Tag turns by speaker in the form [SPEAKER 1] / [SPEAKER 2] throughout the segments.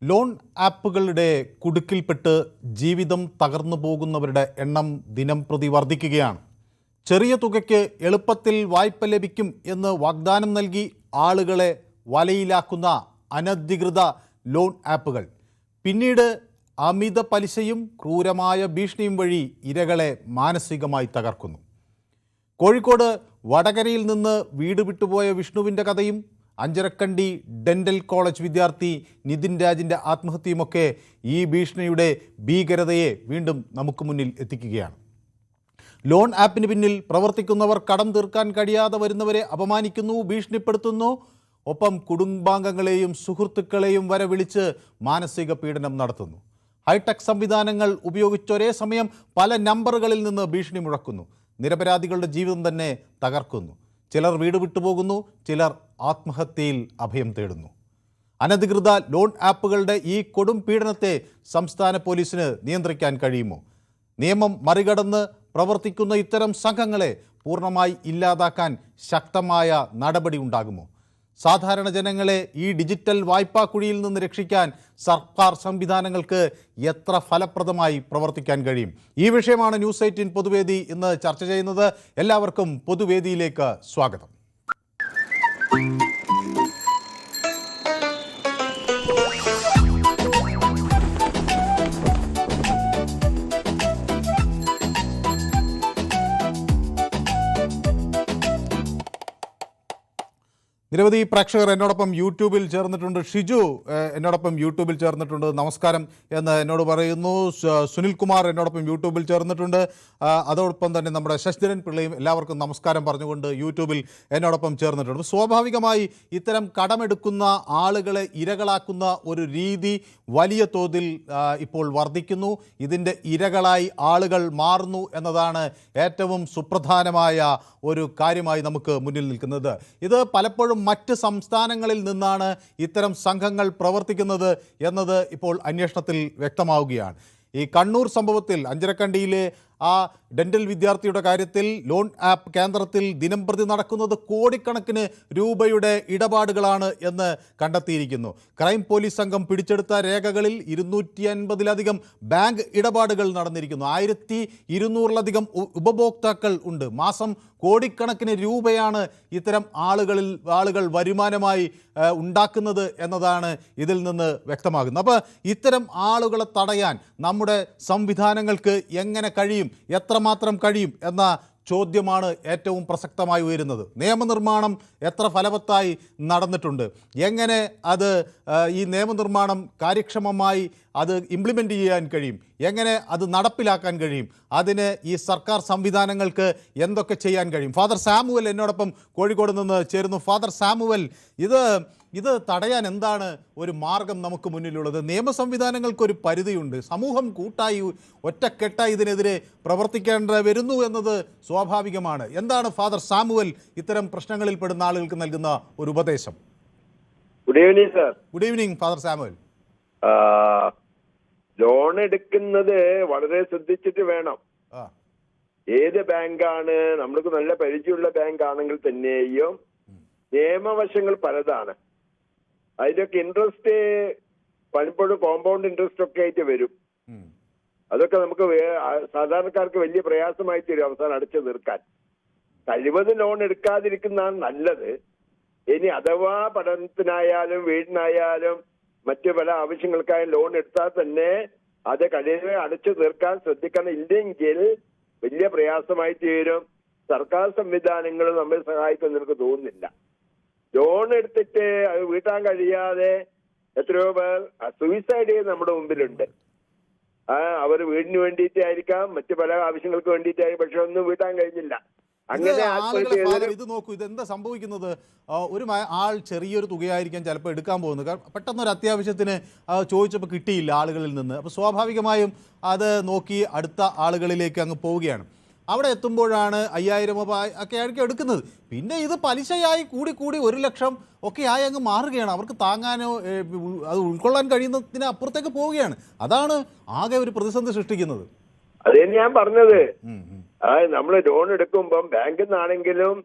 [SPEAKER 1] Loan ആപ്പുകളുടെ കുടുക്കിൽപ്പെട്ട് ജീവിതം തകർന്നു പോകുന്നവരുടെ എണ്ണം ദിനംപ്രതി വർദ്ധിക്കുകയാണ്. ചെറിയ തുകയ്ക്ക് എളുപ്പത്തിൽ വായ്പ ലഭിക്കും എന്ന് വാഗ്ദാനം നൽകി ആളുകളെ വലയിലാക്കുന്ന അനധികൃത ലോൺ ആപ്പുകൾ പിന്നീട് അമിത പലിശയും ക്രൂരമായ ഭീഷണിയും വഴി ഇരകളെ മാനസികമായി തകർക്കുന്നു. കോഴിക്കോട് വടകരയിൽ നിന്ന് വീട് വിട്ടുപോയ വിഷ്ണുവിൻ്റെ കഥയും അഞ്ചരക്കണ്ടി ഡെൻ്റൽ കോളേജ് വിദ്യാർത്ഥി നിതിൻ രാജിൻ്റെ ആത്മഹത്യയുമൊക്കെ ഈ ഭീഷണിയുടെ ഭീകരതയെ വീണ്ടും നമുക്ക് മുന്നിൽ എത്തിക്കുകയാണ്. ലോൺ ആപ്പിന് പിന്നിൽ പ്രവർത്തിക്കുന്നവർ കടം തീർക്കാൻ കഴിയാതെ വരുന്നവരെ അപമാനിക്കുന്നു, ഭീഷണിപ്പെടുത്തുന്നു. ഒപ്പം കുടുംബാംഗങ്ങളെയും സുഹൃത്തുക്കളെയും വരെ വിളിച്ച് മാനസിക പീഡനം നടത്തുന്നു. ഹൈടെക് സംവിധാനങ്ങൾ ഉപയോഗിച്ച് ഒരേ സമയം പല നമ്പറുകളിൽ നിന്ന് ഭീഷണി മുഴക്കുന്നു. നിരപരാധികളുടെ ജീവിതം തന്നെ തകർക്കുന്നു. ചിലർ വീട് വിട്ടുപോകുന്നു, ചിലർ ആത്മഹത്യയിൽ അഭയം തേടുന്നു. അനധികൃത ലോൺ ആപ്പുകളുടെ ഈ കൊടും പീഡനത്തെ സംസ്ഥാന പോലീസിന് നിയന്ത്രിക്കാൻ കഴിയുമോ? നിയമം മറികടന്ന് പ്രവർത്തിക്കുന്ന ഇത്തരം സംഘങ്ങളെ പൂർണ്ണമായി ഇല്ലാതാക്കാൻ ശക്തമായ നടപടി ഉണ്ടാകുമോ? സാധാരണ ജനങ്ങളെ ഈ ഡിജിറ്റൽ വായ്പാ കുഴിയിൽ നിന്ന് രക്ഷിക്കാൻ സർക്കാർ സംവിധാനങ്ങൾക്ക് എത്ര ഫലപ്രദമായി പ്രവർത്തിക്കാൻ കഴിയും? ഈ വിഷയമാണ് ന്യൂസ് 18 പൊതുവേദി ഇന്ന് ചർച്ച ചെയ്യുന്നത്. എല്ലാവർക്കും പൊതുവേദിയിലേക്ക് സ്വാഗതം. നിരവധി പ്രേക്ഷകർ എന്നോടൊപ്പം യൂട്യൂബിൽ ചേർന്നിട്ടുണ്ട്. ഷിജു എന്നോടൊപ്പം യൂട്യൂബിൽ ചേർന്നിട്ടുണ്ട്. നമസ്കാരം എന്ന് എന്നോട് പറയുന്നു. സുനിൽകുമാർ എന്നോടൊപ്പം യൂട്യൂബിൽ ചേർന്നിട്ടുണ്ട്. അതോടൊപ്പം തന്നെ നമ്മുടെ ശശിധരൻ പിള്ളയും എല്ലാവർക്കും നമസ്കാരം പറഞ്ഞുകൊണ്ട് യൂട്യൂബിൽ എന്നോടൊപ്പം ചേർന്നിട്ടുണ്ട്. സ്വാഭാവികമായി ഇത്തരം കടമെടുക്കുന്ന ആളുകളെ ഇരകളാക്കുന്ന ഒരു രീതി വലിയ തോതിൽ ഇപ്പോൾ വർദ്ധിക്കുന്നു. ഇതിൻ്റെ ഇരകളായി ആളുകൾ മാറുന്നു എന്നതാണ് ഏറ്റവും സുപ്രധാനമായ ഒരു കാര്യമായി നമുക്ക് മുന്നിൽ നിൽക്കുന്നത്. ഇത് പലപ്പോഴും മറ്റ് സംസ്ഥാനങ്ങളിൽ നിന്നാണ് ഇത്തരം സംഘങ്ങൾ പ്രവർത്തിക്കുന്നത് എന്നത് ഇപ്പോൾ അന്വേഷണത്തിൽ വ്യക്തമാവുകയാണ്. ഈ കണ്ണൂർ സംഭവത്തിൽ അഞ്ചരക്കണ്ടിയിലെ ആ ഡെൻ്റൽ വിദ്യാർത്ഥിയുടെ കാര്യത്തിൽ ലോൺ ആപ്പ് കേന്ദ്രത്തിൽ ദിനംപ്രതി നടക്കുന്നത് കോടിക്കണക്കിന് രൂപയുടെ ഇടപാടുകളാണ് എന്ന് കണ്ടെത്തിയിരിക്കുന്നു. ക്രൈം പോലീസ് സംഘം പിടിച്ചെടുത്ത രേഖകളിൽ 250-ലധികം ബാങ്ക് ഇടപാടുകൾ നടന്നിരിക്കുന്നു. 1200-ലധികം ഉപഭോക്താക്കൾ ഉണ്ട്. മാസം കോടിക്കണക്കിന് രൂപയാണ് ഇത്തരം ആളുകൾ വരുമാനമായി ഉണ്ടാക്കുന്നത് എന്നതാണ് ഇതിൽ നിന്ന് വ്യക്തമാകുന്നത്. അപ്പോൾ ഇത്തരം ആളുകളെ തടയാൻ നമ്മുടെ സംവിധാനങ്ങൾക്ക് എങ്ങനെ കഴിയും, എത്രമാത്രം കഴിയും എന്ന ചോദ്യമാണ് ഏറ്റവും പ്രസക്തമായി ഉയരുന്നത്. നിയമനിർമ്മാണം എത്ര ഫലവത്തായി നടന്നിട്ടുണ്ട്, എങ്ങനെ അത് ഈ നിയമനിർമ്മാണം കാര്യക്ഷമമായി അത് ഇംപ്ലിമെൻ്റ് ചെയ്യാൻ കഴിയും, എങ്ങനെ അത് നടപ്പിലാക്കാൻ കഴിയും, അതിന് ഈ സർക്കാർ സംവിധാനങ്ങൾക്ക് എന്തൊക്കെ ചെയ്യാൻ കഴിയും? ഫാദർ സാമുവൽ എന്നോടൊപ്പം കോഴിക്കോട് നിന്ന് ചേരുന്നു. ഫാദർ സാമുവൽ, ഇത് തടയാൻ എന്താണ് ഒരു മാർഗം നമുക്ക് മുന്നിലുള്ളത്? നിയമ സംവിധാനങ്ങൾക്കൊരു പരിധിയുണ്ട്. സമൂഹം കൂട്ടായി ഒറ്റക്കെട്ടായി ഇതിനെതിരെ പ്രവർത്തിക്കേണ്ട വരുന്നു എന്നത് സ്വാഭാവികമാണ്. എന്താണ് ഫാദർ സാമുവൽ ഇത്തരം പ്രശ്നങ്ങളിൽ പെടുന്ന ആളുകൾക്ക് നൽകുന്ന ഒരു ഉപദേശം?
[SPEAKER 2] Good evening sir.
[SPEAKER 1] Good evening father Samuel.
[SPEAKER 2] Loan എടുക്കുന്നത് വളരെ ശ്രദ്ധിച്ചിട്ട് വേണം. ഏത് ബാങ്കാണ്, നമ്മൾക്ക് നല്ല പരിചയമുള്ള ബാങ്ക് ആണെങ്കിൽ തന്നെയും നിയമവശങ്ങൾ പലതാണ്. അതിൻ്റെയൊക്കെ ഇൻട്രസ്റ്റ് പലപ്പോഴും കോമ്പൗണ്ട് ഇൻട്രസ്റ്റ് ഒക്കെ ആയിട്ട് വരും. അതൊക്കെ നമുക്ക് സാധാരണക്കാർക്ക് വലിയ പ്രയാസമായി തരും അവസാനം അടച്ചു തീർക്കാൻ. കഴിവതും ലോൺ എടുക്കാതിരിക്കുന്നതാണ് നല്ലത്. ഇനി അഥവാ പഠനത്തിനായാലും വീടിനായാലും മറ്റു പല ആവശ്യങ്ങൾക്കായാലും ലോൺ എടുത്താൽ തന്നെ അത് കഴിവതും അടച്ചു തീർക്കാൻ ശ്രദ്ധിക്കണം. ഇല്ലെങ്കിൽ വലിയ പ്രയാസമായി തീരും. സർക്കാർ സംവിധാനങ്ങൾ നമ്മെ സഹായിക്കുമെന്ന് എനിക്ക് തോന്നുന്നില്ല. ലോൺ എടുത്തിട്ട് അത് വീട്ടാൻ കഴിയാതെ എത്രയോ പേർ സൂയിസൈഡ് ചെയ്ത് നമ്മുടെ മുമ്പിലുണ്ട്. അവർ വീടിന് വേണ്ടിയിട്ടായിരിക്കാം, മറ്റു പല ആവശ്യങ്ങൾക്ക് വേണ്ടിയിട്ടായിരിക്കും, പക്ഷെ ഒന്നും വീട്ടാൻ കഴിഞ്ഞില്ല. അങ്ങനെ
[SPEAKER 1] ഇത് നോക്കൂ, ഇതെന്താ സംഭവിക്കുന്നത്? ഒരു ആൾ ചെറിയൊരു തുകയായിരിക്കാം ചിലപ്പോൾ എടുക്കാൻ പോകുന്നത്. കാരണം പെട്ടെന്നൊരു അത്യാവശ്യത്തിന് ചോദിച്ചപ്പോൾ കിട്ടിയില്ല ആളുകളിൽ നിന്ന്. അപ്പോൾ സ്വാഭാവികമായും അത് നോക്കി അടുത്ത ആളുകളിലേക്ക് അങ്ങ് പോവുകയാണ്. അവിടെ എത്തുമ്പോഴാണ് 5000 രൂപ ഒക്കെ ആയിരിക്കും എടുക്കുന്നത്. പിന്നെ ഇത് പലിശയായി കൂടി 1 ലക്ഷം ഒക്കെ ആയി അങ്ങ് മാറുകയാണ്. അവർക്ക് താങ്ങാനോ അത് ഉൾക്കൊള്ളാൻ കഴിയുന്നതിന് അപ്പുറത്തേക്ക് പോവുകയാണ്. അതാണ് ആകെ ഒരു പ്രതിസന്ധി സൃഷ്ടിക്കുന്നത്.
[SPEAKER 2] അതേ ഞാൻ പറഞ്ഞത്. നമ്മൾ ലോൺ എടുക്കുമ്പം ബാങ്കിൽ നിന്നാണെങ്കിലും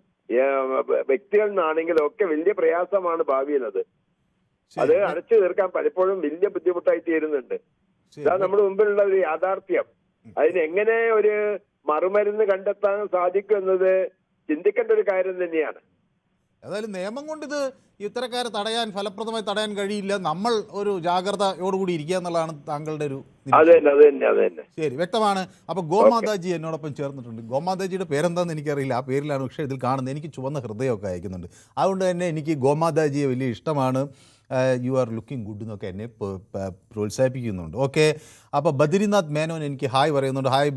[SPEAKER 2] വ്യക്തികളിൽ നിന്നാണെങ്കിലും ഒക്കെ വലിയ പ്രയാസമാണ് ഭാവിയിൽ. അത് അത് അടച്ചു തീർക്കാൻ പലപ്പോഴും വലിയ ബുദ്ധിമുട്ടായി തീരുന്നുണ്ട്. ഇതാ നമ്മുടെ മുമ്പിലുള്ള ഒരു യാഥാർത്ഥ്യം. അതിനെങ്ങനെ ഒരു മറുമരുന്ന് കണ്ടെത്താൻ സാധിക്കും എന്നത് ചിന്തിക്കേണ്ട ഒരു കാര്യം തന്നെയാണ്.
[SPEAKER 1] ഏതായാലും നിയമം കൊണ്ട് ഇത് ഇത്തരക്കാരെ തടയാൻ ഫലപ്രദമായി തടയാൻ കഴിയില്ല. നമ്മൾ ഒരു ജാഗ്രതയോടുകൂടി ഇരിക്കുക എന്നുള്ളതാണ് താങ്കളുടെ ഒരു
[SPEAKER 2] അത് തന്നെ.
[SPEAKER 1] ശരി, വ്യക്തമാണ്. അപ്പോൾ ഗോമാതാജി എന്നോടൊപ്പം ചേർന്നിട്ടുണ്ട്. ഗോമാതാജിയുടെ പേരെന്താണെന്ന് എനിക്കറിയില്ല, ആ പേരിലാണ് പക്ഷേ ഇതിൽ കാണുന്നത്. എനിക്ക് ചുവന്ന ഹൃദയമൊക്കെ അയക്കുന്നുണ്ട്. അതുകൊണ്ട് തന്നെ എനിക്ക് ഗോമാതാജിയെ വലിയ ഇഷ്ടമാണ്. യു ആർ ലുക്കിംഗ് ഗുഡ് എന്നൊക്കെ എന്നെ പ്രോത്സാഹിപ്പിക്കുന്നുണ്ട്. ഓക്കെ, അപ്പോൾ ബദ്രിനാഥ് മേനോൻ എനിക്ക് ഹായ് പറയുന്നുണ്ട്. ഹായ്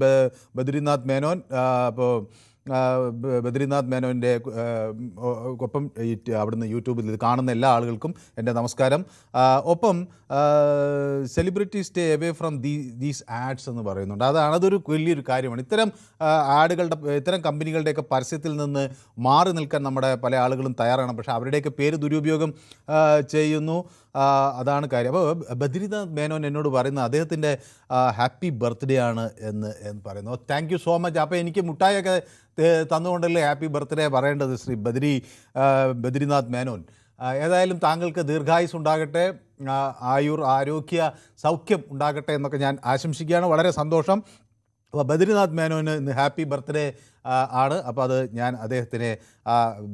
[SPEAKER 1] ബദ്രിനാഥ് മേനോൻ. അപ്പോൾ ബദ്രിനാഥ് മേനോൻ്റെ ഒപ്പം അവിടുന്ന് യൂട്യൂബിൽ ഇത് കാണുന്ന എല്ലാ ആളുകൾക്കും എൻ്റെ നമസ്കാരം. ഒപ്പം celebrity stay away from these ads എന്ന് പറയുന്നുണ്ട്. അതൊരു വലിയൊരു കാര്യമാണ്. ഇത്തരം കമ്പനികളുടെയൊക്കെ പരസ്യത്തിൽ നിന്ന് മാറി നിൽക്കാൻ നമ്മുടെ പല ആളുകളും തയ്യാറാണ്. പക്ഷേ അവരുടെയൊക്കെ പേര് ദുരുപയോഗം ചെയ്യുന്നു. അതാണ് കാര്യം. അപ്പോൾ ബദ്രിനാഥ് മേനോൻ എന്നോട് പറയുന്നത് അദ്ദേഹത്തിൻ്റെ ഹാപ്പി ബർത്ത്ഡേ ആണ് എന്ന് പറയുന്നു. Thank you so much. അപ്പോൾ എനിക്ക് മുട്ടായൊക്കെ തന്നുകൊണ്ടല്ലേ ഹാപ്പി ബർത്ത്ഡേ പറയേണ്ടത് ശ്രീ ബദ്രിനാഥ് മേനോൻ. ഏതായാലും താങ്കൾക്ക് ദീർഘായുസ് ഉണ്ടാകട്ടെ, ആരോഗ്യ സൗഖ്യം ഉണ്ടാകട്ടെ എന്നൊക്കെ ഞാൻ ആശംസിക്കുകയാണ്. വളരെ സന്തോഷം. അപ്പോൾ ബദ്രിനാഥ് മേനോന് ഇന്ന് ഹാപ്പി ബർത്ത്ഡേ ആണ്. അപ്പോൾ അത് ഞാൻ അദ്ദേഹത്തിന്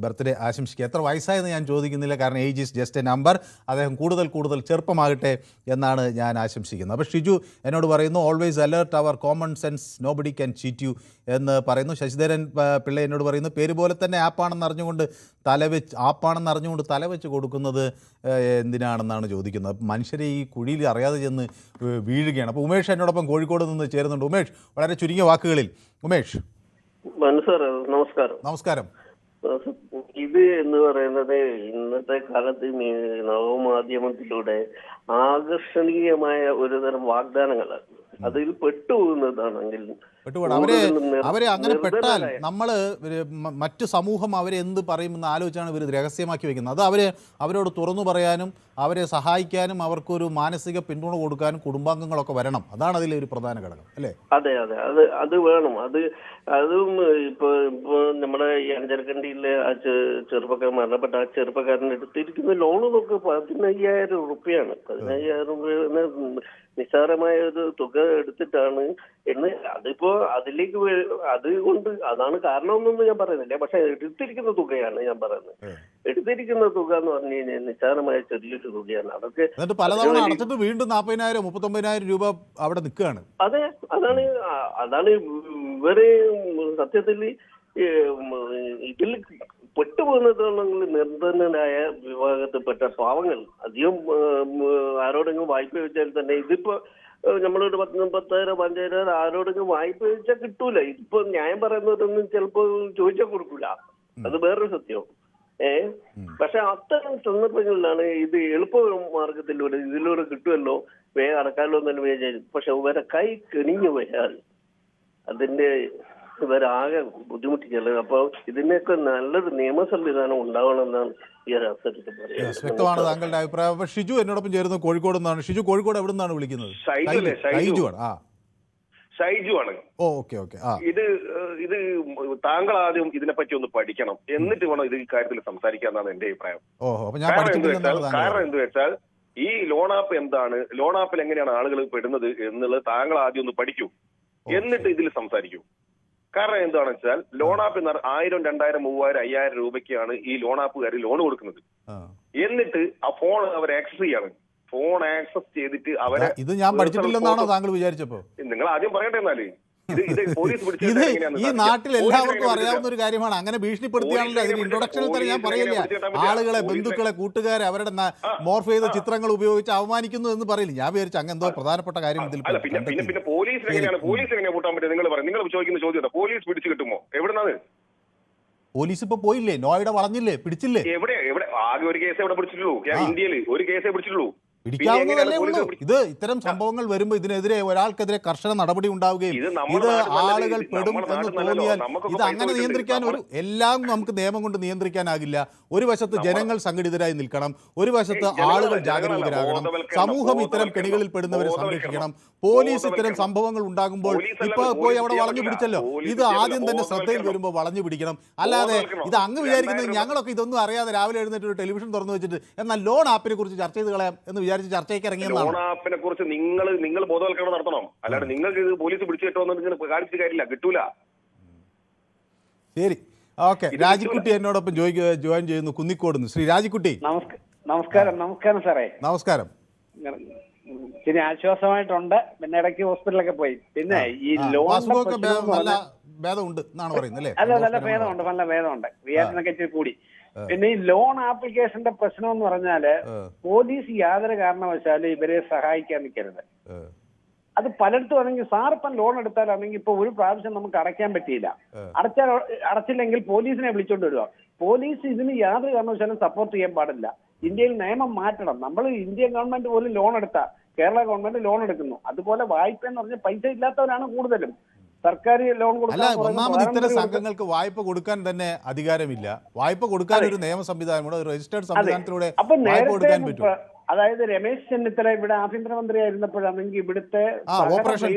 [SPEAKER 1] ബർത്ത്ഡേ ആശംസിക്കുക. എത്ര വയസ്സായെന്ന് ഞാൻ ചോദിക്കുന്നില്ല, കാരണം age is just A number. അദ്ദേഹം കൂടുതൽ ചെറുപ്പമാകട്ടെ എന്നാണ് ഞാൻ ആശംസിക്കുന്നത്. അപ്പോൾ ഷിജു എന്നോട് പറയുന്നു, always alert our common sense, nobody can cheat you എന്ന് പറയുന്നു. ശശിധരൻ പിള്ള എന്നോട് പറയുന്നു, പേര് പോലെ തന്നെ ആപ്പാണെന്ന് അറിഞ്ഞുകൊണ്ട് തലവെച്ച് കൊടുക്കുന്നത് എന്തിനാണെന്നാണ് ചോദിക്കുന്നത്. മനുഷ്യരെ ഈ കുഴിയിൽ അറിയാതെ ചെന്ന് വീഴുകയാണ്. അപ്പോൾ ഉമേഷ് എന്നോടൊപ്പം കോഴിക്കോട് നിന്ന് ചേരുന്നുണ്ട്. ഉമേഷ്, വളരെ ചുരുങ്ങിയ വാക്കുകളിൽ. ഉമേഷ്. നമസ്കാരം.
[SPEAKER 3] ഇത് എന്ന് പറയുന്നത് ഇന്നത്തെ കാലത്ത് നവമാധ്യമത്തിലൂടെ ആകർഷണീയമായ ഒരു തരം വാഗ്ദാനങ്ങളാണ്. അതിൽ പെട്ടുപോകുന്നതാണെങ്കിൽ
[SPEAKER 1] അവരെ അങ്ങനെ പെട്ടാൽ നമ്മൾ മറ്റു സമൂഹം അവരെ എന്ത് പറയുമെന്ന് ആലോചിച്ചാണ് ഇവർ രഹസ്യമാക്കി വെക്കുന്നത്. അത് അവരോട് തുറന്നു പറയാനും അവരെ സഹായിക്കാനും അവർക്കൊരു മാനസിക പിന്തുണ കൊടുക്കാനും കുടുംബാംഗങ്ങളൊക്കെ വരണം. അതാണ് അതിലെ ഒരു പ്രധാന ഘടകം, അല്ലേ?
[SPEAKER 3] അതെ, അത് വേണം. അതും ഇപ്പൊ നമ്മുടെ ഈ അഞ്ചരക്കണ്ടിയിലെ ആ ചെറുപ്പക്കാരൻ മരണപ്പെട്ട ആ ചെറുപ്പക്കാരൻ എടുത്തിരിക്കുന്ന ലോണ് നോക്ക് 15,000 റുപ്യാണ്. 15,000 റുപ്യ നിസ്സാരമായ ഒരു തുക എടുത്തിട്ടാണ് അതിപ്പോ അതിലേക്ക് അതുകൊണ്ട് അതാണ് കാരണമെന്നൊന്നും ഞാൻ പറയുന്നില്ല. പക്ഷെ എടുത്തിരിക്കുന്ന തുകയാണ് ഞാൻ പറയുന്നത്. എടുത്തിരിക്കുന്ന തുക എന്ന് പറഞ്ഞു കഴിഞ്ഞാൽ നിസ്സാരമായ ചെറിയൊരു തുകയാണ്. അതൊക്കെ
[SPEAKER 1] പലതവണ അടച്ചിട്ട് വീണ്ടും 40,000 39,000 രൂപ അവിടെ നിൽക്കുകയാണ്.
[SPEAKER 3] അതെ, അതാണ് ഇവര് സത്യത്തിൽ ഇതിൽ പെട്ടുപോകുന്നതാണെങ്കിൽ നിർധനരായ വിഭാഗത്തിൽപ്പെട്ട പാവങ്ങൾ. അധികം ആരോടെങ്കിലും വായ്പ ചോദിച്ചാൽ തന്നെ ഇതിപ്പോ നമ്മളൊരു 10,000 5,000 ആരോടെങ്കിലും വായ്പ ചോദിച്ചാൽ കിട്ടൂല. ഇതിപ്പോ ന്യായം പറയുന്നവരൊന്നും ചിലപ്പോ ചോദിച്ചാൽ കൊടുക്കൂല. അത് വേറൊരു സത്യം. പക്ഷെ അത്തരം സന്ദർഭങ്ങളിലാണ് ഇത് എളുപ്പ മാർഗത്തിലൂടെ ഇതിലൂടെ കിട്ടുമല്ലോ, വേഗം അടക്കാമല്ലോ എന്ന് വിചാരിച്ചു. പക്ഷെ ഇവരെ കൈ കെണിഞ്ഞു പോയാൽ അതിന്റെ ഇവരാകെ ബുദ്ധിമുട്ടിക്കല്. അപ്പൊ ഇതിനൊക്കെ നല്ലൊരു നിയമ സംവിധാനം ഉണ്ടാവണമെന്നാണ് ഈ ഒരു അവസരത്തിൽ പറയുന്നത്.
[SPEAKER 1] വ്യക്തമാണ് താങ്കളുടെ അഭിപ്രായം. അപ്പൊ ഷിജു എന്നോടൊപ്പം ചേരുന്നു കോഴിക്കോട് നിന്നാണ്. ഷിജു, കോഴിക്കോട് എവിടെ നിന്നാണ് വിളിക്കുന്നത്?
[SPEAKER 4] ഷൈജു ആണ്.
[SPEAKER 1] ഓക്കെ.
[SPEAKER 4] ഇത് താങ്കൾ ആദ്യം ഇതിനെപ്പറ്റി ഒന്ന് പഠിക്കണം, എന്നിട്ട് വേണം ഇത് ഈ കാര്യത്തിൽ സംസാരിക്കാന്നാണ് എന്റെ അഭിപ്രായം. കാരണം എന്ത് വെച്ചാൽ ഈ ലോൺ ആപ്പ് എന്താണ്, ലോൺ ആപ്പിൽ എങ്ങനെയാണ് ആളുകൾ പെടുന്നത് എന്നുള്ളത് താങ്കൾ ആദ്യം ഒന്ന് പഠിക്കൂ, എന്നിട്ട് ഇതിൽ സംസാരിക്കൂ. കാരണം എന്താണെന്ന് വെച്ചാൽ ലോൺ ആപ്പ് 1000 2000 3000 5000 രൂപയ്ക്കാണ് ഈ ലോൺ ആപ്പുകാർ ലോൺ കൊടുക്കുന്നത്. എന്നിട്ട് ആ ഫോൺ അവർ ആക്സസ് ചെയ്യാണ്. ഫോൺ ആക്സസ് ചെയ്തിട്ട് അവരെ
[SPEAKER 1] ഇത് ഞാൻ പഠിച്ചിട്ടില്ലെന്നാണോ താങ്കൾ വിചാരിച്ചപ്പോ?
[SPEAKER 4] നിങ്ങൾ ആദ്യം പറയട്ടെ. എന്നാല്
[SPEAKER 1] ഈ നാട്ടിൽ എല്ലാവർക്കും അറിയാവുന്ന ഒരു കാര്യമാണ്. അങ്ങനെ ഭീഷണിപ്പെടുത്തിയാണല്ലോ അതിന് ഇൻട്രൊഡക്ഷനിൽ തന്നെ ഞാൻ പറയില്ല, ആളുകളെ, ബന്ധുക്കളെ, കൂട്ടുകാരെ അവരുടെ മോർഫ് ചെയ്ത ചിത്രങ്ങൾ ഉപയോഗിച്ച് അവമാനിക്കുന്നു എന്ന് പറയില്ല. ഞാൻ വിചാരിച്ചു അങ്ങനെ എന്തോ പ്രധാനപ്പെട്ട കാര്യം ഇതിൽ.
[SPEAKER 4] പിന്നെ പോലീസ് എങ്ങനെയാണ് കൂട്ടാൻ പറ്റുക? നിങ്ങൾ ചോദിക്കുന്ന ചോദ്യം പോലീസ് പിടിച്ചു കിട്ടുമോ? എവിടുന്നാണ്?
[SPEAKER 1] പോലീസ് ഇപ്പൊ പോയില്ലേ, നോയുടെ വളഞ്ഞില്ലേ, പിടിച്ചില്ലേ?
[SPEAKER 4] എവിടെ ആകെ ഒരു കേസ് എവിടെ പിടിച്ചിട്ടുള്ളൂ? ഇന്ത്യയിൽ ഒരു കേസേ പിടിച്ചിട്ടുള്ളൂ.
[SPEAKER 1] പിടിക്കാവുന്നതല്ലേ ഉള്ളൂ. ഇത് ഇത്തരം സംഭവങ്ങൾ വരുമ്പോൾ ഇതിനെതിരെ ഒരാൾക്കെതിരെ കർശന നടപടി ഉണ്ടാവുകയും ഇത് ആളുകൾ പെടും എന്ന് തോന്നിയാൽ ഇത് അങ്ങനെ നിയന്ത്രിക്കാൻ എല്ലാം നമുക്ക് നിയമം കൊണ്ട് നിയന്ത്രിക്കാനാകില്ല. ഒരു വശത്ത് ജനങ്ങൾ സംഘടിതരായി നിൽക്കണം, ഒരു വശത്ത് ആളുകൾ ജാഗരൂകരാകണം, സമൂഹം ഇത്തരം കെണികളിൽ പെടുന്നവരെ സംരക്ഷിക്കണം, പോലീസ് ഇത്തരം സംഭവങ്ങൾ ഉണ്ടാകുമ്പോൾ ഇപ്പൊ പോയി അവിടെ വളഞ്ഞു പിടിച്ചല്ലോ, ഇത് ആദ്യം തന്നെ ശ്രദ്ധയിൽ വരുമ്പോൾ വളഞ്ഞു പിടിക്കണം. അല്ലാതെ ഇത് അങ്ങ് വിചാരിക്കുന്നത് ഞങ്ങളൊക്കെ ഇതൊന്നും അറിയാതെ രാവിലെ എഴുന്നേറ്റ് ഒരു ടെലിവിഷൻ തുറന്നു വെച്ചിട്ട് എന്നാൽ ലോൺ ആപ്പിനെ കുറിച്ച് ചർച്ച ചെയ്ത് കളയാം എന്ന് വിചാരിച്ച് ചർച്ചയ്ക്ക് ഇറങ്ങിയെന്നാണ്.
[SPEAKER 4] ലോൺ ആപ്പിനെ കുറിച്ച് നിങ്ങൾ ബോധവൽക്കരണം നടത്തണം. അല്ലാണ്ട് നിങ്ങൾക്ക് ഇത് പോലീസ് പിടിച്ചു കിട്ടുമെന്ന് കാണിച്ചിട്ട് കാര്യമില്ല, കിട്ടൂല.
[SPEAKER 1] ശരി, ഓക്കെ. രാജിക്കുട്ടി എന്നോടൊപ്പം ജോയിൻ ചെയ്യുന്നു കുന്നിക്കോടുന്നു. ശ്രീ രാജിക്കുട്ടി,
[SPEAKER 5] നമസ്കാരം. നമസ്കാരം സാറേ.
[SPEAKER 1] നമസ്കാരം.
[SPEAKER 5] പിന്നെ ആശ്വാസമായിട്ടുണ്ട്. പിന്നെ ഇടയ്ക്ക് ഹോസ്പിറ്റലൊക്കെ പോയി. പിന്നെ ഈ ലോൺ
[SPEAKER 1] നല്ല ഭേദമുണ്ട് എന്നാണ് പറയുന്നത് അല്ലേ?
[SPEAKER 5] നല്ല ഭേദമുണ്ട്, നല്ല ഭേദമുണ്ട്. റിയാക്ടനൊക്കെ ഇച്ചിരി കൂടി. പിന്നെ ഈ ലോൺ ആപ്ലിക്കേഷന്റെ പ്രശ്നം എന്ന് പറഞ്ഞാല് പോലീസ് യാതൊരു കാരണവശാലും ഇവരെ സഹായിക്കാൻ നിൽക്കരുത്. അത് പലയിടത്തും ആണെങ്കിൽ സാറിപ്പം ലോൺ എടുത്താലാണെങ്കിൽ ഇപ്പൊ ഒരു പ്രാവശ്യം നമുക്ക് അടയ്ക്കാൻ പറ്റിയില്ല, അടച്ചില്ലെങ്കിൽ പോലീസിനെ വിളിച്ചോണ്ട് വരിക. പോലീസ് ഇതിന് യാതൊരു കാരണവശാലും സപ്പോർട്ട് ചെയ്യാൻ പാടില്ല. ഇന്ത്യയിൽ നിയമം മാറ്റണം. നമ്മൾ ഇന്ത്യൻ ഗവൺമെന്റ് പോലും ലോൺ എടുത്താ കേരള ഗവൺമെന്റ് ലോൺ എടുക്കുന്നു. അതുപോലെ വായ്പ എന്ന് പറഞ്ഞാൽ പൈസ ഇല്ലാത്തവരാണ് കൂടുതലും. സർക്കാർ ലോൺ
[SPEAKER 1] അല്ല, ഒന്നാമത് ഇത്തരം സംഘങ്ങൾക്ക് വായ്പ കൊടുക്കാൻ തന്നെ അധികാരമില്ല. വായ്പ കൊടുക്കാൻ ഒരു നിയമ സംവിധാനമുണ്ട്, രജിസ്റ്റേർഡ് സംവിധാനത്തിലൂടെ വായ്പ കൊടുക്കാൻ പറ്റും.
[SPEAKER 5] അതായത് രമേശ് ചെന്നിത്തല ഇവിടെ ആഭ്യന്തരമന്ത്രി ആയിരുന്നപ്പോഴാണെങ്കിൽ ഇവിടുത്തെ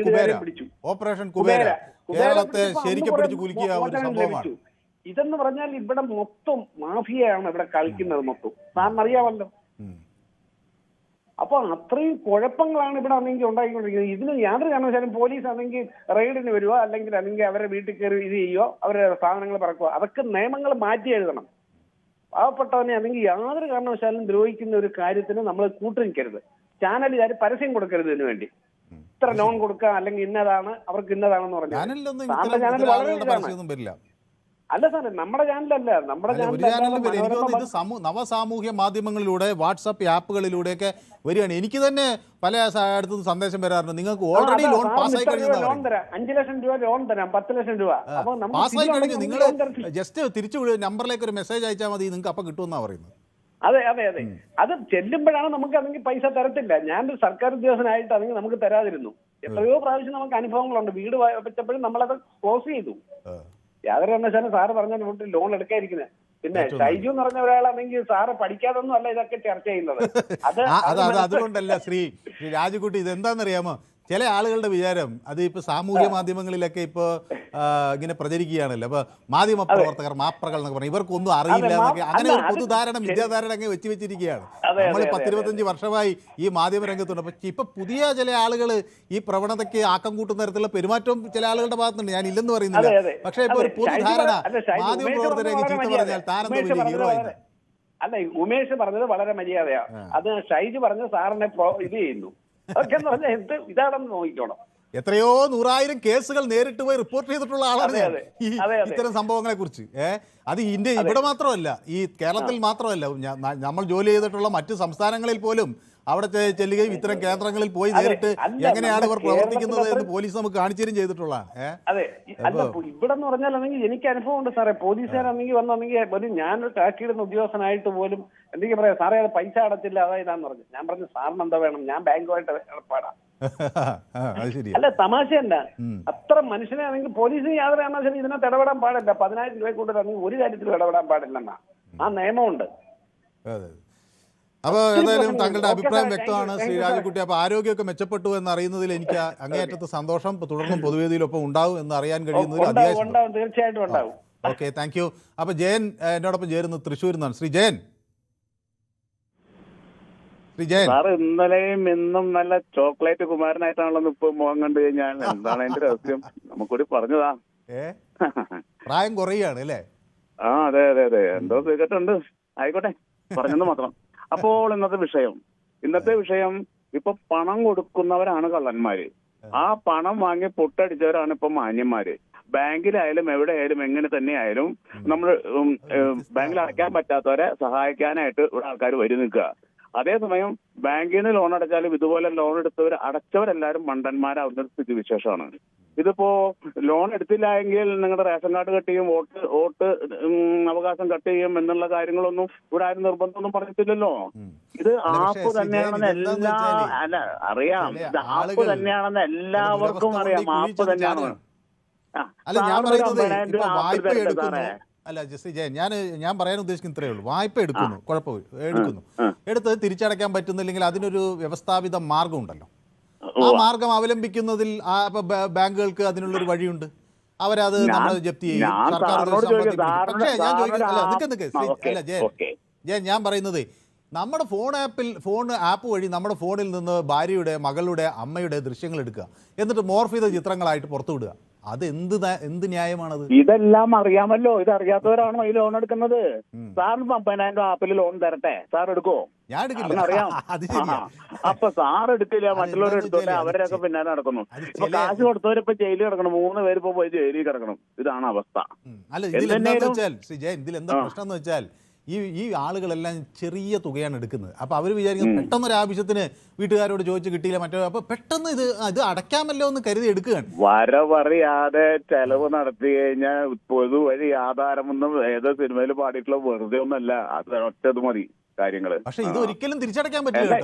[SPEAKER 1] ഓപ്പറേഷൻ കുബേര കേരളത്തെ ശരിക്കും പിടിച്ചു കുലുക്കിയ ഒരു സംഭവമാണ്.
[SPEAKER 5] ഇതെന്ന് പറഞ്ഞാൽ ഇവിടെ മൊത്തം മാഫിയയാണ് ഇവിടെ കളിക്കുന്നത് മൊത്തം. സാറിന് അറിയാമല്ലോ. അപ്പൊ അത്രയും കുഴപ്പങ്ങളാണ് ഇവിടെ ആണെങ്കിൽ ഉണ്ടാക്കിക്കൊണ്ടിരിക്കുന്നത്. ഇതിന് യാതൊരു കാരണവശാലും പോലീസ് ആണെങ്കിൽ റെയ്ഡിന് വരുവോ അല്ലെങ്കിൽ അവരുടെ വീട്ടിൽ കയറി ഇത് ചെയ്യുവോ, അവരുടെ സാധനങ്ങൾ പറക്കുക, അതൊക്കെ നിയമങ്ങൾ മാറ്റി എഴുതണം. പാവപ്പെട്ടവനെ അല്ലെങ്കിൽ യാതൊരു കാരണവശാലും ദ്രോഹിക്കുന്ന ഒരു കാര്യത്തിന് നമ്മൾ കൂട്ടുനിൽക്കരുത്. ചാനലുകാർ പരസ്യം കൊടുക്കരുത് ഇതിനു വേണ്ടി. ഇത്ര ലോൺ കൊടുക്കുക അല്ലെങ്കിൽ ഇന്നതാണ് അവർക്ക് ഇന്നതാണെന്ന് പറഞ്ഞാൽ ചാനൽ വളരെ ഇതാണ്. അല്ല സാറേ, നമ്മുടെ ചാനലല്ല, നമ്മുടെ
[SPEAKER 1] നവസാമൂഹ്യ മാധ്യമങ്ങളിലൂടെ വാട്സാപ്പ് ആപ്പുകളിലൂടെയൊക്കെ വരികയാണ്. എനിക്ക് തന്നെ പല അടുത്തും സന്ദേശം വരാറുണ്ട്, നിങ്ങൾക്ക് ഓൾറെഡി ലോൺ പാസ്സായി കഴിഞ്ഞു,
[SPEAKER 5] ലോൺ തരാം, 5 ലക്ഷം രൂപ ലോൺ തരാം, 10 ലക്ഷം രൂപ
[SPEAKER 1] പാസ്സായി കഴിഞ്ഞു, നിങ്ങൾ ജസ്റ്റ് തിരിച്ചു നമ്പറിലേക്ക് ഒരു മെസ്സേജ് അയച്ചാൽ മതി, നിങ്ങൾക്ക് അപ്പം കിട്ടുമെന്നാണ് പറയുന്നത്.
[SPEAKER 5] അതെ അതെ അതെ, അത് ചെല്ലുമ്പോഴാണ് നമുക്ക് അല്ലെങ്കിൽ പൈസ തരത്തില്ല. ഞാനൊരു സർക്കാർ ഉദ്യോഗസ്ഥനായിട്ടാണെങ്കിൽ നമുക്ക് തരാതിരുന്നു. എത്രയോ പ്രാവശ്യം നമുക്ക് അനുഭവങ്ങളുണ്ട്. വീട് വെച്ചപ്പോഴും നമ്മളത് ക്ലോസ് ചെയ്തു. യാതൊരു കാരണവശാലും സാറ് പറഞ്ഞ ലോൺ എടുക്കാതിരിക്കുന്നത്. പിന്നെ ഷൈജു എന്ന് പറഞ്ഞ ഒരാളാണെങ്കിൽ സാറ് പഠിക്കാതൊന്നും അല്ല ഇതൊക്കെ ചർച്ച ചെയ്യുന്നത്.
[SPEAKER 1] അതുകൊണ്ടല്ല ശ്രീ രാജുകുട്ടി, ഇതെന്താണെന്നറിയാമോ, ചില ആളുകളുടെ വിചാരം അത് ഇപ്പൊ സാമൂഹ്യ മാധ്യമങ്ങളിലൊക്കെ ഇപ്പൊ ഇങ്ങനെ പ്രചരിക്കുകയാണല്ലോ. അപ്പൊ മാധ്യമ പ്രവർത്തകർ മാപ്രകൾ എന്നൊക്കെ പറഞ്ഞു, ഇവർക്കൊന്നും അറിയില്ല എന്നൊക്കെ, അങ്ങനെ ഒരു പൊതുധാരണ വിദ്യാധാരണ അങ്ങ് വെച്ചിരിക്കുകയാണ്. നമ്മൾ 10-25 വർഷമായി ഈ മാധ്യമ രംഗത്തുണ്ട്. അപ്പൊ ഇപ്പൊ പുതിയ ചില ആളുകൾ ഈ പ്രവണതയ്ക്ക് ആക്കം കൂട്ടുന്ന തരത്തിലുള്ള പെരുമാറ്റം ചില ആളുകളുടെ ഭാഗത്തുണ്ട്. ഞാൻ ഇല്ലെന്ന് പറയുന്നില്ല, പക്ഷെ ഇപ്പൊ ഒരു പൊതുധാരണ മാധ്യമ പ്രവർത്തകരെ ചീത്ത പറഞ്ഞാൽ താനെന്തോ വലിയ ഹീറോ ആയിരുന്നു.
[SPEAKER 5] അല്ല, ഉമേഷ് പറഞ്ഞത് വളരെ മര്യാദയാണ്. അത് ഷൈജു പറഞ്ഞ സാറിനെ ഇത് ചെയ്യുന്നു. അതൊക്കെ പറഞ്ഞാൽ എന്ത് ഇതാണെന്ന് നോക്കിക്കോണം.
[SPEAKER 1] എത്രയോ 100,000 കേസുകൾ നേരിട്ട് പോയി റിപ്പോർട്ട് ചെയ്തിട്ടുള്ള ആളാണ് ഈ ഇത്തരം സംഭവങ്ങളെ കുറിച്ച്. അത് ഇവിടെ മാത്രമല്ല, ഈ കേരളത്തിൽ മാത്രമല്ല, നമ്മൾ ജോലി ചെയ്തിട്ടുള്ള മറ്റു സംസ്ഥാനങ്ങളിൽ പോലും അവിടെ ചെല്ലുകയും ഇത്തരം കേന്ദ്രങ്ങളിൽ പോയി നേരിട്ട് എങ്ങനെയാണ് ഇവർ പ്രവർത്തിക്കുന്നത് എന്ന് പോലീസ് നമുക്ക് കാണിച്ചു ചെയ്തിട്ടുള്ള.
[SPEAKER 5] അതെ, അല്ല ഇവിടെ എന്ന് പറഞ്ഞാലാണെങ്കിൽ എനിക്ക് അനുഭവം ഉണ്ട് സാറേ. പോലീസുകാരാണെങ്കിൽ വന്നെങ്കിൽ ഞാനൊരു ടാക്സിയിടുന്ന ഉദ്യോഗസ്ഥനായിട്ട് പോലും എന്തെങ്കിലും പറയാം, സാറേ അത് പൈസ അടച്ചില്ല അതായതാന്ന് പറഞ്ഞു. ഞാൻ പറഞ്ഞു സാറിന് എന്താ വേണം, ഞാൻ ബാങ്കുമായിട്ട് ഏർപ്പാടാ. അല്ല, തമാശയല്ല. അത്ര മനുഷ്യനെ ആണെങ്കിൽ പോലീസിന് യാതൊരു കാരണവശാലും ഇതിനകത്ത് ഇടപെടാൻ പാടില്ല. 10,000 രൂപ കൂടുതലാണെങ്കിൽ ഒരു കാര്യത്തിലും ഇടപെടാൻ പാടില്ലെന്നാ ആ നിയമമുണ്ട്.
[SPEAKER 1] അപ്പോൾ ഏതായാലും താങ്കളുടെ അഭിപ്രായം വ്യക്തമാണ് ശ്രീ രാജകുട്ടി. അപ്പോൾ ആരോഗ്യമൊക്കെ മെച്ചപ്പെട്ടു എന്ന് അറിയുന്നതിൽ എനിക്ക് അങ്ങേയറ്റത്ത് സന്തോഷം. തുടർന്നും പൊതുവേദിയിലൊപ്പം ഉണ്ടാവും എന്ന് അറിയാൻ കഴിയുന്നതിൽ അതിയായി.
[SPEAKER 5] തീർച്ചയായിട്ടും ഉണ്ടാവും.
[SPEAKER 1] Okay, thank you. അപ്പോൾ ജയൻ എന്നോടൊപ്പം ചേരുന്നത് തൃശ്ശൂരിൽ നിന്നാണ്. ശ്രീ ജയൻ.
[SPEAKER 6] സാർ ഇന്നലെയും ഇന്നും നല്ല ചോക്ലേറ്റ് കുമാരനായിട്ടാണല്ലോ ഇപ്പൊ മുഖം കണ്ടു കഴിഞ്ഞാൽ. എന്താണ് അതിന്റെ രഹസ്യം? നമുക്കൂടി പറഞ്ഞതാ.
[SPEAKER 1] പ്രായം കുറയാണ് അല്ലേ?
[SPEAKER 6] ആ അതെ അതെ അതെ, എന്തോ കേട്ടുണ്ട്. ആയിക്കോട്ടെ, പറഞ്ഞെന്ന് മാത്രം. അപ്പോൾ ഇന്നത്തെ വിഷയം ഇപ്പൊ പണം കൊടുക്കുന്നവരാണ് കള്ളന്മാര്. ആ പണം വാങ്ങി പൊട്ടടിച്ചവരാണ് ഇപ്പൊ മാന്യന്മാര്. ബാങ്കിലായാലും എവിടെയായാലും എങ്ങനെ തന്നെയായാലും നമ്മൾ ബാങ്കിൽ അടയ്ക്കാൻ പറ്റാത്തവരെ സഹായിക്കാനായിട്ട് ഇവിടെ ആൾക്കാർ വരി നിൽക്കുക. അതേസമയം ബാങ്കിൽ നിന്ന് ലോൺ അടച്ചാലും ഇതുപോലെ ലോൺ അടച്ചവരെല്ലാവരും മണ്ടന്മാരാവുന്ന ഒരു സ്ഥിതിവിശേഷമാണ്. ഇതിപ്പോ ലോൺ എടുത്തില്ല എങ്കിൽ നിങ്ങളുടെ റേഷൻ കാർഡ് കട്ട് ചെയ്യും, വോട്ട് അവകാശം കട്ട് ചെയ്യും എന്നുള്ള കാര്യങ്ങളൊന്നും ഇവിടെ ആരും നിർബന്ധമൊന്നും പറഞ്ഞിട്ടില്ലല്ലോ. ഇത് ആപ്പ് തന്നെയാണെന്ന് അറിയാം. ഇത് ആപ്പ് തന്നെയാണെന്ന് എല്ലാവർക്കും അറിയാം. ആപ്പ് തന്നെയാണ്.
[SPEAKER 1] അല്ല ജസ്റ്റ് ജയൻ, ഞാൻ പറയാൻ ഉദ്ദേശിക്കുന്ന ഇത്രയേ ഉള്ളൂ. വായ്പ എടുക്കുന്നു, എടുക്കുന്നു, എടുത്ത് തിരിച്ചടയ്ക്കാൻ പറ്റുന്നില്ലെങ്കിൽ അതിനൊരു വ്യവസ്ഥാപിത മാർഗം ഉണ്ടല്ലോ. ആ മാർഗം അവലംബിക്കുന്നതിൽ ബാങ്കുകൾക്ക് അതിനുള്ളൊരു വഴിയുണ്ട്. അവരത് നമ്മൾ ജപ്തി ചെയ്യും, സർക്കാർ. പക്ഷേ ഞാൻ ചോദിക്കുന്നത് ജയൻ, ഞാൻ പറയുന്നത് നമ്മുടെ ഫോൺ ആപ്പ് വഴി നമ്മുടെ ഫോണിൽ നിന്ന് ഭാര്യയുടെ, മകളുടെ, അമ്മയുടെ ദൃശ്യങ്ങൾ എടുക്കുക, എന്നിട്ട് മോർഫ് ചെയ്ത ചിത്രങ്ങളായിട്ട് പുറത്തു വിടുക. അത് എന്ത് ന്യായമാണത്?
[SPEAKER 6] ഇതെല്ലാം അറിയാമല്ലോ. ഇത് അറിയാത്തവരാണോ ഈ ലോൺ എടുക്കുന്നത്? സാറിന് 50,000 ആപ്പിൽ ലോൺ തരട്ടെ, സാർ എടുക്കുവോ?
[SPEAKER 1] ഞാൻ എടുക്കില്ല.
[SPEAKER 6] അറിയാം. അപ്പൊ സാർ എടുക്കില്ല, മറ്റുള്ളവർ എടുത്തോട്ടെ, അവരൊക്കെ പിന്നാലെ നടക്കുന്നു. ഇപ്പൊ കാശ് കൊടുത്തവരിപ്പോ ജയിലിൽ കിടക്കണം, 3 പേര് ഇപ്പൊ പോയി ജയിലിൽ കിടക്കണം. ഇതാണ് അവസ്ഥ.
[SPEAKER 1] അല്ല, ഇതിലെന്താന്ന് വെച്ചാൽ ഇതിലെന്താ പ്രശ്നം എന്ന് വെച്ചാൽ ഈ ആളുകളെല്ലാം ചെറിയ തുകയാണ് എടുക്കുന്നത്. അപ്പൊ അവർ വിചാരിക്കുന്നത് പെട്ടെന്നൊരു ആവശ്യത്തിന് വീട്ടുകാരോട് ചോദിച്ച് കിട്ടിയില്ല മറ്റോ, അപ്പൊ പെട്ടെന്ന് ഇത് അടയ്ക്കാമല്ലോ എന്ന് കരുതി എടുക്കുകയാണ്.
[SPEAKER 6] വരവറിയാതെ ചെലവ് നടത്തി കഴിഞ്ഞാൽ പൊതുവഴി ആധാരമൊന്നും ഏതോ സിനിമയിൽ പാടിയിട്ടുള്ള വെറുതെ ഒന്നല്ല, അത് ഒറ്റത് മതി കാര്യങ്ങള്.
[SPEAKER 1] പക്ഷെ ഇത് ഒരിക്കലും തിരിച്ചടയ്ക്കാൻ പറ്റില്ല.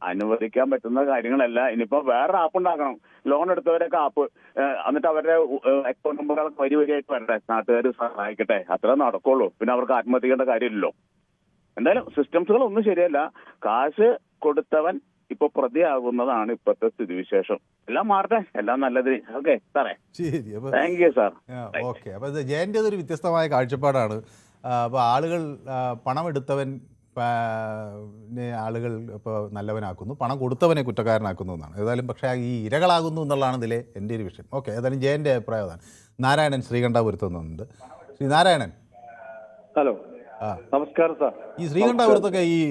[SPEAKER 6] അനുവദിക്കാൻ പറ്റുന്ന കാര്യങ്ങളല്ല. ഇനിയിപ്പോ വേറെ ആപ്പ് ഉണ്ടാക്കണം, ലോൺ എടുത്തവരൊക്കെ ആപ്പ്, എന്നിട്ട് അവരുടെ അക്കൗണ്ട് നമ്പറുകളൊക്കെ വരിയായിട്ട് വരട്ടെ, നാട്ടുകാർ സഹായിക്കട്ടെ, അത്ര നടക്കുള്ളൂ. പിന്നെ അവർക്ക് ആത്മഹത്യ ചെയ്യേണ്ട കാര്യമില്ലല്ലോ. എന്തായാലും സിസ്റ്റംസുകൾ ഒന്നും ശരിയല്ല. കാശ് കൊടുത്തവൻ ഇപ്പൊ പ്രതിയാകുന്നതാണ് ഇപ്പോഴത്തെ സ്ഥിതിവിശേഷം. എല്ലാം മാറട്ടെ, എല്ലാം നല്ലതിന്. ഓക്കെ സാറേ, താങ്ക് യു സാർ.
[SPEAKER 1] ഓക്കെ, അപ്പൊ ജയന്റെ ഒരു വ്യത്യസ്തമായ കാഴ്ചപ്പാടാണ്. അപ്പോൾ ആളുകൾ പണമെടുത്തവൻ ആളുകൾ ഇപ്പോൾ നല്ലവനാക്കുന്നു, പണം കൊടുത്തവനെ കുറ്റക്കാരനാക്കുന്നു എന്നാണ്. ഏതായാലും പക്ഷേ ഈ ഇരകളാകുന്നു എന്നുള്ളതാണ് ഇതിലെ എൻ്റെ ഒരു വിഷയം. ഓക്കെ, ഏതായാലും ജയൻ്റെ അഭിപ്രായം അതാണ്. നാരായണൻ ശ്രീകണ്ഠാപുരത്ത് നിന്നുണ്ട്. ശ്രീ നാരായണൻ,
[SPEAKER 7] ഹലോ, നമസ്കാരം സാർ.
[SPEAKER 1] ഈ ശ്രീകണ്ഠാപുരത്തൊക്കെ ഈ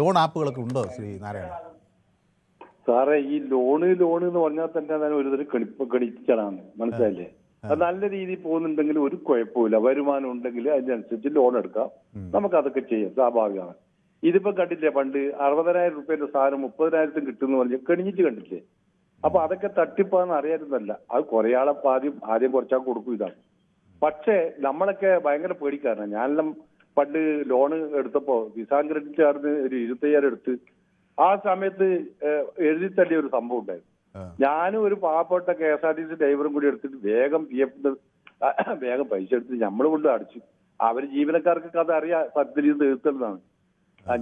[SPEAKER 1] ലോൺ ആപ്പുകളൊക്കെ ഉണ്ടോ ശ്രീ നാരായണൻ?
[SPEAKER 7] സാറേ, ഈ ലോണ് എന്ന് പറഞ്ഞാൽ തന്നെ ഒരുതരം ഗണിച്ചാണ്, മനസ്സിലായില്ലേ? അത് നല്ല രീതിയിൽ പോകുന്നുണ്ടെങ്കിൽ ഒരു കുഴപ്പമില്ല. വരുമാനം ഉണ്ടെങ്കിൽ അതിനനുസരിച്ച് ലോൺ എടുക്കാം, നമുക്ക് അതൊക്കെ ചെയ്യാം, സ്വാഭാവികമാണ്. ഇതിപ്പോ കണ്ടില്ലേ, പണ്ട് 60,000 രൂപയുടെ സാധനം 30,000 കിട്ടുന്ന പറഞ്ഞ് കണിഞ്ഞിട്ട് കണ്ടില്ലേ? അപ്പൊ അതൊക്കെ തട്ടിപ്പാന്ന് അറിയാറുന്നല്ല. അത് കുറെ ആളെ ആദ്യം കുറച്ചാൽ കൊടുക്കും, ഇതാണ്. പക്ഷേ നമ്മളൊക്കെ ഭയങ്കര പേടിക്കാരനാണ്. ഞാനെല്ലാം പണ്ട് ലോണ് എടുത്തപ്പോ കിസാൻ ക്രെഡിറ്റ് കാർഡ് ഒരു 25,000 എടുത്ത് ആ സമയത്ത് എഴുതി തള്ളിയ ഒരു സംഭവം ഉണ്ടായിരുന്നു. ഞാനും ഒരു പാവപ്പെട്ട KSRTC ഡ്രൈവറും കൂടി എടുത്തിട്ട് വേഗം PF വേഗം പൈസ എടുത്തിട്ട് നമ്മൾ കൊണ്ട് അടിച്ചു. അവര് ജീവനക്കാർക്കൊക്കെ അത് അറിയാം, സബ്സിഡി തീർത്തതാണ്.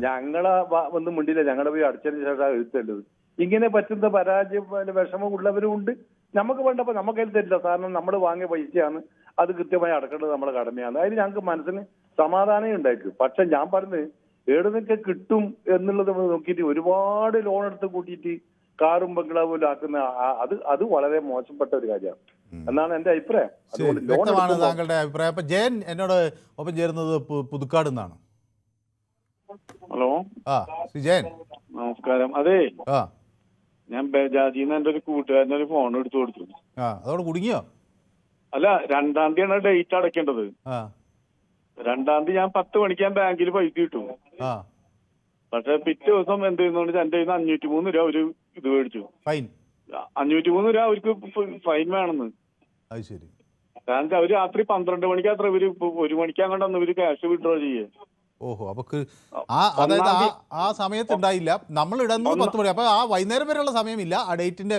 [SPEAKER 7] ഞങ്ങളെ ഒന്നും മിണ്ടില്ല, ഞങ്ങളുടെ പോയി അടിച്ചതിന് ശേഷം എഴുത്തേണ്ടത്. ഇങ്ങനെ പറ്റുന്ന പരാജയം വിഷമം ഉള്ളവരും ഉണ്ട്. നമുക്ക് വേണ്ടപ്പോ നമുക്ക് അതിൽ തരില്ല. കാരണം നമ്മൾ വാങ്ങിയ പൈസയാണ്, അത് കൃത്യമായി അടക്കേണ്ടത് നമ്മുടെ കടമയാണ്. അതിന് ഞങ്ങൾക്ക് മനസ്സിന് സമാധാനം ഉണ്ടായിരിക്കും. പക്ഷെ ഞാൻ പറഞ്ഞത് എവിടെ നിന്നൊക്കെ കിട്ടും എന്നുള്ളത് നോക്കിയിട്ട് ഒരുപാട് ലോൺ എടുത്ത് കൂട്ടിയിട്ട് കാറും ബംഗ്ലാവും ആക്കുന്ന അത് വളരെ മോശപ്പെട്ട ഒരു കാര്യമാണ് എന്നാണ് എന്റെ അഭിപ്രായം.
[SPEAKER 1] വ്യക്തമാണ് താങ്കളുടെ അഭിപ്രായം. അപ്പൊ ജയൻ എന്നോട് ഒപ്പം ചേരുന്നത് പുതുക്കാട് നിന്നാണ്.
[SPEAKER 6] ഹലോ,
[SPEAKER 1] ശ്രീ ജയൻ
[SPEAKER 6] നമസ്കാരം. അതെ, ഞാൻ ബജാജിന്ന് എന്റെ ഒരു കൂട്ടുകാരന് ഒരു ഫോൺ എടുത്തു കൊടുത്തു.
[SPEAKER 1] അതോട് കുടുങ്ങിയോ?
[SPEAKER 6] അല്ല, 2-ാം തീയതിയാണ് ഡേറ്റ് അടയ്ക്കേണ്ടത്. 2-ാം തീയതി ഞാൻ 10 മണിക്ക് ഞാൻ ബാങ്കിൽ പൈസ കിട്ടും. പക്ഷെ പിറ്റേ ദിവസം എന്ത് ചെയ്യുന്നോണ്ട് എന്റെ 503 രൂപ ഒരു ഇത് മേടിച്ചു. ഫൈൻ 503 രൂപ അവർക്ക് ഫൈൻ വേണമെന്ന്.
[SPEAKER 1] അത് ശരി.
[SPEAKER 6] കാരണം അവര് രാത്രി 12 മണിക്ക് അത്ര ഇവര് 1 മണിക്കാങ്ങാണ്ട് ഇവര് ക്യാഷ് വിഡ്രോ ചെയ്യേ.
[SPEAKER 1] ഓഹോ, അപ്പൊ അതായത് ആ സമയത്ത് ഉണ്ടായില്ല. നമ്മൾ ഇടുന്നത് 10 മണി, അപ്പൊ ആ വൈകുന്നേരം വരെയുള്ള സമയമില്ല ആ ഡേറ്റിന്റെ.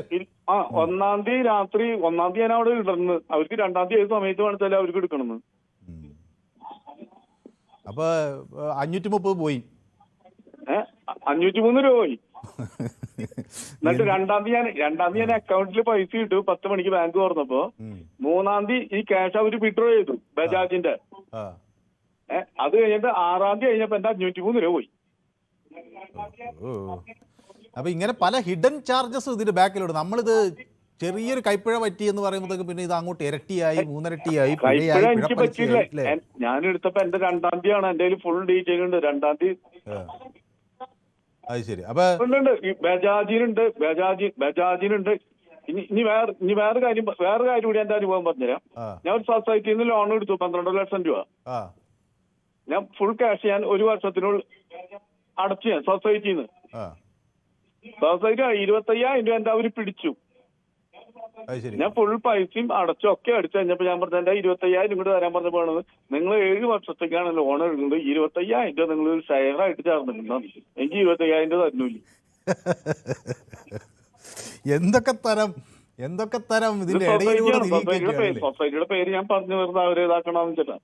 [SPEAKER 6] 1-ാം തീയതി രാത്രി 1-ാം തീയതി ഞാൻ അവിടെ ഇടുന്നത്. അവർക്ക് 2-ാം തീയതി ഏത് സമയത്ത് വേണമെച്ചാലും അവർക്ക് എടുക്കണമെന്ന്.
[SPEAKER 1] അപ്പൊ 530 പോയി.
[SPEAKER 6] 503 രൂപ പോയി. എന്നിട്ട് 2-ാം തീയതി ഞാൻ അക്കൗണ്ടിൽ പൈസ ഇട്ടു. 10 മണിക്ക് ബാങ്ക് തുറന്നപ്പോ 3-ാം തീയതി ഈ ക്യാഷ് അവര് വിഡ്രോ ചെയ്തു ബജാജിന്റെ. അത് കഴിഞ്ഞിട്ട് 6-ാം തീയതി കഴിഞ്ഞപ്പോ എന്റെ 503 രൂപ പോയി.
[SPEAKER 1] അപ്പൊ ഇങ്ങനെ പല ഹിഡൻ ചാർജസ് ഇതിന്റെ ബാക്കിലുണ്ട്. നമ്മളിത് ചെറിയൊരു കൈപ്പിഴ പറ്റി എന്ന് പറയുമ്പോഴത്തേക്ക് പിന്നെ ഇത് അങ്ങോട്ട് ഇരട്ടിയായി 3
[SPEAKER 6] എനിക്ക് പറ്റില്ല. ഞാൻ എടുത്തപ്പോ എന്റെ 2-ാം തീയതിയാണ് എന്റെ ഫുൾ ഡീറ്റെയിൽ ഉണ്ട്. 2-ാം തീയതി
[SPEAKER 1] അത് ശരി. അപ്പൊ
[SPEAKER 6] ബജാജിനുണ്ട്. ഇനി വേറെ കാര്യം കൂടി എന്റെ അനുഭവം പറഞ്ഞുതരാം. ഞാൻ ഒരു സൊസൈറ്റിയിൽ നിന്ന് ലോൺ എടുത്തു 12 ലക്ഷം രൂപ. ഞാൻ ഫുൾ ക്യാഷ് ഞാൻ 1 വർഷത്തിനുള്ളിൽ അടച്ചു. ഞാൻ സൊസൈറ്റിന്ന് സൊസൈറ്റി 25,000 രൂപ എന്റെ അവര് പിടിച്ചു. ഞാൻ ഫുൾ പൈസയും അടച്ചു ഒക്കെ അടിച്ചു കഴിഞ്ഞപ്പോ ഞാൻ പറഞ്ഞു എന്റെ 25,000 ഇങ്ങോട്ട് തരാൻ പറഞ്ഞു പോണത്. നിങ്ങൾ 7 വർഷത്തേക്കാണ് ലോൺ എടുക്കുന്നത്, 25,000 രൂപ നിങ്ങൾ ഒരു ഷെയർ ആയിട്ട് ചേർന്നിട്ടുണ്ടോ? എനിക്ക് 25,000 രൂപ തരുന്നില്ല.
[SPEAKER 1] എന്തൊക്കെ തരം ഇതിന്റെ
[SPEAKER 6] സൊസൈറ്റിയുടെ പേര് ഞാൻ പറഞ്ഞു വെറുതെ അവരെ ഇതാക്കണമെന്ന് വെച്ചിട്ടാ.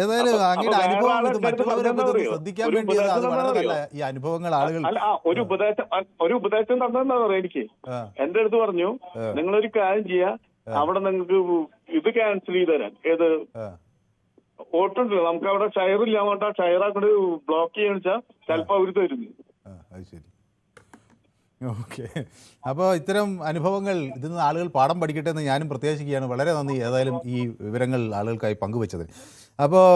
[SPEAKER 1] ഏതായാലും അങ്ങയുടെ അനുഭവം ഇത് മറ്റുള്ളവരെ ശ്രദ്ധിക്കാൻ വേണ്ടിയത് അത് വളരെ നല്ല ഈ അനുഭവങ്ങൾ ആളുകൾ.
[SPEAKER 6] അല്ല, ഒരു ഉപദേശം തന്നെന്താ പറയാ, എനിക്ക് എന്റെ അടുത്ത് പറഞ്ഞു നിങ്ങളൊരു കാര്യം ചെയ്യാ, അവിടെ നിങ്ങൾക്ക് ഇത് ക്യാൻസൽ ചെയ്ത് തരാൻ, ഏത് വോട്ടുണ്ട് നമുക്ക് അവിടെ ഷെയർ ഇല്ല വേണ്ട, ഷെയർ അങ്ങോട്ട് ബ്ലോക്ക് ചെയ്യാന്ന് വെച്ചാൽ ചിലപ്പോ അവര് തരുന്നു.
[SPEAKER 1] അത് ശരി, ഓക്കെ. അപ്പോൾ ഇത്തരം അനുഭവങ്ങൾ ഇതിൽ നിന്ന് ആളുകൾ പാഠം പഠിക്കട്ടെ എന്ന് ഞാനും പ്രത്യാശിക്കുകയാണ്. വളരെ നന്ദി ഏതായാലും ഈ വിവരങ്ങൾ ആളുകൾക്കായി പങ്കുവച്ചത്. അപ്പോൾ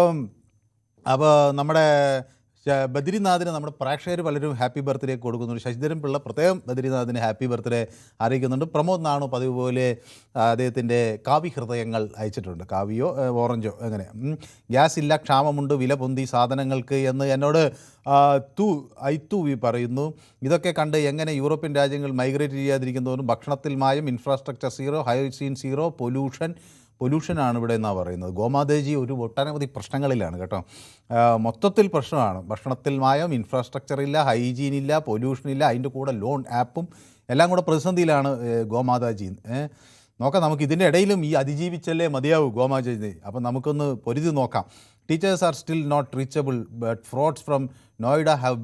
[SPEAKER 1] നമ്മുടെ ബദ്രിനാഥിന് നമ്മുടെ പ്രേക്ഷകർ പലരും ഹാപ്പി ബർത്ത്ഡേ കൊടുക്കുന്നുണ്ട്. ശശിധരൻ പിള്ള പ്രത്യേകം ബദ്രിനാഥിന് ഹാപ്പി ബർത്ത്ഡേ അറിയിക്കുന്നുണ്ട്. പ്രമോദ് നാണു പതിവ് പോലെ അദ്ദേഹത്തിൻ്റെ കാവ്യ ഹൃദയങ്ങൾ അയച്ചിട്ടുണ്ട്. കാവ്യോ ഓറഞ്ചോ അങ്ങനെ. ഗ്യാസ് ഇല്ല, ക്ഷാമമുണ്ട്, വില പൊന്തി സാധനങ്ങൾക്ക് എന്ന് എന്നോട് ഐത്തുവി പറയുന്നു. ഇതൊക്കെ കണ്ട് എങ്ങനെ യൂറോപ്യൻ രാജ്യങ്ങൾ മൈഗ്രേറ്റ് ചെയ്യാതിരിക്കുന്നവരും ഭക്ഷണത്തിൽ മായം, ഇൻഫ്രാസ്ട്രക്ചർ സീറോ, ഹൈജീൻ സീറോ, പൊല്യൂഷനാണ് ഇവിടെ എന്നാണ് പറയുന്നത്. ഗോമാതേജി ഒരു ഒട്ടനവധി പ്രശ്നങ്ങളിലാണ് കേട്ടോ, മൊത്തത്തിൽ പ്രശ്നമാണ്. ഭക്ഷണത്തിൽ മായം, ഇൻഫ്രാസ്ട്രക്ചർ ഇല്ല, ഹൈജീൻ ഇല്ല, പൊല്യൂഷൻ ഇല്ല, അതിൻ്റെ കൂടെ ലോൺ ആപ്പും എല്ലാം കൂടെ പ്രതിസന്ധിയിലാണ് ഗോമാതാജി. നോക്കാം, നമുക്ക് ഇതിൻ്റെ ഇടയിലും ഈ അതിജീവിച്ചല്ലേ മതിയാവൂ ഗോമാതാജി. അപ്പം നമുക്കൊന്ന് പൊരുതി നോക്കാം. Teachers are still not reachable but frauds from Noida have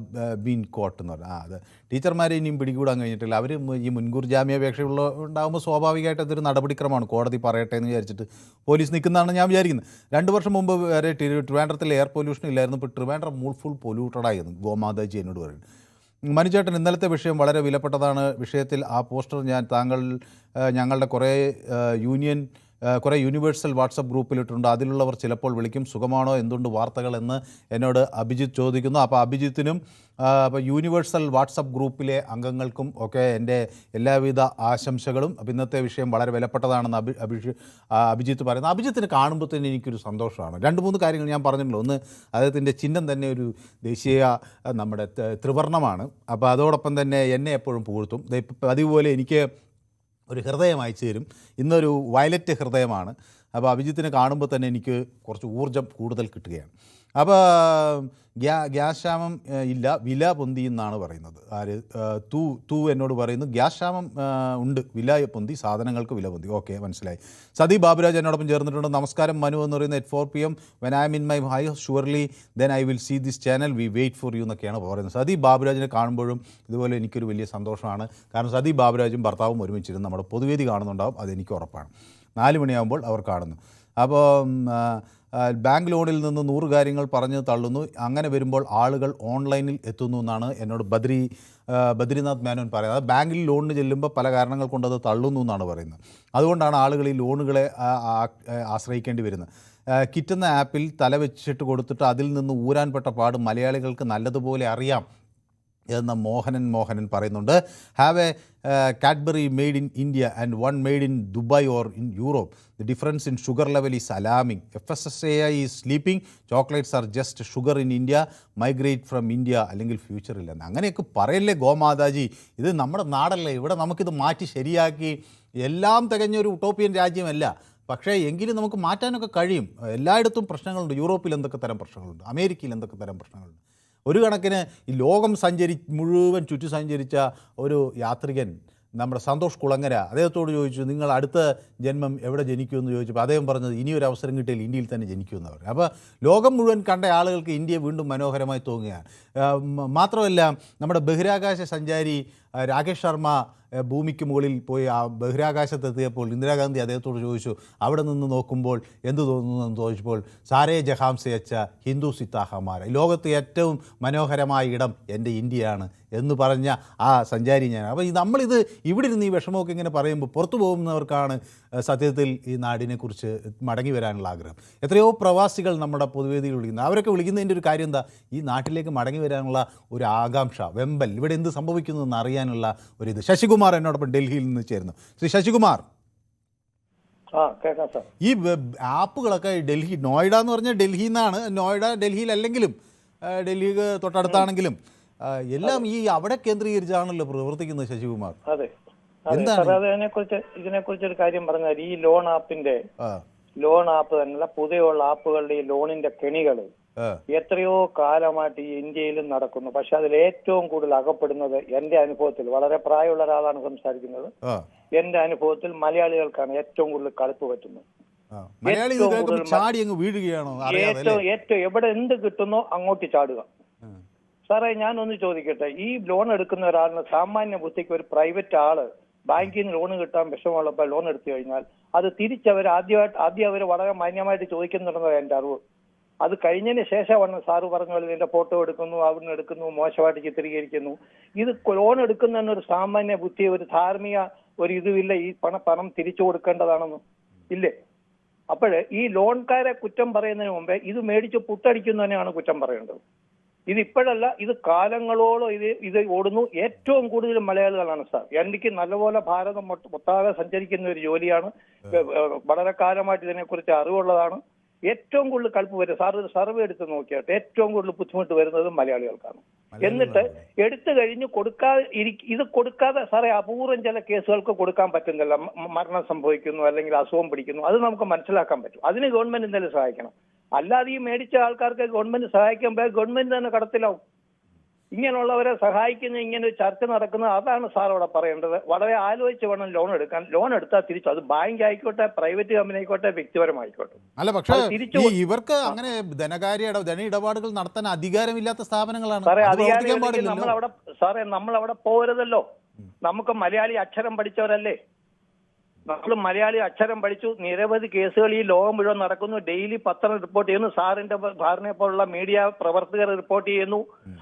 [SPEAKER 1] been caught എന്ന് പറഞ്ഞാൽ അത് ടീച്ചർമാരെ ഇനിയും പിടികൂടാൻ കഴിഞ്ഞിട്ടില്ല. അവർ ഈ മുൻകൂർ ജാമ്യാപേക്ഷ ഉണ്ടാകുമ്പോൾ സ്വാഭാവികമായിട്ട് അതൊരു നടപടിക്രമമാണ്, കോടതി പറയട്ടെ എന്ന് വിചാരിച്ചിട്ട് പോലീസ് നിൽക്കുന്നതാണ് ഞാൻ വിചാരിക്കുന്നത്. 2 വർഷം മുമ്പ് വരെ ട്രിവാൻഡ്രത്തിൽ എയർ പൊല്യൂഷൻ ഇല്ലായിരുന്നു, ഇപ്പോൾ ട്രിവാൻഡ്രം ഫുൾ പൊല്യൂട്ടഡായിരുന്നു. ഗോമാതാജി എന്നോട് പറയുന്നത്. മനുചേട്ടൻ, ഇന്നലത്തെ വിഷയം വളരെ വിലപ്പെട്ടതാണ്. വിഷയത്തിൽ ആ പോസ്റ്റർ ഞങ്ങളുടെ കുറേ യൂണിവേഴ്സൽ വാട്സപ്പ് ഗ്രൂപ്പിലിട്ടുണ്ട്. അതിലുള്ളവർ ചിലപ്പോൾ വിളിക്കും, സുഖമാണോ, എന്തുണ്ട് വാർത്തകൾ എന്ന് എന്നോട് അഭിജിത്ത് ചോദിക്കുന്നു. അപ്പോൾ അഭിജിത്തിനും അപ്പോൾ യൂണിവേഴ്സൽ വാട്സപ്പ് ഗ്രൂപ്പിലെ അംഗങ്ങൾക്കും ഒക്കെ എൻ്റെ എല്ലാവിധ ആശംസകളും. അപ്പോൾ ഇന്നത്തെ വിഷയം വളരെ വിലപ്പെട്ടതാണെന്ന് അഭിജിത്ത് പറയുന്നു. അഭിജിത്തിനെ കാണുമ്പോൾ തന്നെ എനിക്കൊരു സന്തോഷമാണ്. 2-3 കാര്യങ്ങൾ ഞാൻ പറഞ്ഞിട്ടുള്ളൂ. ഒന്ന്, അദ്ദേഹത്തിൻ്റെ ചിഹ്നം തന്നെ ഒരു ദേശീയ നമ്മുടെ ത്രിവർണ്ണമാണ്. അപ്പോൾ അതോടൊപ്പം തന്നെ എന്നെ എപ്പോഴും പുകഴ്ത്തും. അതുപോലെ എനിക്ക് ഒരു ഹൃദയം അയച്ചു തരും. ഇന്നൊരു വയലറ്റ് ഹൃദയമാണ്. അപ്പോൾ അഭിജിത്തിനെ കാണുമ്പോൾ തന്നെ എനിക്ക് കുറച്ച് ഊർജ്ജം കൂടുതൽ കിട്ടുകയാണ്. അപ്പോൾ ഗ്യാസ് ക്ഷാമം ഇല്ല, വില പൊന്തി എന്നാണ് പറയുന്നത്. തൂ എന്നോട് പറയുന്നു ഗ്യാസ് ക്ഷാമം ഉണ്ട്, വില പൊന്തി, സാധനങ്ങൾക്ക് വില പൊന്തി. ഓക്കെ, മനസ്സിലായി. സതി ബാബുരാജ് എന്നോടൊപ്പം ചേർന്നിട്ടുണ്ട്. നമസ്കാരം മനു എന്ന് പറയുന്നത് at 4 PM when I am in my house surely then I will see this channel, we wait for you എന്നൊക്കെയാണ് പറയുന്നത്. സതി ബാബുരാജിനെ കാണുമ്പോഴും ഇതുപോലെ എനിക്കൊരു വലിയ സന്തോഷമാണ്. കാരണം സതി ബാബുരാജും ഭർത്താവും ഒരുമിച്ചിരുന്ന് നമ്മുടെ പൊതുവേദി കാണുന്നുണ്ടാവും, അതെനിക്ക് ഉറപ്പാണ്. 4 മണിയാകുമ്പോൾ അവർ കാണുന്നു. അപ്പോൾ ബാങ്ക് ലോണിൽ നിന്ന് 100 കാര്യങ്ങൾ പറഞ്ഞ് തള്ളുന്നു. അങ്ങനെ വരുമ്പോൾ ആളുകൾ ഓൺലൈനിൽ എത്തുന്നു എന്നാണ് എന്നോട് ബദ്രിനാഥ് മേനോൻ പറയുന്നത്. ബാങ്കിൽ ലോണിന് ചെല്ലുമ്പോൾ പല കാരണങ്ങൾ കൊണ്ടത് തള്ളുന്നു എന്നാണ് പറയുന്നത്. അതുകൊണ്ടാണ് ആളുകൾ ഈ ലോണുകളെ ആശ്രയിക്കേണ്ടി വരുന്നത്. കിട്ടുന്ന ആപ്പിൽ തലവെച്ചിട്ട് കൊടുത്തിട്ട് അതിൽ നിന്ന് ഊരാൻപ്പെട്ട പാട് മലയാളികൾക്ക് നല്ലതുപോലെ അറിയാം എന്ന് മോഹനൻ പറയുന്നുണ്ട്. Have A Cadbury made in India and one made in Dubai or in Europe. The difference in sugar level is alarming. FSSAI is sleeping. Chocolates are just sugar in India. Migrate from India, അല്ലെങ്കിൽ ഫ്യൂച്ചറില്ലെന്ന്. അങ്ങനെയൊക്കെ പറയല്ലേ ഗോമാതാജി. ഇത് നമ്മുടെ നാടല്ലേ, ഇവിടെ നമുക്കിത് മാറ്റി ശരിയാക്കി. എല്ലാം തികഞ്ഞൊരു ഉട്ടോപ്യൻ രാജ്യമല്ല, പക്ഷേ എങ്കിലും നമുക്ക് മാറ്റാനൊക്കെ കഴിയും. എല്ലായിടത്തും പ്രശ്നങ്ങളുണ്ട്. യൂറോപ്പിൽ എന്തൊക്കെ തരം പ്രശ്നങ്ങളുണ്ട്, അമേരിക്കയിൽ എന്തൊക്കെ തരം പ്രശ്നങ്ങളുണ്ട്. ഒരു കണക്കിന് ഈ ലോകം മുഴുവൻ ചുറ്റി സഞ്ചരിച്ച ഒരു യാത്രികൻ നമ്മുടെ സന്തോഷ് കുളങ്ങര, അദ്ദേഹത്തോട് ചോദിച്ചു നിങ്ങൾ അടുത്ത ജന്മം എവിടെ ജനിക്കുമെന്ന് ചോദിച്ചപ്പോൾ അദ്ദേഹം പറഞ്ഞത് ഇനിയൊരു അവസരം കിട്ടിയാൽ ഇന്ത്യയിൽ തന്നെ ജനിക്കുമെന്ന് പറഞ്ഞു. അപ്പോൾ ലോകം മുഴുവൻ കണ്ട ആളുകൾക്ക് ഇന്ത്യ വീണ്ടും മനോഹരമായി തോന്നുകയാണ്. മാത്രമല്ല നമ്മുടെ ബഹിരാകാശ സഞ്ചാരി രാകേഷ് ശർമ്മ ഭൂമിക്ക് മുകളിൽ പോയി ആ ബഹിരാകാശത്തെത്തിയപ്പോൾ ഇന്ദിരാഗാന്ധി അദ്ദേഹത്തോട് ചോദിച്ചു അവിടെ നിന്ന് നോക്കുമ്പോൾ എന്ത് തോന്നുന്നു എന്ന് ചോദിച്ചപ്പോൾ സാരേ ജഹാം സെ അച്ച ഹിന്ദു സിത്താ ഹമാര, ലോകത്ത് ഏറ്റവും മനോഹരമായ ഇടം എൻ്റെ ഇന്ത്യയാണ് എന്ന് പറഞ്ഞ ആ സഞ്ചാരി ഞാൻ. അപ്പോൾ നമ്മളിത് ഇവിടെ ഇരുന്ന് ഈ വിഷമമൊക്കെ ഇങ്ങനെ പറയുമ്പോൾ പുറത്തു പോകുന്നവർക്കാണ് സത്യത്തിൽ ഈ നാടിനെക്കുറിച്ച് മടങ്ങി വരാനുള്ള ആഗ്രഹം. എത്രയോ പ്രവാസികൾ നമ്മുടെ പൊതുവേദിയിൽ വിളിക്കുന്നത്, അവരൊക്കെ വിളിക്കുന്നതിൻ്റെ ഒരു കാര്യം എന്താ, ഈ നാട്ടിലേക്ക് മടങ്ങി വരാനുള്ള ഒരു ആകാംക്ഷ, വെമ്പൽ, ഇവിടെ എന്ത് സംഭവിക്കുന്നു എന്ന് അറിയാനുള്ള ഒരിത്. ശശികുമാർ എന്നോടൊപ്പം ഡൽഹിയിൽ നിന്ന് ചേരുന്നു. ശ്രീ ശശികുമാർ,
[SPEAKER 8] കേൾക്കാം സാർ.
[SPEAKER 1] ഈ ആപ്പുകളൊക്കെ നോയിഡ എന്ന് പറഞ്ഞാൽ ഡൽഹിയിൽ നിന്നാണ്, ഡൽഹിയിലല്ലെങ്കിലും ഡൽഹി തൊട്ടടുത്താണെങ്കിലും എല്ലാം ഈ അവിടെ കേന്ദ്രീകരിച്ചാണല്ലോ പ്രവർത്തിക്കുന്നത് ശശികുമാർ.
[SPEAKER 8] അതെ സാർ, ഇതിനെക്കുറിച്ച് ഒരു കാര്യം പറഞ്ഞാൽ ഈ ലോൺ ആപ്പ് തന്നെയല്ല, പുതിയുള്ള ആപ്പുകളുടെ ഈ ലോണിന്റെ കെണികൾ എത്രയോ കാലമായിട്ട് ഈ ഇന്ത്യയിലും നടക്കുന്നു. പക്ഷെ അതിൽ ഏറ്റവും കൂടുതൽ അകപ്പെടുന്നത് എന്റെ അനുഭവത്തിൽ, വളരെ പ്രായമുള്ള ഒരാളാണ് സംസാരിക്കുന്നത്, എന്റെ അനുഭവത്തിൽ മലയാളികൾക്കാണ് ഏറ്റവും കൂടുതൽ കളിപ്പ് പറ്റുന്നത്. ഏറ്റവും എവിടെ എന്ത് കിട്ടുന്നോ അങ്ങോട്ട് ചാടുക. സാറേ ഞാനൊന്ന് ചോദിക്കട്ടെ, ഈ ലോൺ എടുക്കുന്ന ഒരാളിന് സാമാന്യ ബുദ്ധിക്ക് ഒരു പ്രൈവറ്റ് ആള് ബാങ്കിൽ നിന്ന് ലോൺ കിട്ടാൻ വിഷമമുള്ളപ്പോൾ ലോൺ എടുത്തു കഴിഞ്ഞാൽ അത് തിരിച്ചവർ ആദ്യം അവർ വളരെ മാന്യമായിട്ട് ചോദിക്കുന്നുണ്ടെന്നാണ് എന്റെ അറിവ്. അത് കഴിഞ്ഞതിന് ശേഷമാണ് സാറ് പറഞ്ഞ പോലെ ഇതിന്റെ ഫോട്ടോ എടുക്കുന്നു, അവിടുന്ന് എടുക്കുന്നു, മോശമായിട്ട് ചിത്രീകരിക്കുന്നു. ഇത് ലോൺ എടുക്കുന്നതിനൊരു സാമാന്യ ബുദ്ധി, ഒരു ധാർമ്മിക ഒരു ഇതുമില്ല, ഈ പണം തിരിച്ചു കൊടുക്കേണ്ടതാണെന്ന് ഇല്ലേ? അപ്പോഴ് ഈ ലോൺകാരെ കുറ്റം പറയുന്നതിന് മുമ്പേ ഇത് മേടിച്ച് പുട്ടടിക്കുന്നതിനെയാണ് കുറ്റം പറയേണ്ടത്. ഇതിപ്പോഴല്ല, ഇത് കാലങ്ങളോളം ഇത് ഓടുന്നു. ഏറ്റവും കൂടുതൽ മലയാളികളാണ് സാർ. എനിക്ക് നല്ലപോലെ ഭാരതം ഒട്ടാകെ സഞ്ചരിക്കുന്ന ഒരു ജോലിയാണ്, വളരെ കാലമായിട്ട് ഇതിനെക്കുറിച്ച് അറിവുള്ളതാണ്. ഏറ്റവും കൂടുതൽ കളിപ്പ് വരും സാർ, ഒരു സർവേ എടുത്ത് നോക്കിയാട്ട് ഏറ്റവും കൂടുതൽ ബുദ്ധിമുട്ട് വരുന്നത് മലയാളികൾക്കാണ്. എന്നിട്ട് എടുത്തു കഴിഞ്ഞ് ഇത് കൊടുക്കാതെ സാറേ അപൂർവം ചില കേസുകൾക്ക് കൊടുക്കാൻ പറ്റുന്നില്ല, മരണം സംഭവിക്കുന്നു അല്ലെങ്കിൽ അസുഖം പിടിക്കുന്നു, അത് നമുക്ക് മനസ്സിലാക്കാൻ പറ്റും. അതിന് ഗവൺമെന്റ് എന്തായാലും സഹായിക്കണം. അല്ലാതെ ഈ മേടിച്ച ആൾക്കാർക്ക് ഗവൺമെന്റ് സഹായിക്കുമ്പോൾ ഗവൺമെന്റ് തന്നെ കടത്തിലാവും. ഇങ്ങനെയുള്ളവരെ സഹായിക്കുന്ന ഇങ്ങനെ ഒരു ചർച്ച നടക്കുന്നത്, അതാണ് സാർ അവിടെ പറയേണ്ടത്. വളരെ ആലോചിച്ച് വേണം ലോൺ എടുക്കാൻ. ലോൺ എടുത്താൽ തിരിച്ചു, അത് ബാങ്ക് ആയിക്കോട്ടെ, പ്രൈവറ്റ് കമ്പനി ആയിക്കോട്ടെ, വ്യക്തിപരമായിക്കോട്ടെ.
[SPEAKER 1] അല്ല, പക്ഷേ ഇവർക്ക് അങ്ങനെ ധന ഇടപാടുകൾ നടത്താൻ അധികാരമില്ലാത്ത സ്ഥാപനങ്ങളാണ്.
[SPEAKER 8] സാറേ നമ്മളവിടെ പോകരുതല്ലോ. നമുക്ക് മലയാളി അക്ഷരം പഠിച്ചവരല്ലേ, നമ്മൾ മലയാളി അക്ഷരം പഠിച്ചു. നിരവധി കേസുകൾ ഈ ലോകം മുഴുവൻ നടക്കുന്നു. ഡെയിലി പത്രം റിപ്പോർട്ട് ചെയ്യുന്നു, സാറിനെ പോലുള്ള മീഡിയ പ്രവർത്തകർ റിപ്പോർട്ട് ചെയ്യുന്നു.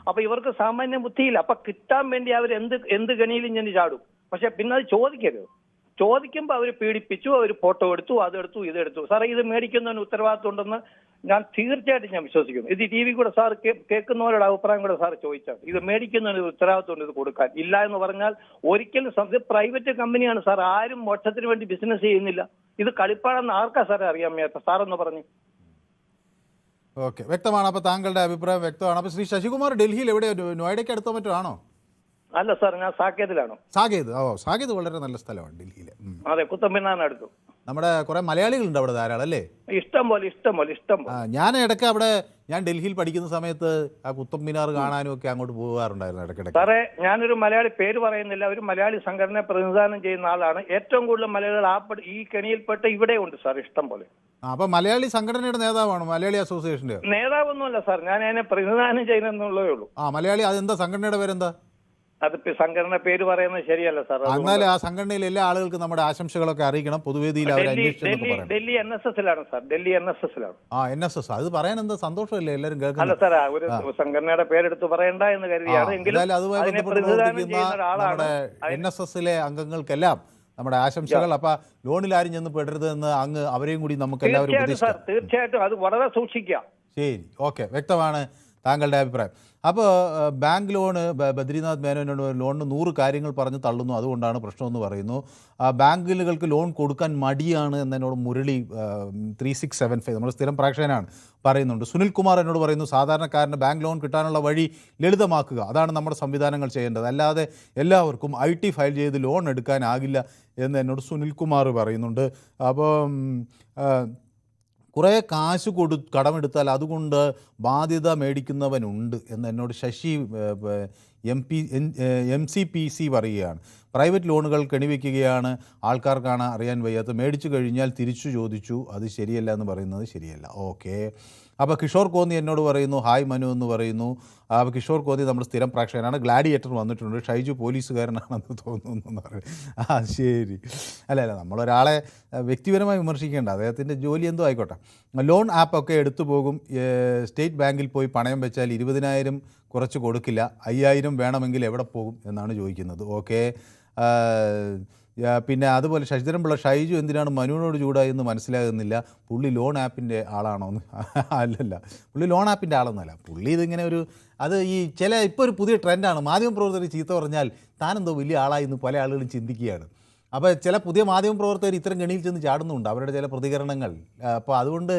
[SPEAKER 8] അപ്പൊ ഇവർക്ക് സാമാന്യ ബുദ്ധിയില്ല. അപ്പൊ കിട്ടാൻ വേണ്ടി അവർ എന്ത് ഗണിയിലും ഞാൻ ചാടും. പക്ഷെ പിന്നെ അത് ചോദിക്കരുത്. ചോദിക്കുമ്പോൾ അവർ പീഡിപ്പിച്ചു, അവർ ഫോട്ടോ എടുത്തു, അതെടുത്തു, ഇതെടുത്തു. സാറേ ഇത് മേടിക്കുന്നതിന് ഉത്തരവാദിത്വം ഉണ്ടെന്ന് ഞാൻ തീർച്ചയായിട്ടും ഞാൻ വിശ്വസിക്കുന്നു. ഇത് ടി വി കൂടെ സാർ കേൾക്കുന്നവരുടെ അഭിപ്രായം കൂടെ സാർ ചോദിച്ചാൽ, ഇത് മേടിക്കുന്നതിന് ഉത്തരവാദിത്വം ഉണ്ട്, ഇത് കൊടുക്കാൻ ഇല്ല എന്ന് പറഞ്ഞാൽ ഒരിക്കലും പ്രൈവറ്റ് കമ്പനിയാണ് സാർ. ആരും മോക്ഷത്തിന് വേണ്ടി ബിസിനസ് ചെയ്യുന്നില്ല. ഇത് കളിപ്പാണെന്ന് ആർക്കാ സാറേ അറിയാൻ മേത്ത? സാറെന്ന് പറഞ്ഞു.
[SPEAKER 1] ഓക്കെ, വ്യക്തമാണ്. അപ്പൊ താങ്കളുടെ അഭിപ്രായം വ്യക്തമാണ്. അപ്പൊ ശ്രീ ശശികുമാർ ഡൽഹിയിൽ എവിടെയോ, നോയിഡയ്ക്ക് അടുത്തോ മറ്റോ ആണോ?
[SPEAKER 8] അല്ല സാർ, ഞാൻ സാക്കേതിലാണ്.
[SPEAKER 1] സാകേത് വളരെ നല്ല സ്ഥലമാണ് ഡൽഹിയിൽ.
[SPEAKER 8] അതെ, കുത്തമ്പിനാണ് അടുത്ത്.
[SPEAKER 1] നമ്മുടെ കുറെ മലയാളികളുണ്ട് അവിടെ ധാരാളം അല്ലേ?
[SPEAKER 8] ഇഷ്ടം പോലെ.
[SPEAKER 1] ഞാൻ ഇടയ്ക്ക് ഞാൻ ഡൽഹിയിൽ പഠിക്കുന്ന സമയത്ത് ആ കുത്തബ് മിനാർ കാണാനും ഒക്കെ അങ്ങോട്ട് പോകാറുണ്ടായിരുന്നു ഇടയ്ക്കിടയ്ക്ക്.
[SPEAKER 8] സാറേ ഞാനൊരു മലയാളി, പേര് പറയുന്നില്ല, ഒരു മലയാളി സംഘടനയെ പ്രതിനിധാനം ചെയ്യുന്ന ആളാണ്. ഏറ്റവും കൂടുതൽ മലയാളികൾ ഈ കെണിയിൽപ്പെട്ട് ഇവിടെ ഉണ്ട് സാർ, ഇഷ്ടം പോലെ.
[SPEAKER 1] അപ്പൊ മലയാളി സംഘടനയുടെ നേതാവാണ്, മലയാളി അസോസിയേഷന്റെ
[SPEAKER 8] നേതാവൊന്നുമല്ല സാർ, ഞാൻ അതിനെ പ്രതിനിധാനം ചെയ്യുന്നുള്ളതേ ഉള്ളൂ.
[SPEAKER 1] മലയാളി, അതെന്താ സംഘടനയുടെ പേരെന്താ?
[SPEAKER 8] അത് സംഘടന പേര് പറയുന്നത് ശരിയല്ല സാർ.
[SPEAKER 1] എന്നാലും ആ സംഘടനയിലെ എല്ലാ ആളുകൾക്കും നമ്മുടെ ആശംസകളൊക്കെ അറിയിക്കണം. പൊതുവേദിയിൽ
[SPEAKER 8] ഡൽഹി NSSലാണ് സാർ, ഡൽഹി NSSലാണ്.
[SPEAKER 1] NSS, അത് പറയാൻ എന്താ സന്തോഷമല്ലേ എല്ലാവരും കേൾക്കുന്നത്?
[SPEAKER 8] അല്ല സാർ, ഒരു സംഘടനയുടെ പേരെടുത്ത് പറയണ്ട എന്ന് കരുതിയാണ്.
[SPEAKER 1] അതുമായി നമ്മുടെ NSSലെ അംഗങ്ങൾക്കെല്ലാം നമ്മുടെ ആശംസകൾ. അപ്പൊ ലോണിൽ ആരും ചെന്ന് പെടരുത് എന്ന് അങ്ങ് അവരെയും കൂടി നമുക്ക് എല്ലാവരും
[SPEAKER 8] തീർച്ചയായിട്ടും അത് വളരെ സൂക്ഷിക്കാം.
[SPEAKER 1] ശരി, ഓക്കെ, വ്യക്തമാണ് താങ്കളുടെ അഭിപ്രായം. അപ്പോൾ ബാങ്ക് ലോണ്, ബദ്രിനാഥ് മേനോനോട് ലോണിന് 100 കാര്യങ്ങൾ പറഞ്ഞ് തള്ളുന്നു, അതുകൊണ്ടാണ് പ്രശ്നമെന്ന് പറയുന്നു. ബാങ്കുകൾക്ക് ലോൺ കൊടുക്കാൻ മടിയാണ് എന്നോട് മുരളി 3675, നമ്മുടെ സ്ഥിരം പ്രേക്ഷകനാണ്, പറയുന്നുണ്ട്. സുനിൽകുമാർ എന്നോട് പറയുന്നു, സാധാരണക്കാരന് ബാങ്ക് ലോൺ കിട്ടാനുള്ള വഴി ലളിതമാക്കുക, അതാണ് നമ്മുടെ സംവിധാനങ്ങൾ ചെയ്യേണ്ടത്, അല്ലാതെ എല്ലാവർക്കും IT ഫയൽ ചെയ്ത് ലോൺ എടുക്കാനാകില്ല എന്ന് എന്നോട് സുനിൽകുമാർ പറയുന്നുണ്ട്. അപ്പോൾ കുറേ കാശ് കടമെടുത്താൽ അതുകൊണ്ട് ബാധ്യത മേടിക്കുന്നവനുണ്ട് എന്ന് എന്നോട് ശശി MCPC പറയുകയാണ്. പ്രൈവറ്റ് ലോണുകൾ കെണിവെക്കുകയാണ്, ആൾക്കാർക്കാണ് അറിയാൻ വയ്യാത്ത. മേടിച്ചു കഴിഞ്ഞാൽ തിരിച്ചു ചോദിച്ചു, അത് ശരിയല്ല എന്ന് പറയുന്നത് ശരിയല്ല. ഓക്കെ, അപ്പോൾ കിഷോർ കോന്നി എന്നോട് പറയുന്നു, ഹായ് മനു എന്ന് പറയുന്നു. അപ്പോൾ കിഷോർ കോന്നി നമ്മുടെ സ്ഥിരം പ്രേക്ഷകനാണ്. ഗ്ലാഡിയേറ്റർ വന്നിട്ടുണ്ട്. ഷൈജു പോലീസുകാരനാണെന്ന് തോന്നുന്നു എന്ന് പറയും. ശരി, അല്ല നമ്മളൊരാളെ വ്യക്തിപരമായി വിമർശിക്കേണ്ട, അദ്ദേഹത്തിൻ്റെ ജോലി എന്തോ ആയിക്കോട്ടെ. ലോൺ ആപ്പൊക്കെ എടുത്തു പോകും. സ്റ്റേറ്റ് ബാങ്കിൽ പോയി പണയം വെച്ചാൽ 20,000 കുറച്ച് കൊടുക്കില്ല, 5,000 വേണമെങ്കിൽ എവിടെ പോകും എന്നാണ് ചോദിക്കുന്നത്. ഓക്കെ, പിന്നെ അതുപോലെ ശശിധരൻപിള്ള, ഷൈജു എന്തിനാണ് മനുവിനോട് ചൂടായെന്ന് മനസ്സിലാകുന്നില്ല, പുള്ളി ലോൺ ആപ്പിൻ്റെ ആളാണോ എന്ന്? അല്ലല്ല, പുള്ളി ലോൺ ആപ്പിൻ്റെ ആളൊന്നുമല്ല. പുള്ളി ഇതിങ്ങനെ അത് ഈ ഇപ്പോൾ ഒരു പുതിയ ട്രെൻഡാണ്. മാധ്യമപ്രവർത്തകർ ചീത്ത പറഞ്ഞാൽ താനെന്തോ വലിയ ആളായി എന്ന് പല ആളുകളും ചിന്തിക്കുകയാണ്. അപ്പോൾ ചില പുതിയ മാധ്യമപ്രവർത്തകർ ഇത്തരം ഗണിയിൽ ചെന്ന് ചാടുന്നുണ്ട്, അവരുടെ ചില പ്രതികരണങ്ങൾ. അപ്പോൾ അതുകൊണ്ട്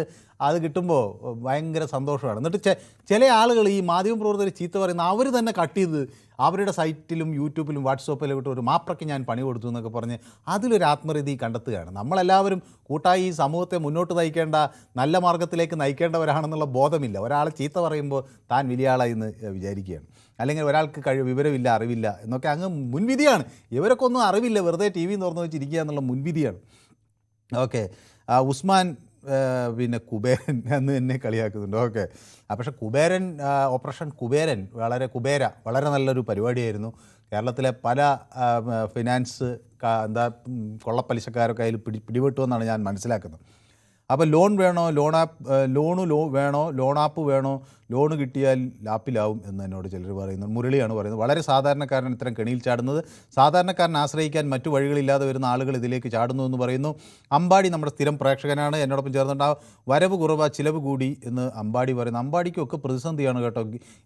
[SPEAKER 1] അത് കിട്ടുമ്പോൾ ഭയങ്കര സന്തോഷമാണ്. എന്നിട്ട് ചില ആളുകൾ ഈ മാധ്യമപ്രവർത്തകർ ചീത്ത പറയുന്ന അവർ തന്നെ കട്ട് ചെയ്ത് അവരുടെ സൈറ്റിലും യൂട്യൂബിലും വാട്സപ്പിലും ഇട്ട് ഒരു മാപ്രയ്ക്ക് ഞാൻ പണി കൊടുത്തു എന്നൊക്കെ പറഞ്ഞ് അതിലൊരു ആത്മരീതി കണ്ടെത്തുകയാണ്. നമ്മളെല്ലാവരും കൂട്ടായി ഈ സമൂഹത്തെ മുന്നോട്ട് നയിക്കേണ്ട, നല്ല മാർഗ്ഗത്തിലേക്ക് നയിക്കേണ്ടവരാണെന്നുള്ള ബോധമില്ല. ഒരാളെ ചീത്ത പറയുമ്പോൾ താൻ വലിയ ആളായി എന്ന് വിചാരിക്കുകയാണ്. അല്ലെങ്കിൽ ഒരാൾക്ക് വിവരമില്ല, അറിവില്ല എന്നൊക്കെ അങ്ങ് മുൻവിധിയാണ്. ഇവരൊക്കെ ഒന്നും അറിവില്ല, വെറുതെ ടി വി തുറന്നു വെച്ചിരിക്കുക എന്നുള്ള മുൻവിധിയാണ്. ഓക്കെ, ഉസ്മാൻ പിന്നെ കുബേരൻ എന്ന് എന്നെ കളിയാക്കുന്നുണ്ട്. ഓക്കെ, പക്ഷേ കുബേരൻ, ഓപ്പറേഷൻ കുബേരൻ വളരെ നല്ലൊരു പരിപാടിയായിരുന്നു. കേരളത്തിലെ പല ഫിനാൻസ് കൊള്ളപ്പലിശക്കാരൊക്കെ അതിൽ പിടിപെട്ടുവെന്നാണ് ഞാൻ മനസ്സിലാക്കുന്നത്. അപ്പോൾ ലോൺ വേണോ, ലോൺ ആപ്പ് വേണോ, ലോണ് കിട്ടിയാൽ ലാപ്പിലാവും എന്ന് എന്നോട് ചിലർ പറയുന്നു. മുരളിയാണ് പറയുന്നത്. വളരെ സാധാരണക്കാരൻ ഇത്തരം കെണിയിൽ ചാടുന്നത്, സാധാരണക്കാരൻ ആശ്രയിക്കാൻ മറ്റു വഴികളില്ലാതെ വരുന്ന ആളുകൾ ഇതിലേക്ക് ചാടുന്നു എന്ന് പറയുന്നു. അമ്പാടി നമ്മുടെ സ്ഥിരം പ്രേക്ഷകനാണ്, എന്നോടൊപ്പം ചേർന്നിട്ട് വരവ് കുറവ് ചിലവ് കൂടി എന്ന് അമ്പാടി പറയുന്നു. അമ്പാടിക്കൊക്കെ പ്രതിസന്ധിയാണ് കേട്ടോ.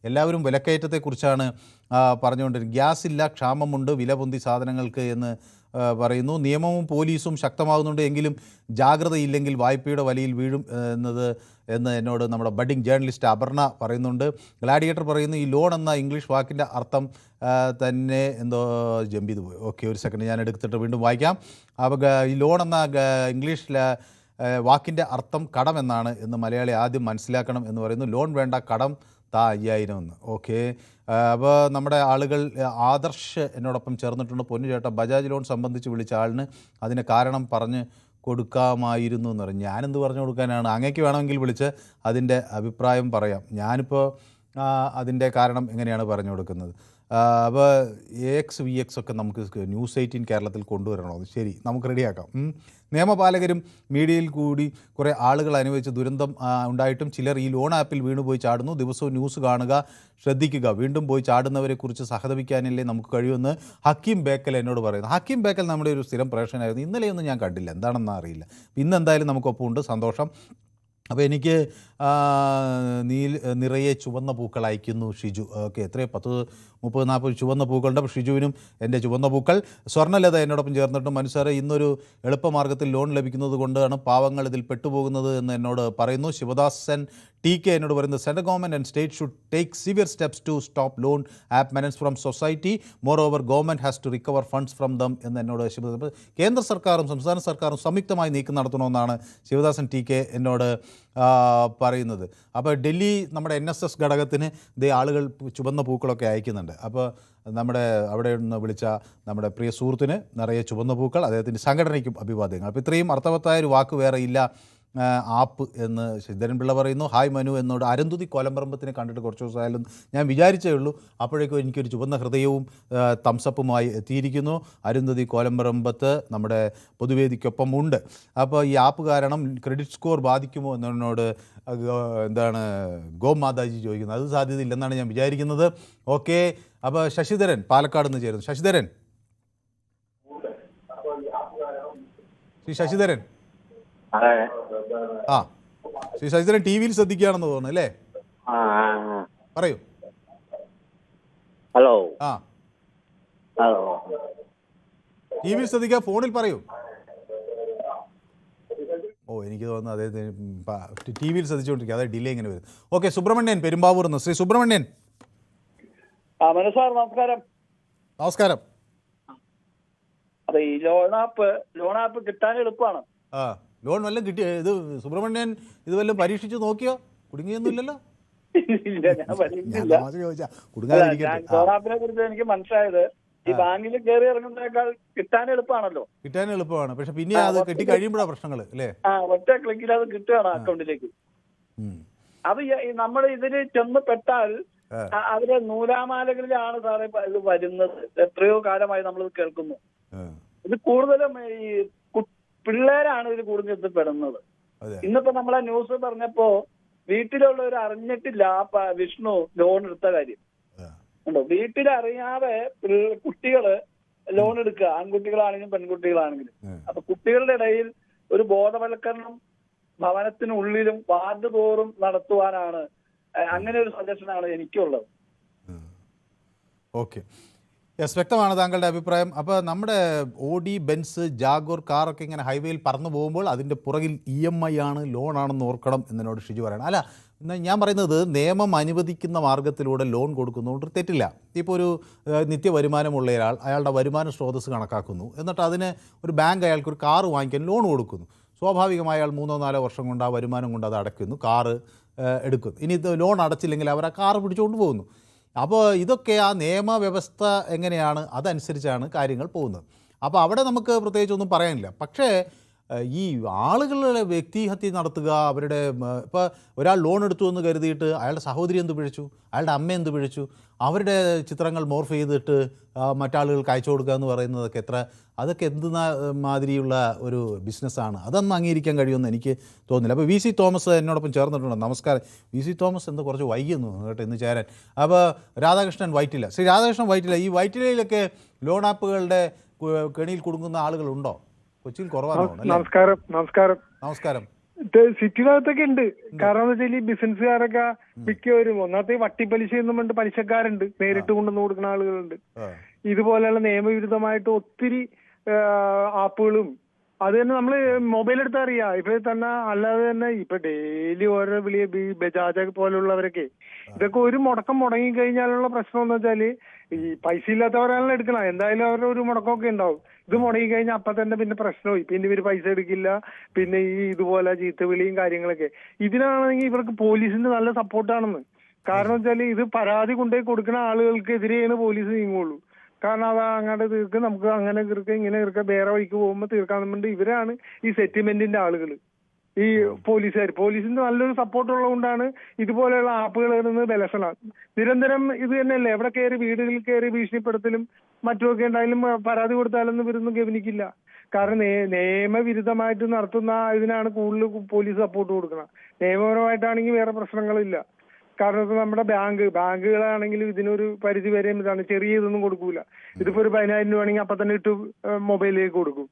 [SPEAKER 1] എല്ലാവരും വിലക്കയറ്റത്തെക്കുറിച്ചാണ് പറഞ്ഞുകൊണ്ടിരിക്കുന്നത്. ഗ്യാസ് ഇല്ല, ക്ഷാമമുണ്ട്, വില പൊന്തി സാധനങ്ങൾക്ക് എന്ന് പറയുന്നു. നിയമവും പോലീസും ശക്തമാകുന്നുണ്ട്, എങ്കിലും ജാഗ്രതയില്ലെങ്കിൽ വായ്പയുടെ വലയിൽ വീഴും എന്ന് എന്നോട് നമ്മുടെ ബഡ്ഡിംഗ് ജേർണലിസ്റ്റ് അപർണ പറയുന്നുണ്ട്. ഗ്ലാഡിയേറ്റർ പറയുന്നു ഈ ലോൺ എന്ന ഇംഗ്ലീഷ് വാക്കിൻ്റെ അർത്ഥം തന്നെ എന്തോ ജമ്പ് ചെയ്ത് പോയി. ഓക്കെ, ഒരു സെക്കൻഡ് ഞാൻ എടുത്തിട്ട് വീണ്ടും വായിക്കാം. അപ്പോൾ ഈ ലോൺ എന്ന ഇംഗ്ലീഷിലെ വാക്കിൻ്റെ അർത്ഥം കടം എന്നാണ് എന്ന് മലയാളി ആദ്യം മനസ്സിലാക്കണം എന്ന് പറയുന്നു. ലോൺ വേണ്ട, കടം താ 5000 എന്ന്. ഓക്കെ, അപ്പോൾ നമ്മുടെ ആളുകൾ ആദർശ് എന്നോടൊപ്പം ചേർന്നിട്ടുണ്ട്. പൊന്നു ചേട്ടാ, ബജാജ് ലോൺ സംബന്ധിച്ച് വിളിച്ച ആളിന് അതിന് കാരണം പറഞ്ഞ് കൊടുക്കാമായിരുന്നു എന്ന് പറഞ്ഞു. ഞാനെന്ത് പറഞ്ഞു കൊടുക്കാനാണ്? അങ്ങേക്ക് വേണമെങ്കിൽ വിളിച്ച് അതിൻ്റെ അഭിപ്രായം പറയാം. ഞാനിപ്പോൾ അതിൻ്റെ കാരണം എങ്ങനെയാണ് പറഞ്ഞു കൊടുക്കുന്നത്? അപ്പോൾ AX VX ഒക്കെ നമുക്ക് ന്യൂസ് 18 കേരളത്തിൽ കൊണ്ടുവരണോ? ശരി, നമുക്ക് റെഡിയാക്കാം. നിയമപാലകരും മീഡിയയിൽ കൂടി കുറേ ആളുകൾ അനുഭവിച്ച ദുരന്തം ഉണ്ടായിട്ടും ചിലർ ഈ ലോൺ ആപ്പിൽ വീണുപോയി ചാടുന്നു. ദിവസവും ന്യൂസ് കാണുക, ശ്രദ്ധിക്കുക. വീണ്ടും പോയി ചാടുന്നവരെക്കുറിച്ച് സഹതപിക്കാനല്ലേ നമുക്ക് കഴിയുമെന്ന് ഹക്കീം ബേക്കൽ എന്നോട് പറയുന്നു. ഹക്കീം ബേക്കൽ നമ്മുടെ ഒരു സ്ഥിരം പ്രേക്ഷകനായിരുന്നു. ഇന്നലെയൊന്നും ഞാൻ കണ്ടില്ല, എന്താണെന്ന് അറിയില്ല. ഇന്ന് എന്തായാലും നമുക്കൊപ്പമുണ്ട്, സന്തോഷം. അപ്പോൾ എനിക്ക് നിറയെ ചുവന്ന പൂക്കൾ അയക്കുന്നു ഷിജു. ഓക്കെ, എത്രയോ 10-30-40 ചുവന്ന പൂക്കളുണ്ട്. അപ്പോൾ ഷിജുവിനും എൻ്റെ ചുവന്ന പൂക്കൾ. സ്വർണ്ണലത എന്നോടൊപ്പം ചേർന്നിട്ടും മനസ്സാറ് ഇന്നൊരു എളുപ്പമാർഗ്ഗത്തിൽ ലോൺ ലഭിക്കുന്നത് കൊണ്ടാണ് പാവങ്ങൾ ഇതിൽ പെട്ടുപോകുന്നത് എന്ന് എന്നോട് പറയുന്നു. ശിവദാസൻ TK എന്നോട് പറയുന്നത് central government and state should take severe steps to stop loan app menace from society. Moreover government has to recover funds from them എന്ന് എന്നോട് ശിവദാസൻ. കേന്ദ്ര സർക്കാരും സംസ്ഥാന സർക്കാരും സംയുക്തമായി നീക്കം നടത്തണമെന്നാണ് ശിവദാസൻ TK എന്നോട് പറയുന്നത്. അപ്പോൾ ഡൽഹി നമ്മുടെ NSS ഘടകത്തിന് ഇതേ ആളുകൾ ചുവന്ന പൂക്കളൊക്കെ അയക്കുന്നുണ്ട്. അപ്പോൾ നമ്മുടെ അവിടെ നിന്ന് വിളിച്ച നമ്മുടെ പ്രിയ സുഹൃത്തിന് നിറയെ ചുവന്ന പൂക്കൾ, അദ്ദേഹത്തിൻ്റെ സംഘടനയ്ക്കും അഭിവാദ്യങ്ങൾ. അപ്പോൾ ഇത്രയും അർത്ഥവത്തായ ഒരു വാക്ക് വേറെ ഇല്ല ആപ്പ് എന്ന് ശശിധരൻപിള്ള പറയുന്നു. ഹായ് മനു എന്നോട്. അരുന്ധതി കോലംപറമ്പത്തിനെ കണ്ടിട്ട് കുറച്ച് ദിവസമായാലും ഞാൻ വിചാരിച്ചേ ഉള്ളൂ, അപ്പോഴേക്കും എനിക്കൊരു ചുവന്ന ഹൃദയവും തംസപ്പുമായി എത്തിയിരിക്കുന്നു. അരുന്ധതി കോലംപറമ്പത്ത് നമ്മുടെ പൊതുവേദിക്കൊപ്പം ഉണ്ട്. അപ്പോൾ ഈ ആപ്പ് കാരണം ക്രെഡിറ്റ് സ്കോർ ബാധിക്കുമോ എന്നോട് എന്താണ് ഗോമാതാജി ചോദിക്കുന്നത്. അത് സാധ്യതയില്ലെന്നാണ് ഞാൻ വിചാരിക്കുന്നത്. ഓക്കെ, അപ്പോൾ ശശിധരൻ പാലക്കാട് നിന്ന് ചേരുന്നു. ശശിധരൻ, ശശിധരൻ ശശിധരൻ ടി വിയിൽ ശ്രദ്ധിക്കുകയാണെന്ന് തോന്നുന്നു അല്ലേ? പറയൂ.
[SPEAKER 9] ഹലോ.
[SPEAKER 1] ടി വിയിൽ ശ്രദ്ധിക്കുക, ഫോണിൽ പറയൂ. എനിക്ക് തോന്നുന്നു അതായത് ടി വിയിൽ ശ്രദ്ധിച്ചുകൊണ്ടിരിക്കുക, അതായത് ഡിലേ ഇങ്ങനെ വരും. ഓക്കെ, സുബ്രഹ്മണ്യൻ പെരുമ്പാവൂർ നിന്ന്. ശ്രീ സുബ്രഹ്മണ്യൻ.
[SPEAKER 8] നമസ്കാരം.
[SPEAKER 1] നമസ്കാരം.
[SPEAKER 8] അതെ, ഈ ലോൺ ആപ്പ് കിട്ടാൻ എളുപ്പമാണ്.
[SPEAKER 1] ലോൺ വല്ലതും കിട്ടിയ ഇത് സുബ്രഹ്മണ്യൻ ഇത് വല്ലതും പരീക്ഷിച്ച് നോക്കിയോ? കുടുങ്ങിയൊന്നുമില്ലല്ലോ?
[SPEAKER 8] ലോൺ ആപ്പിനെ കുറിച്ച് എനിക്ക് മനസ്സിലായത് ഈ ബാങ്കിൽ കയറി ഇറങ്ങുന്നതിനേക്കാൾ കിട്ടാൻ എളുപ്പമാണല്ലോ.
[SPEAKER 1] കിട്ടാൻ എളുപ്പമാണ്, പക്ഷെ പിന്നെ അത് കെട്ടി കഴിയുമ്പോഴാണ് പ്രശ്നങ്ങൾ അല്ലേ?
[SPEAKER 8] ഒറ്റ ക്ലിക്കിൽ അത് കിട്ടുകയാണ് അക്കൗണ്ടിലേക്ക്. അത് നമ്മൾ ഇതിന് ചെന്ന് പെട്ടാൽ അതിലെ നൂലാമാലകളിലാണ് സാറേ ഇത് വരുന്നത്. എത്രയോ കാലമായി നമ്മൾ കേൾക്കുന്നു. ഇത് കൂടുതലും ഈ പിള്ളേരാണ് ഇതിൽ കൂടുതൽ പെടുന്നത്. ഇന്നിപ്പോ നമ്മളെ ന്യൂസ് പറഞ്ഞപ്പോ വീട്ടിലുള്ളവർ അറിഞ്ഞിട്ടില്ല വിഷ്ണു ലോൺ എടുത്ത കാര്യം. ഉണ്ടോ? വീട്ടിലറിയാതെ കുട്ടികള് ലോൺ എടുക്കുക, ആൺകുട്ടികളാണെങ്കിലും പെൺകുട്ടികളാണെങ്കിലും. അപ്പൊ കുട്ടികളുടെ ഇടയിൽ ഒരു ബോധവൽക്കരണം ഭവനത്തിനുള്ളിലും വാർഡ് തോറും നടത്തുവാനാണ്, അങ്ങനെ ഒരു സജഷനാണ് എനിക്കുള്ളത്.
[SPEAKER 1] ഓക്കെ, യെസ്, വ്യക്തമാണ് താങ്കളുടെ അഭിപ്രായം. അപ്പോൾ നമ്മുടെ ഓഡി, ബെൻസ്, ജാഗോർ കാറൊക്കെ ഇങ്ങനെ ഹൈവേയിൽ പറന്നു പോകുമ്പോൾ അതിൻ്റെ പുറകിൽ EMI ആണ്, ലോണാണെന്ന് ഓർക്കണം എന്നോട് ഷിജു പറയണം. അല്ല, ഞാൻ പറയുന്നത് നിയമം അനുവദിക്കുന്ന മാർഗ്ഗത്തിലൂടെ ലോൺ കൊടുക്കുന്നതുകൊണ്ട് തെറ്റില്ല. ഇപ്പോൾ ഒരു നിത്യവരുമാനമുള്ള ഒരാൾ അയാളുടെ വരുമാന സ്രോതസ്സ് കണക്കാക്കുന്നു, എന്നിട്ട് അതിന് ഒരു ബാങ്ക് അയാൾക്ക് ഒരു കാറ് വാങ്ങിക്കാൻ ലോൺ കൊടുക്കുന്നു. സ്വാഭാവികമായി അയാൾ 3-4 വർഷം കൊണ്ട് ആ വരുമാനം കൊണ്ട് അത് അടയ്ക്കുന്നു, കാറ് എടുക്കുന്നു. ഇനി ഇത് ലോൺ അടച്ചില്ലെങ്കിൽ അവർ ആ കാറ് പിടിച്ചുകൊണ്ട് പോകുന്നു. അപ്പോൾ ഇതൊക്കെ ആ നിയമവ്യവസ്ഥ എങ്ങനെയാണ് അതനുസരിച്ചാണ് കാര്യങ്ങൾ പോകുന്നത്. അപ്പോൾ അവിടെ നമുക്ക് പ്രത്യേകിച്ചൊന്നും പറയാനില്ല. പക്ഷേ ഈ ആളുകളുടെ വ്യക്തിഹത്യ നടത്തുക, അവരുടെ ഇപ്പോൾ ഒരാൾ ലോൺ എടുത്തു എന്ന് കരുതിയിട്ട് അയാളുടെ സഹോദരി എന്ത് പിഴച്ചു, അയാളുടെ അമ്മ എന്ത് പിഴച്ചു, അവരുടെ ചിത്രങ്ങൾ മോർഫ് ചെയ്തിട്ട് മറ്റാളുകൾക്ക് അയച്ചു കൊടുക്കുക എന്ന് പറയുന്നതൊക്കെ അതൊക്കെ എന്ത് മാതിരിയുള്ള ഒരു ബിസിനസ്സാണ്? അതൊന്നും അംഗീകരിക്കാൻ കഴിയുമെന്ന് എനിക്ക് തോന്നുന്നില്ല. അപ്പോൾ VC തോമസ് എന്നോടൊപ്പം ചേർന്നിട്ടുണ്ട്. നമസ്കാരം. VC തോമസ് എന്ന് കുറച്ച് വൈകുന്നു കേട്ടോ ഇന്ന് ചേരാൻ. അപ്പോൾ രാധാകൃഷ്ണൻ വൈറ്റില, ശ്രീ രാധാകൃഷ്ണൻ വൈറ്റില, ഈ വൈറ്റിലയിലൊക്കെ ലോൺ ആപ്പുകളുടെ കെണിയിൽ കുടുങ്ങുന്ന ആളുകളുണ്ടോ? കൊച്ചിയിൽ കുറവാണ്.
[SPEAKER 9] നമസ്കാരം. സിറ്റിയിലകത്തൊക്കെ ഉണ്ട്. കാരണം എന്താ വെച്ചാൽ ഈ ബിസിനസ്സുകാരൊക്കെ മിക്കവരും ഒന്നാമത്തെ വട്ടിപ്പലിശ എന്നും കൊണ്ട് പലിശക്കാരുണ്ട്, നേരിട്ട് കൊണ്ടുവന്ന് കൊടുക്കുന്ന ആളുകളുണ്ട്. ഇതുപോലെയുള്ള നിയമവിരുദ്ധമായിട്ട് ഒത്തിരി ആപ്പുകളും അത് തന്നെ നമ്മൾ മൊബൈൽ എടുത്താൽ അറിയാം. ഇപ്പൊ തന്നെ അല്ലാതെ തന്നെ ഇപ്പൊ ഡെയിലി ഓരോ വിളിയ ബജാജ് പോലുള്ളവരൊക്കെ ഇതൊക്കെ ഒരു മുടക്കം മുടങ്ങി കഴിഞ്ഞാലുള്ള പ്രശ്നം എന്ന് വെച്ചാല് ഈ പൈസ ഇല്ലാത്തവരാണല്ലോ എടുക്കണം. എന്തായാലും അവരുടെ ഒരു മുടക്കമൊക്കെ ഉണ്ടാവും. ഇത് മുടങ്ങി കഴിഞ്ഞാൽ അപ്പൊ തന്നെ പിന്നെ പ്രശ്നമായി, പിന്നെ ഇവര് പൈസ എടുക്കില്ല, പിന്നെ ഈ ഇതുപോലെ ചീത്തവിളിയും കാര്യങ്ങളൊക്കെ. ഇതിനാണെങ്കിൽ ഇവർക്ക് പോലീസിന്റെ നല്ല സപ്പോർട്ടാണെന്ന്. കാരണം വെച്ചാല് ഇത് പരാതി കൊണ്ടുപോയി കൊടുക്കുന്ന ആളുകൾക്കെതിരെയാണ് പോലീസ് നീങ്ങുള്ളൂ. കാരണം അത് അങ്ങോട്ട് തീർക്കുക, നമുക്ക് അങ്ങനെ തീർക്കുക, ഇങ്ങനെ തീർക്കുക, വേറെ വഴിക്ക് പോകുമ്പോൾ തീർക്കാൻ വേണ്ടി ഇവരാണ് ഈ സെറ്റിൽമെന്റിന്റെ ആളുകൾ, ഈ പോലീസുകാർ. പോലീസിന്റെ നല്ലൊരു സപ്പോർട്ട് ഉള്ളതുകൊണ്ടാണ് ഇതുപോലെയുള്ള ആപ്പുകൾ ബലക്ഷണം. നിരന്തരം ഇത് തന്നെയല്ലേ, എവിടെ കയറി വീടുകളിൽ കയറി ഭീഷണിപ്പെടുത്തലും മറ്റുമൊക്കെ ഉണ്ടായാലും പരാതി കൊടുത്താലൊന്നും ഇവരൊന്നും ഗവനിക്കില്ല. കാരണം നിയമവിരുദ്ധമായിട്ട് നടത്തുന്ന ഇതിനാണ് കൂടുതൽ പോലീസ് സപ്പോർട്ട് കൊടുക്കുന്നത്. നിയമപരമായിട്ടാണെങ്കിൽ വേറെ പ്രശ്നങ്ങളില്ല. കാരണം ഇപ്പൊ നമ്മുടെ ബാങ്കുകളാണെങ്കിലും ഇതിനൊരു പരിധി വരെ ഇതാണ്, ചെറിയ ഇതൊന്നും കൊടുക്കൂല. ഇതിപ്പോ ഒരു 10,000 രൂപ ആണെങ്കിൽ അപ്പൊ തന്നെ ഇട്ട് മൊബൈലിലേക്ക് കൊടുക്കും.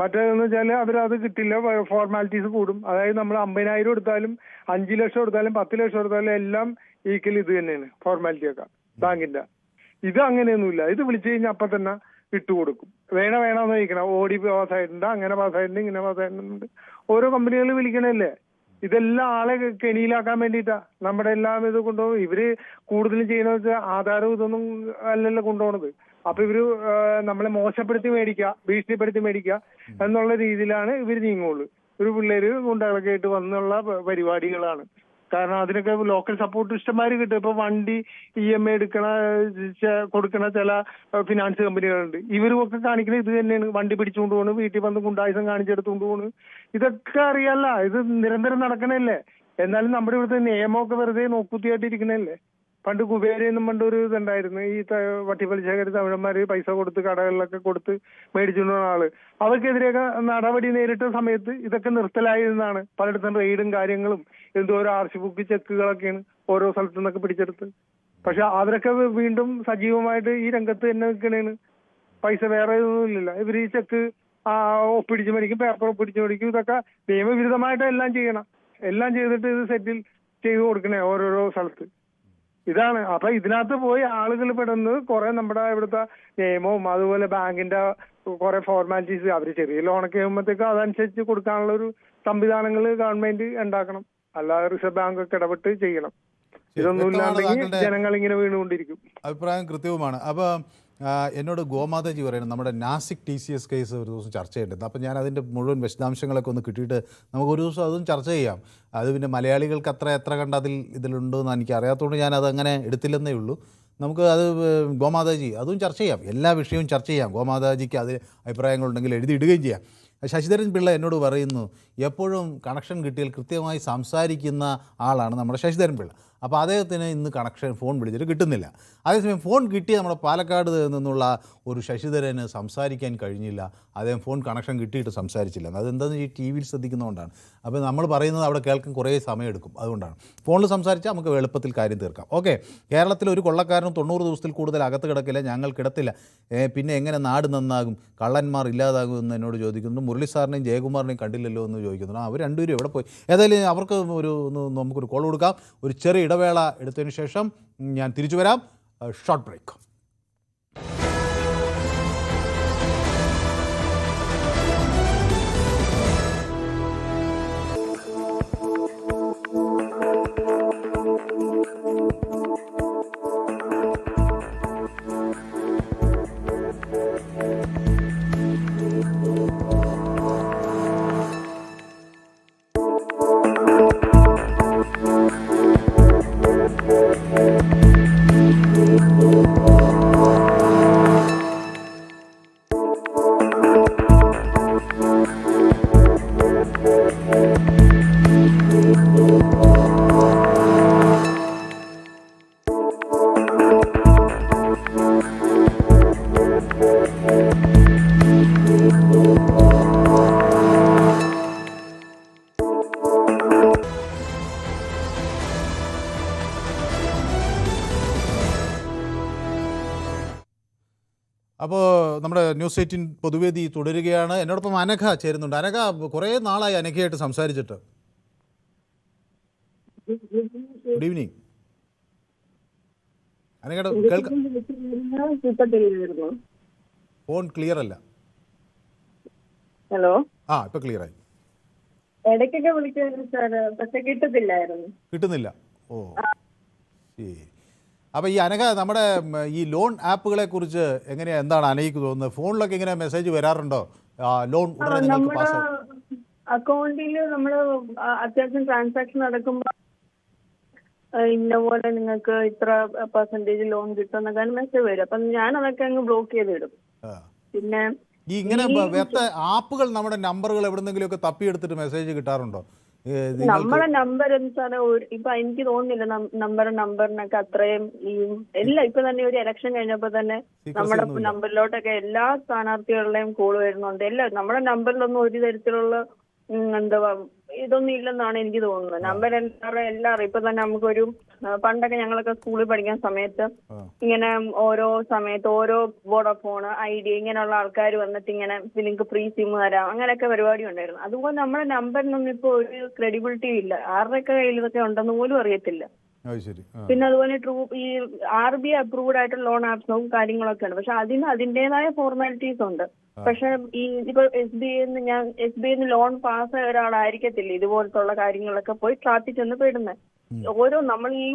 [SPEAKER 9] മറ്റേതെന്ന് വെച്ചാല് അവരത് കിട്ടില്ല, ഫോർമാലിറ്റീസ് കൂടും. അതായത് നമ്മൾ 50,000 എടുത്താലും 5 ലക്ഷം എടുത്താലും 10 ലക്ഷം എടുത്താലും എല്ലാം ഈക്വൽ ഇത് തന്നെയാണ് ഫോർമാലിറ്റി ഒക്കെ ബാങ്കിന്റെ. ഇത് അങ്ങനെയൊന്നുമില്ല. ഇത് വിളിച്ചു കഴിഞ്ഞാൽ അപ്പൊ തന്നെ ഇട്ട് കൊടുക്കും. വേണമെന്ന് ചോദിക്കണം, ഓടി പാസ്സായിട്ടുണ്ട്, അങ്ങനെ പാസ്സായിട്ടുണ്ട്, ഇങ്ങനെ പാസ്സായിട്ടുണ്ട്. ഓരോ കമ്പനികൾ വിളിക്കണല്ലേ. ഇതെല്ലാം ആളെ കെണിയിലാക്കാൻ വേണ്ടിയിട്ടാ നമ്മുടെ എല്ലാം ഇത് കൊണ്ടുപോകും. ഇവര് കൂടുതലും ചെയ്യുന്നത് വെച്ചാൽ ആധാരം ഇതൊന്നും അല്ലല്ലോ കൊണ്ടുപോകണത്. അപ്പൊ ഇവര് നമ്മളെ മോശപ്പെടുത്തി മേടിക്കുക, ഭീഷണിപ്പെടുത്തി മേടിക്കുക എന്നുള്ള രീതിയിലാണ് ഇവര് നീങ്ങുള്ളൂ. ഒരു പിള്ളേര് ഗുണ്ടകളൊക്കെ ആയിട്ട് വന്നുള്ള പരിപാടികളാണ്. കാരണം അതിനൊക്കെ ലോക്കൽ സപ്പോർട്ട് ഇഷ്ടംമാര് കിട്ടും. ഇപ്പൊ വണ്ടി EMI കൊടുക്കണ ചില ഫിനാൻസ് കമ്പനികളുണ്ട്. ഇവരുമൊക്കെ കാണിക്കുന്നത് ഇത് തന്നെയാണ്. വണ്ടി പിടിച്ചുകൊണ്ട് പോകണ്, വീട്ടിൽ വന്ന് ഗുണ്ടായുസം കാണിച്ചെടുത്തുകൊണ്ട് പോകണ്. ഇതൊക്കെ അറിയാല്ല, ഇത് നിരന്തരം നടക്കണല്ലേ. എന്നാലും നമ്മുടെ ഇവിടുത്തെ നിയമമൊക്കെ വെറുതെ നോക്കുത്തിയായിട്ടിരിക്കണല്ലേ. പണ്ട് കുബേരെന്നും പണ്ടൊരു ഇതുണ്ടായിരുന്നു, ഈ വട്ടിപ്പലിശക്കാര് തമിഴന്മാര് പൈസ കൊടുത്ത് കടകളിലൊക്കെ കൊടുത്ത് മേടിച്ചുകൊണ്ട ആള്. അവർക്കെതിരെയൊക്കെ നടപടി നേരിട്ട സമയത്ത് ഇതൊക്കെ നിർത്തലായിരുന്നാണ്. പലയിടത്തും റെയ്ഡും കാര്യങ്ങളും എന്തോരോ RC ബുക്ക് ചെക്കുകളൊക്കെയാണ് ഓരോ സ്ഥലത്തു നിന്നൊക്കെ പിടിച്ചെടുത്ത്. പക്ഷെ അവരൊക്കെ വീണ്ടും സജീവമായിട്ട് ഈ രംഗത്ത് തന്നെ നിൽക്കണേണ്. പൈസ വേറെ ഒന്നും ഇല്ലല്ലോ. ഇവർ ഈ ചെക്ക് ഒപ്പിടിച്ച് മേടിക്കും, പേപ്പർ ഒപ്പിടിച്ച് മേടിക്കും. ഇതൊക്കെ നിയമവിരുദ്ധമായിട്ട് എല്ലാം ചെയ്യണം. എല്ലാം ചെയ്തിട്ട് ഇത് സെറ്റിൽ ചെയ്ത് കൊടുക്കണേ ഓരോരോ സ്ഥലത്ത്. ഇതാണ്. അപ്പൊ ഇതിനകത്ത് പോയി ആളുകൾ പെടുന്നത് കുറെ നമ്മുടെ ഇവിടുത്തെ നിയമവും അതുപോലെ ബാങ്കിന്റെ കുറെ ഫോർമാലിറ്റീസ്. അവര് ചെറിയ ലോണൊക്കെ ആകുമ്പോഴത്തേക്ക് അതനുസരിച്ച് കൊടുക്കാനുള്ള ഒരു സംവിധാനങ്ങൾ ഗവൺമെന്റ് ഉണ്ടാക്കണം. അല്ലാതെ റിസർവ് ബാങ്ക് ഒക്കെ ഇടപെട്ട് ചെയ്യണം. ഇതൊന്നും ഇല്ലാണ്ടെങ്കിൽ ജനങ്ങൾ ഇങ്ങനെ വീണുകൊണ്ടിരിക്കും.
[SPEAKER 1] അഭിപ്രായം കൃത്യവുമാണ്. അപ്പോൾ എന്നോട് ഗോമാതാജി പറയുന്നത് നമ്മുടെ നാസിക് TCS കേസ് ഒരു ദിവസം ചർച്ച ചെയ്യേണ്ടത്. അപ്പോൾ ഞാൻ അതിൻ്റെ മുഴുവൻ വിശദാംശങ്ങളൊക്കെ ഒന്ന് കിട്ടിയിട്ട് നമുക്കൊരു ദിവസം അതും ചർച്ച ചെയ്യാം. അത് പിന്നെ മലയാളികൾക്ക് എത്ര കണ്ട് ഇതിലുണ്ടെന്ന് എനിക്ക് അറിയാത്തതുകൊണ്ട് ഞാൻ അതങ്ങനെ എടുത്തില്ലെന്നേ ഉള്ളൂ. നമുക്ക് അത് ഗോമാതാജി അതും ചർച്ച ചെയ്യാം, എല്ലാ വിഷയവും ചർച്ച ചെയ്യാം. ഗോമാതാജിക്ക് അതിൽ അഭിപ്രായങ്ങളുണ്ടെങ്കിൽ എഴുതിയിടുകയും ചെയ്യാം. ശശിധരൻ പിള്ള എന്നോട് പറയുന്നു, എപ്പോഴും കണക്ഷൻ കിട്ടിയാൽ കൃത്യമായി സംസാരിക്കുന്ന ആളാണ് നമ്മുടെ ശശിധരൻ പിള്ള. അപ്പോൾ അദ്ദേഹത്തിന് ഇന്ന് ഫോൺ വിളിച്ചിട്ട് കിട്ടുന്നില്ല. അതേസമയം ഫോൺ കിട്ടിയ നമ്മുടെ പാലക്കാട് നിന്നുള്ള ഒരു ശശിധരന് സംസാരിക്കാൻ കഴിഞ്ഞില്ല. അദ്ദേഹം ഫോൺ കണക്ഷൻ കിട്ടിയിട്ട് സംസാരിച്ചില്ല. അതെന്താണെന്ന് ഈ TV യിൽ ശ്രദ്ധിക്കുന്നതുകൊണ്ടാണ്. അപ്പോൾ നമ്മൾ പറയുന്നത് അവിടെ കേൾക്കാൻ കുറേ സമയമെടുക്കും, അതുകൊണ്ടാണ്. ഫോണിൽ സംസാരിച്ചാൽ നമുക്ക് എളുപ്പത്തിൽ കാര്യം തീർക്കാം. ഓക്കെ, കേരളത്തിൽ ഒരു കൊള്ളക്കാരനും 90 ദിവസത്തിൽ കൂടുതൽ അകത്ത് കിടക്കില്ല, ഞങ്ങൾ കിടത്തില്ല, പിന്നെ എങ്ങനെ നാട് നന്നാകും, കള്ളന്മാർ ഇല്ലാതാകും എന്ന് എന്നോട് ചോദിക്കുന്നു. മുരളി സാറിനെയും ജയകുമാറിനെയും കണ്ടില്ലല്ലോ എന്ന് ചോദിക്കുന്നു. അവർ രണ്ടുപേരും എവിടെ പോയി? ഏതായാലും അവർക്ക് നമുക്കൊരു കോൾ കൊടുക്കാം. ഒരു ചെറിയ ഇടവേള എടുത്തതിന് ശേഷം ഞാൻ തിരിച്ചു വരാം. Short break. നമ്മുടെ ന്യൂസ് 18 പൊതുവേദി തുടരുകയാണ്. എന്നോടൊപ്പം അനഘ ചേരുന്നുണ്ട്. അനഘ, കുറേ നാളായി അനഘയായിട്ട് സംസാരിച്ചിട്ട്. Good evening. അനഘയുടെ ഫോൺ ക്ലിയർ അല്ല.
[SPEAKER 10] ഹലോ,
[SPEAKER 1] ഇപ്പൊ ക്ലിയർ ആയി.
[SPEAKER 10] ഇടയ്ക്കൊക്കെ വിളിച്ചായിരുന്നു സാർ, പക്ഷെ കിട്ടത്തില്ലായിരുന്നു.
[SPEAKER 1] കിട്ടുന്നില്ല. ഓ ശരി. അപ്പോൾ ഈ അനഘ, നമ്മുടെ ഈ ലോൺ ആപ്പുകളെ കുറിച്ച് എന്താണ് അനഘയ്ക്ക് തോന്നുന്നത്? ഫോണിലൊക്കെ ഇങ്ങനെ മെസ്സേജ് വരാറുണ്ടോ? ലോൺ
[SPEAKER 10] നമ്മുടെ അക്കൗണ്ടിൽ നമ്മൾ അത്യാവശ്യം ട്രാൻസാക്ഷൻ നടക്കുമ്പോൾ ഇന്ന പോലെ നിങ്ങൾക്ക് ഇത്ര പെർസെന്റേജ് ലോൺ കിട്ടും എന്നൊക്കെ മെസ്സേജ് വരും. അപ്പം ഞാൻ അതൊക്കെ അങ്ങ് ബ്ലോക്ക് ചെയ്തിടും. പിന്നെ
[SPEAKER 1] ഈ ഇങ്ങനെ ആപ്പുകൾ നമ്മുടെ നമ്പറുകൾ എവിടെന്നെങ്കിലും ഒക്കെ തപ്പിയെടുത്തിട്ട് മെസ്സേജ് കിട്ടാറുണ്ടോ?
[SPEAKER 10] നമ്മളെ നമ്പർ സാറേ, ഇപ്പൊ എനിക്ക് തോന്നുന്നില്ല നമ്പറിനൊക്കെ അത്രയും ഈ എല്ലാം. ഇപ്പൊ തന്നെ ഒരു ഇലക്ഷൻ കഴിഞ്ഞപ്പോ തന്നെ നമ്മുടെ നമ്പറിലോട്ടൊക്കെ എല്ലാ സ്ഥാനാർത്ഥികളുടെയും കോള് വരുന്നുണ്ട്. എല്ലാം നമ്മുടെ നമ്പറിലൊന്നും ഒരു തരത്തിലുള്ള ഇതൊന്നും ഇല്ലെന്നാണ് എനിക്ക് തോന്നുന്നത്. നമ്പർ എല്ലാവരും ഇപ്പൊ തന്നെ നമുക്കൊരു പണ്ടൊക്കെ ഞങ്ങളൊക്കെ സ്കൂളിൽ പഠിക്കുന്ന സമയത്ത് ഇങ്ങനെ ഓരോ സമയത്ത് ഓരോ വോഡഫോൺ, ഐഡിയ ഇങ്ങനെയുള്ള ആൾക്കാർ വന്നിട്ട് ഇങ്ങനെ നിങ്ങൾക്ക് ഫ്രീ സിം തരാം അങ്ങനെയൊക്കെ പരിപാടി ഉണ്ടായിരുന്നു. അതുപോലെ നമ്മുടെ നമ്പറിനൊന്നും ഇപ്പൊ ഒരു ക്രെഡിബിലിറ്റി ഇല്ല. ആരുടെയൊക്കെ കയ്യിൽ ഇതൊക്കെ ഉണ്ടെന്ന് പോലും അറിയത്തില്ല. പിന്നെ അതുപോലെ ഈ RBI അപ്രൂവ്ഡ് ആയിട്ടുള്ള ലോൺ ആപ്സും കാര്യങ്ങളൊക്കെ ഉണ്ട്. പക്ഷെ അതിന്റേതായ ഫോർമാലിറ്റീസ് ഉണ്ട്. പക്ഷെ ഈ ഇപ്പൊ SBI ലോൺ പാസ്സായ ഒരാളായിരിക്കത്തില്ല ഇതുപോലത്തുള്ള കാര്യങ്ങളൊക്കെ പോയി ട്രാപ്പിൽ ചെന്ന് പെടുന്നത്. ഓരോ നമ്മൾ ഈ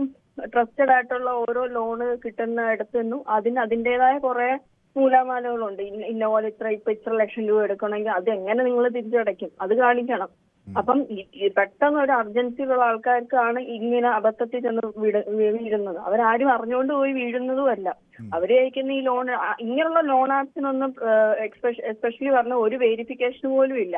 [SPEAKER 10] ട്രസ്റ്റഡ് ആയിട്ടുള്ള ഓരോ ലോണ് കിട്ടുന്ന ഇടത്തു നിന്നും അതിന്റേതായ കുറെ മൂലാമാലകളുണ്ട്. ഇന്ന പോലെ ഇത്ര ലക്ഷം രൂപ എടുക്കണമെങ്കിൽ അത് എങ്ങനെ നിങ്ങൾ തിരിച്ചടയ്ക്കും അത് കാണിക്കണം. അപ്പം പെട്ടെന്ന് ഒരു അർജൻസിയുള്ള ആൾക്കാർക്കാണ് ഇങ്ങനെ അബദ്ധത്തിൽ ചെന്ന് വീഴുന്നത്. അവരാരും അറിഞ്ഞുകൊണ്ട് പോയി വീഴുന്നതും അല്ല. അവര് അയക്കുന്ന ഈ ലോൺ, ഇങ്ങനെയുള്ള ലോൺ ആപ്സിനൊന്നും എസ്പെഷ്യലി പറഞ്ഞ ഒരു വെരിഫിക്കേഷൻ പോലും ഇല്ല.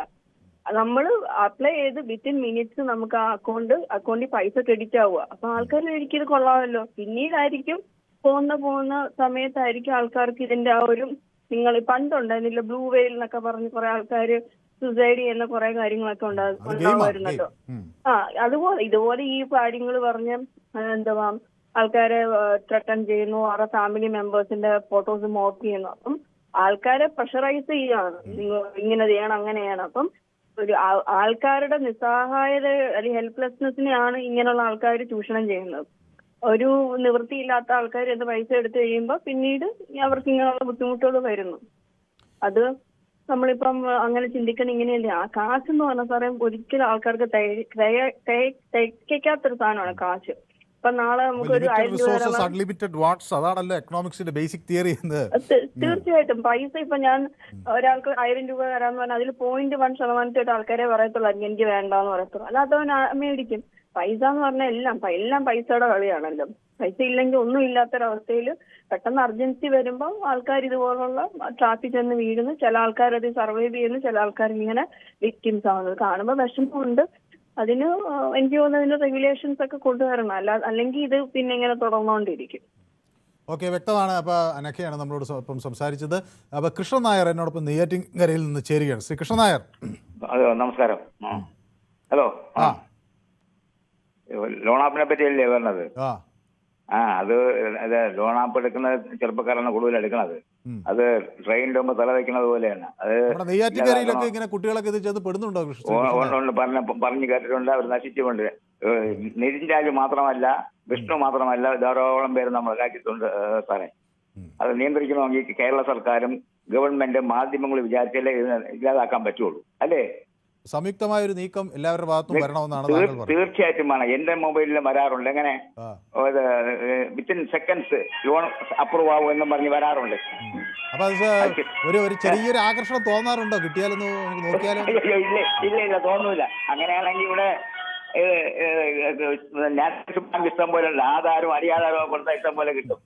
[SPEAKER 10] നമ്മൾ അപ്ലൈ ചെയ്ത് വിത്തിൻ മിനിറ്റ്സ് നമുക്ക് ആ അക്കൗണ്ടിൽ പൈസ ക്രെഡിറ്റ് ആവുക. അപ്പൊ ആൾക്കാർ എനിക്കിത് കൊള്ളാമല്ലോ. പിന്നീടായിരിക്കും പോകുന്ന സമയത്തായിരിക്കും ആൾക്കാർക്ക് ഇതിന്റെ ആ ഒരു നിങ്ങൾ പണ്ടുണ്ടായിരുന്നില്ല ബ്ലൂ വെയിൽ എന്നൊക്കെ പറഞ്ഞ് കുറെ ആൾക്കാർ സൂസൈഡ് ചെയ്യുന്ന കുറെ കാര്യങ്ങളൊക്കെ ഉണ്ടാവുമായിരുന്നല്ലോ. ഇതുപോലെ ഈ കാര്യങ്ങൾ പറഞ്ഞ് ആൾക്കാരെ ത്രെട്ടൺ ചെയ്യുന്നു, അവരുടെ ഫാമിലി മെമ്പേഴ്സിന്റെ ഫോട്ടോസ് മോക്ക് ചെയ്യുന്നു. അപ്പം ആൾക്കാരെ പ്രഷറൈസ് ചെയ്യാണ്, നിങ്ങൾ ഇങ്ങനെ ചെയ്യണം അങ്ങനെയാണ്. അപ്പം ഒരു ആൾക്കാരുടെ നിസ്സഹായത അല്ലെങ്കിൽ ഹെൽപ്ലെസ്നെസ്സിനെയാണ് ഇങ്ങനെയുള്ള ആൾക്കാർ ചൂഷണം ചെയ്യുന്നത്. ഒരു നിവൃത്തിയില്ലാത്ത ആൾക്കാർ എന്ത് പൈസ എടുത്തു കഴിയുമ്പോൾ പിന്നീട് അവർക്ക് ഇങ്ങനെയുള്ള ബുദ്ധിമുട്ടുകൾ വരുന്നു. അത് നമ്മളിപ്പം അങ്ങനെ ചിന്തിക്കണം. ഇങ്ങനെയല്ലേ ആ കാശെന്ന് പറഞ്ഞ സാറേ ഒരിക്കലും ആൾക്കാർക്ക് തയ്ക്കാത്തൊരു സാധനമാണ് കാശ്. ഇപ്പൊ നാളെ നമുക്ക് ഒരു തീർച്ചയായിട്ടും പൈസ ഇപ്പൊ ഞാൻ ഒരാൾക്ക് 1000 രൂപ തരാന്ന് പറഞ്ഞാൽ അതിൽ 0.1% ആൾക്കാരെ പറയത്തുള്ളൂ എനിക്ക് വേണ്ടാന്ന് പറയത്തുള്ളൂ. അല്ലാത്തവൻ മേടിക്കും. പൈസ എന്ന് പറഞ്ഞാൽ എല്ലാം പൈസയുടെ കളിയാണല്ലോ. പൈസ ഇല്ലെങ്കിൽ ഒന്നും ഇല്ലാത്തൊരവസ്ഥയിൽ പെട്ടെന്ന് അർജൻസി വരുമ്പോൾ ആൾക്കാർ ഇതുപോലുള്ള ട്രാഫിക് ചെന്ന് വീഴുന്നു. ചില ആൾക്കാർ അത് സർവൈവ് ചെയ്യുന്നു, ചില ആൾക്കാർ ഇങ്ങനെ വിക്ടിംസ് ആവുന്നത് കാണുമ്പോൾ വിഷമമുണ്ട്. അതിന് എനിക്ക് തോന്നുന്നതിന് റെഗുലേഷൻസ് ഒക്കെ കൊണ്ടുവരണം. അല്ലെങ്കിൽ ഇത് പിന്നെ ഇങ്ങനെ തുടർന്നുകൊണ്ടിരിക്കും.
[SPEAKER 1] ഓക്കെ, വ്യക്തമാണ്. അപ്പോൾ അനഘയാണ് നമ്മളോട് ഒപ്പം സംസാരിച്ചത്. അപ്പോൾ കൃഷ്ണൻ നായർ എന്നോടൊപ്പം നെയ്യാറ്റിൻകരയിൽ നിന്ന് ചേരുകയാണ്. ശ്രീ കൃഷ്ണൻ നായർ,
[SPEAKER 11] നമസ്കാരം. ഹലോ, ലോൺ ആപ്പിനെ പറ്റിയല്ലേ പറഞ്ഞത്? അത് ലോൺ ആപ്പ് എടുക്കുന്ന ചെറുപ്പക്കാരാണ് കൂടുതൽ എടുക്കുന്നത്. അത് ട്രെയിനിന്റെ മുമ്പ് തല വയ്ക്കുന്നത് പോലെയാണ്. അത് പറഞ്ഞു കേട്ടിട്ടുണ്ട്. അവർ നശിച്ചുകൊണ്ട് നിതിൻ രാജ് മാത്രമല്ല, വിഷ്ണു മാത്രമല്ല, ധാരാളം പേര് നമ്മുടെ രാജ്യത്തുണ്ട് സാറേ. അത് നിയന്ത്രിക്കണമെങ്കിൽ കേരള സർക്കാരും ഗവൺമെന്റ് മാധ്യമങ്ങൾ വിചാരിച്ചാലേ ഇല്ലാതാക്കാൻ പറ്റുള്ളൂ, അല്ലേ?
[SPEAKER 1] സംയുക്തമായ ഒരു നീക്കം എല്ലാവരുടെ ഭാഗത്തും വരണമെന്നാണ്.
[SPEAKER 11] തീർച്ചയായിട്ടും വേണം. എന്റെ മൊബൈലിൽ വരാറുണ്ട്. എങ്ങനെ വിത്തിൻ സെക്കൻഡ്സ് ലോൺ അപ്രൂവ് ആവും എന്നും പറഞ്ഞ് വരാറുണ്ട്.
[SPEAKER 1] അപ്പൊ ഒരു ചെറിയൊരു ആകർഷണം തോന്നാറുണ്ടോ? കിട്ടിയാലൊന്ന് നോക്കിയാലോ?
[SPEAKER 11] ഇല്ല, തോന്നൂല. അങ്ങനെയാണെങ്കിൽ ഇവിടെ നാഷണൽ ഇഷ്ടം പോലെ ഉണ്ട്. ആധാരവും അടിയാധാരവും കൊടുത്ത ഇഷ്ടം പോലെ കിട്ടും.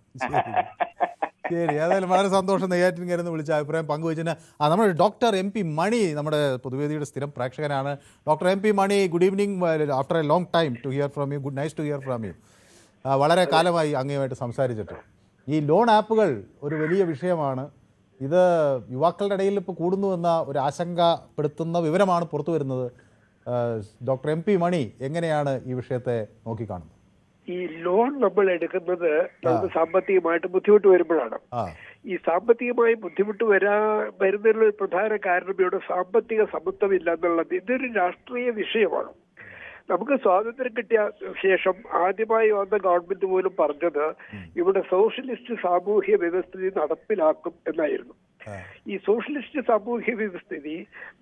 [SPEAKER 1] ശരി, ഏതായാലും വളരെ സന്തോഷം നെയ്യാറ്റിൻകരയിൽ വിളിച്ച അഭിപ്രായം പങ്കുവച്ചതിന്. നമ്മുടെ ഡോക്ടർ MP മണി നമ്മുടെ പൊതുവേദിയുടെ സ്ഥിരം പ്രേക്ഷകനാണ്. Doctor MP Mani, good evening. After a long time to hear from you. Good nice to hear from you. വളരെ കാലമായി അങ്ങയുമായിട്ട് സംസാരിച്ചിട്ട്. ഈ ലോൺ ആപ്പുകൾ ഒരു വലിയ വിഷയമാണ്. ഇത് യുവാക്കളുടെ ഇടയിൽ ഇപ്പോൾ കൂടുന്നുവെന്ന ഒരു ആശങ്കപ്പെടുത്തുന്ന വിവരമാണ് പുറത്തു വരുന്നത്. ഡോക്ടർ MP മണി എങ്ങനെയാണ് ഈ വിഷയത്തെ നോക്കിക്കാണുന്നത്?
[SPEAKER 12] ഈ ലോൺ നമ്മൾ എടുക്കുന്നത് നമുക്ക് സാമ്പത്തികമായിട്ട് ബുദ്ധിമുട്ട് വരുമ്പോഴാണ്. ഈ സാമ്പത്തികമായി ബുദ്ധിമുട്ട് വരുന്നതിനുള്ള ഒരു പ്രധാന കാരണം ഇവിടെ സാമ്പത്തിക സമത്വമില്ല എന്നുള്ളത്. ഇതൊരു രാഷ്ട്രീയ വിഷയമാണ്. നമുക്ക് സ്വാതന്ത്ര്യം കിട്ടിയ ശേഷം ആദ്യമായി വന്ന ഗവൺമെന്റ് പോലും പറഞ്ഞത് ഇവിടെ സോഷ്യലിസ്റ്റ് സാമൂഹ്യ വ്യവസ്ഥിതി നടപ്പിലാക്കും എന്നായിരുന്നു. ഈ സോഷ്യലിസ്റ്റ് സാമൂഹ്യ വ്യവസ്ഥിതി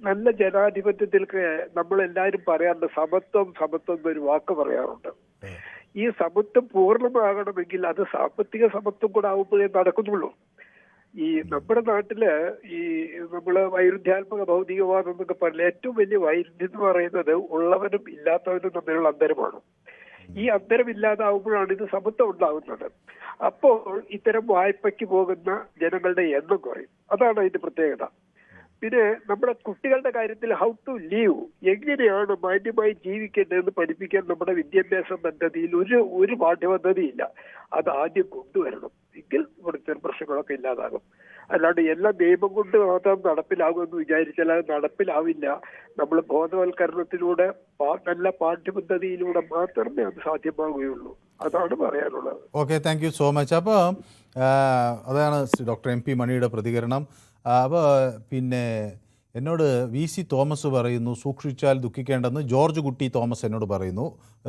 [SPEAKER 12] നല്ല ജനാധിപത്യത്തിലേക്ക് നമ്മളെല്ലാവരും പറയാറുണ്ട്, സമത്വം സമത്വം എന്നൊരു വാക്ക് പറയാറുണ്ട്. ഈ സമത്വം പൂർണ്ണമാകണമെങ്കിൽ അത് സാമ്പത്തിക സമത്വം കൂടെ ആവുമ്പോഴേ നടക്കുന്നുള്ളൂ. ഈ നമ്മുടെ നാട്ടില് ഈ നമ്മള് വൈരുദ്ധ്യാത്മക ഭൗതികവാദം എന്നൊക്കെ പറഞ്ഞാൽ ഏറ്റവും വലിയ വൈരുദ്ധ്യം എന്ന് പറയുന്നത് ഉള്ളവനും ഇല്ലാത്തവനും തമ്മിലുള്ള അന്തരമാണ്. ഈ അന്തരം ഇല്ലാതാവുമ്പോഴാണ് ഇത് സമത്വം ഉണ്ടാകുന്നത്. അപ്പോൾ ഇത്തരം വായ്പയ്ക്ക് പോകുന്ന ജനങ്ങളുടെ എണ്ണം കുറയും. അതാണ് അതിന്റെ പ്രത്യേകത. പിന്നെ നമ്മുടെ കുട്ടികളുടെ കാര്യത്തിൽ ഹൗ ടു ലീവ്, എങ്ങനെയാണ് മാന്യമായി ജീവിക്കേണ്ടതെന്ന് പഠിപ്പിക്കാൻ നമ്മുടെ വിദ്യാഭ്യാസ പദ്ധതിയിൽ ഒരു പാഠ്യപദ്ധതിയില്ല. അത് ആദ്യം കൊണ്ടുവരണം. എങ്കിൽ ഇവിടുത്തെ പ്രശ്നങ്ങളൊക്കെ ഇല്ലാതാകും. അല്ലാണ്ട് എല്ലാ നിയമം കൊണ്ട് മാത്രം നടപ്പിലാകുമെന്ന് വിചാരിച്ചാൽ അത് നടപ്പിലാവില്ല. നമ്മൾ ബോധവൽക്കരണത്തിലൂടെ നല്ല പാഠ്യപദ്ധതിയിലൂടെ മാത്രമേ അത് സാധ്യമാകുകയുള്ളൂ. അതാണ് പറയാനുള്ളത്.
[SPEAKER 1] Okay, thank you so much. അപ്പോൾ അതാണ് ഡോക്ടർ എം പി മണിയുടെ പ്രതികരണം. അപ്പോൾ പിന്നെ എന്നോട് VC തോമസ് പറയുന്നു സൂക്ഷിച്ചാൽ ദുഃഖിക്കേണ്ടെന്ന്. ജോർജ് കുട്ടി തോമസ് എന്നോട് പറയുന്നു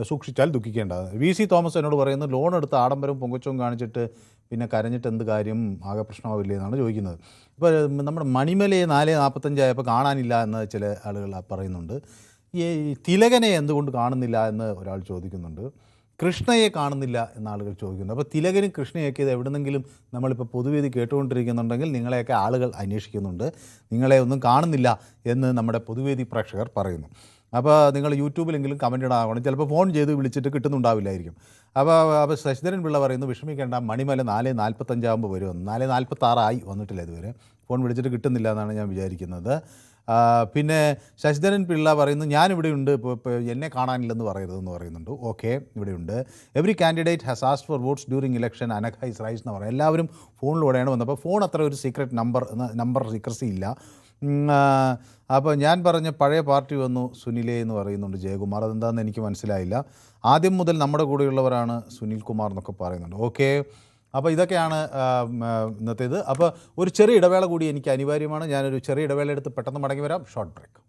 [SPEAKER 1] സൂക്ഷിച്ചാൽ ദുഃഖിക്കേണ്ട. VC തോമസ് എന്നോട് പറയുന്നു ലോൺ എടുത്ത് ആഡംബരം പൊങ്കച്ചവും കാണിച്ചിട്ട് പിന്നെ കരഞ്ഞിട്ട് എന്ത് കാര്യം, ആകെ പ്രശ്നമാവില്ലേ എന്നാണ് ചോദിക്കുന്നത്. ഇപ്പോൾ നമ്മുടെ മണിമലയെ 4:45 ആയപ്പോൾ കാണാനില്ല എന്ന് ചില ആളുകൾ പറയുന്നുണ്ട്. ഈ തിലകനെ എന്തുകൊണ്ട് കാണുന്നില്ല എന്ന് ഒരാൾ ചോദിക്കുന്നുണ്ട്. കൃഷ്ണയെ കാണുന്നില്ല എന്ന ആളുകൾ ചോദിക്കുന്നുണ്ട്. അപ്പോൾ തിലകനും കൃഷ്ണയൊക്കെ ഇത് എവിടെന്നെങ്കിലും നമ്മളിപ്പോൾ പൊതുവേദി കേട്ടുകൊണ്ടിരിക്കുന്നുണ്ടെങ്കിൽ നിങ്ങളെയൊക്കെ ആളുകൾ അന്വേഷിക്കുന്നുണ്ട്, നിങ്ങളെ ഒന്നും കാണുന്നില്ല എന്ന് നമ്മുടെ പൊതുവേദി പ്രേക്ഷകർ പറയുന്നു. അപ്പോൾ നിങ്ങൾ യൂട്യൂബിലെങ്കിലും കമൻ്റ് ഇടാകണം. ചിലപ്പോൾ ഫോൺ ചെയ്ത് വിളിച്ചിട്ട് കിട്ടുന്നുണ്ടാവില്ലായിരിക്കും. അപ്പോൾ ശശിധരൻ പിള്ള പറയുന്നു വിഷമിക്കേണ്ട, മണിമല 4:45 ആകുമ്പോൾ വരുമെന്ന്. 4:46 വന്നിട്ടില്ല ഇതുവരെ. ഫോൺ വിളിച്ചിട്ട് കിട്ടുന്നില്ല എന്നാണ് ഞാൻ വിചാരിക്കുന്നത്. പിന്നെ ശശിധരൻ പിള്ള പറയുന്നു ഞാനിവിടെ ഉണ്ട്, ഇപ്പോൾ എന്നെ കാണാനില്ലെന്ന് പറയരുതെന്ന് പറയുന്നുണ്ട്. ഓക്കെ, ഇവിടെയുണ്ട്. Every candidate has asked for votes during election, Anagha is rise എന്ന് പറയുന്നത്. എല്ലാവരും ഫോണിലൂടെയാണ് വന്നത്. അപ്പോൾ ഫോൺ അത്ര ഒരു സീക്രട്ട് നമ്പർ സീക്രസി ഇല്ല. അപ്പോൾ ഞാൻ പറഞ്ഞ പഴയ പാർട്ടി വന്നു സുനിലേ എന്ന് പറയുന്നുണ്ട് ജയകുമാർ. അതെന്താണെന്ന് എനിക്ക് മനസ്സിലായില്ല. ആദ്യം മുതൽ നമ്മുടെ കൂടെയുള്ളവരാണ് സുനിൽകുമാർ എന്നൊക്കെ പറയുന്നുണ്ട്. ഓക്കെ, അപ്പോൾ ഇതൊക്കെയാണ് ഇന്നത്തേത്. അപ്പോൾ ഒരു ചെറിയ ഇടവേള കൂടി എനിക്ക് അനിവാര്യമാണ്. ഞാനൊരു ചെറിയ ഇടവേള എടുത്ത് പെട്ടെന്ന് മടങ്ങി വരാം. Short break.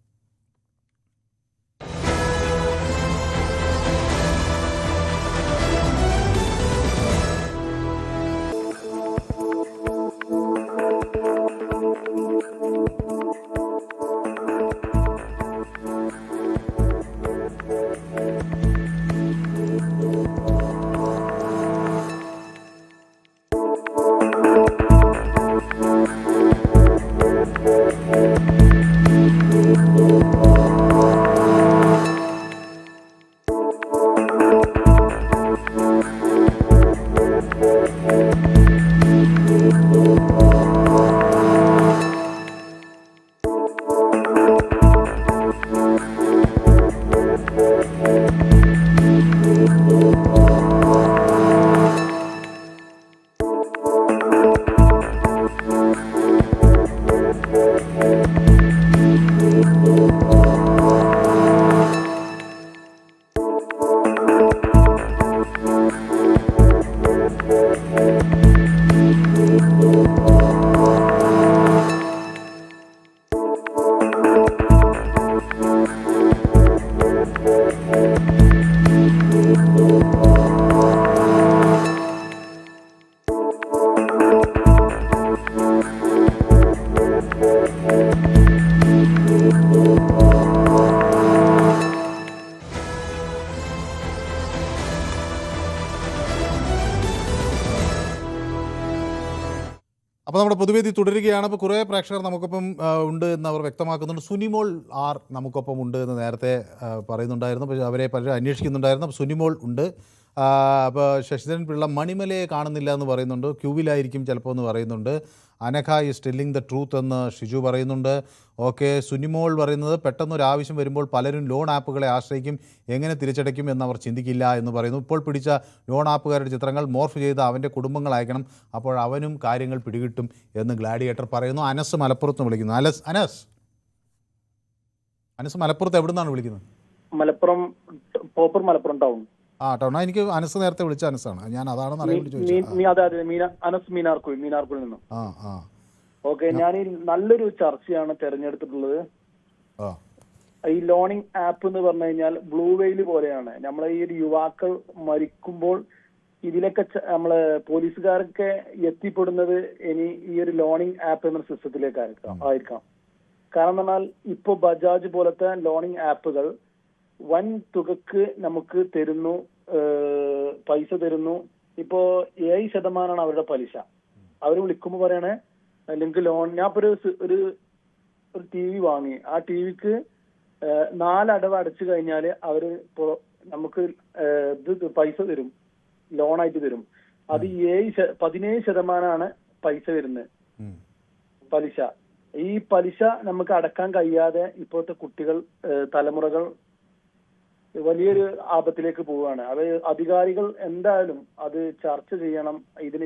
[SPEAKER 1] അപ്പോൾ നമ്മുടെ പൊതുവേദി തുടരുകയാണ്. അപ്പോൾ കുറേ പ്രേക്ഷകർ നമുക്കൊപ്പം ഉണ്ട് എന്ന് അവർ വ്യക്തമാക്കുന്നുണ്ട്. സുനിമോൾ ആർ നമുക്കൊപ്പം ഉണ്ട് എന്ന് നേരത്തെ പറയുന്നുണ്ടായിരുന്നു. പക്ഷേ അവരെ പലരും അന്വേഷിക്കുന്നുണ്ടായിരുന്നു. അപ്പോൾ സുനിമോൾ ഉണ്ട്. അപ്പോൾ ശശിധരൻ പിള്ള മണിമലയെ കാണുന്നില്ല എന്ന് പറയുന്നുണ്ട്. ക്യൂവിലായിരിക്കും ചിലപ്പോൾ എന്ന് പറയുന്നുണ്ട്. Anagha is telling the truth എന്ന് ഷിജു പറയുന്നുണ്ട്. ഓക്കെ, സുനിമോൾ പറയുന്നത് പെട്ടെന്നൊരു ആവശ്യം വരുമ്പോൾ പലരും ലോൺ ആപ്പുകളെ ആശ്രയിക്കും, എങ്ങനെ തിരിച്ചടയ്ക്കും എന്നവർ ചിന്തിക്കില്ല എന്ന് പറയുന്നു. ഇപ്പോൾ പിടിച്ച ലോൺ ആപ്പുകാരുടെ ചിത്രങ്ങൾ മോർഫ് ചെയ്ത് അവൻ്റെ കുടുംബങ്ങൾ അയക്കണം, അപ്പോൾ അവനും കാര്യങ്ങൾ പിടികിട്ടും എന്ന് ഗ്ലാഡിയേറ്റർ പറയുന്നു. അനസ് മലപ്പുറത്ത് വിളിക്കുന്നു. അനസ് മലപ്പുറത്ത് എവിടെ നിന്നാണ് വിളിക്കുന്നത്?
[SPEAKER 13] മലപ്പുറം ടൗൺ.
[SPEAKER 1] ടൗൺ എനിക്ക് അനസ് നേരത്തെ വിളിച്ച അനസാണ്, ഞാൻ അതാണെന്ന് അറിയാൻ വേണ്ടി ചോദിച്ചത്.
[SPEAKER 13] അതെ അനസ് മീനാർക്കുഴിൽ നിന്നും. ഓക്കെ, ഞാൻ നല്ലൊരു ചർച്ചയാണ് തെരഞ്ഞെടുത്തിട്ടുള്ളത്. ഈ ലോണിംഗ് ആപ്പ് എന്ന് പറഞ്ഞു കഴിഞ്ഞാൽ ബ്ലൂ വെയിൽ പോലെയാണ്. നമ്മളെ ഈ ഒരു യുവാക്കൾ മരിക്കുമ്പോൾ ഇതിലൊക്കെ നമ്മള് പോലീസുകാരൊക്കെ എത്തിപ്പെടുന്നത് ഇനി ഈ ഒരു ലോണിംഗ് ആപ്പ് എന്ന സിസ്റ്റത്തിലേക്ക് ആയിരിക്കാം. കാരണം എന്നാൽ ഇപ്പൊ ബജാജ് പോലത്തെ ലോണിംഗ് ആപ്പുകൾ വൻ തുകക്ക് നമുക്ക് തരുന്നു, പൈസ തരുന്നു. ഇപ്പോ 7% അവരുടെ പലിശ. അവർ വിളിക്കുമ്പോ പറയണേ അല്ലെങ്കിൽ ലോൺ, ഞാൻ ഇപ്പൊ ഒരു ടി വി വാങ്ങി, ആ ടി വിക്ക് 4 അടവ് അടച്ചു കഴിഞ്ഞാല് അവര് നമുക്ക് ഇത് പൈസ തരും, ലോണായിട്ട് തരും. അത് 17% പൈസ വരുന്നത് പലിശ. ഈ പലിശ നമുക്ക് അടക്കാൻ കഴിയാതെ ഇപ്പോഴത്തെ കുട്ടികൾ, തലമുറകൾ വലിയൊരു ആപത്തിലേക്ക് പോവുകയാണ്. അത് അധികാരികൾ എന്തായാലും അത് ചർച്ച ചെയ്യണം.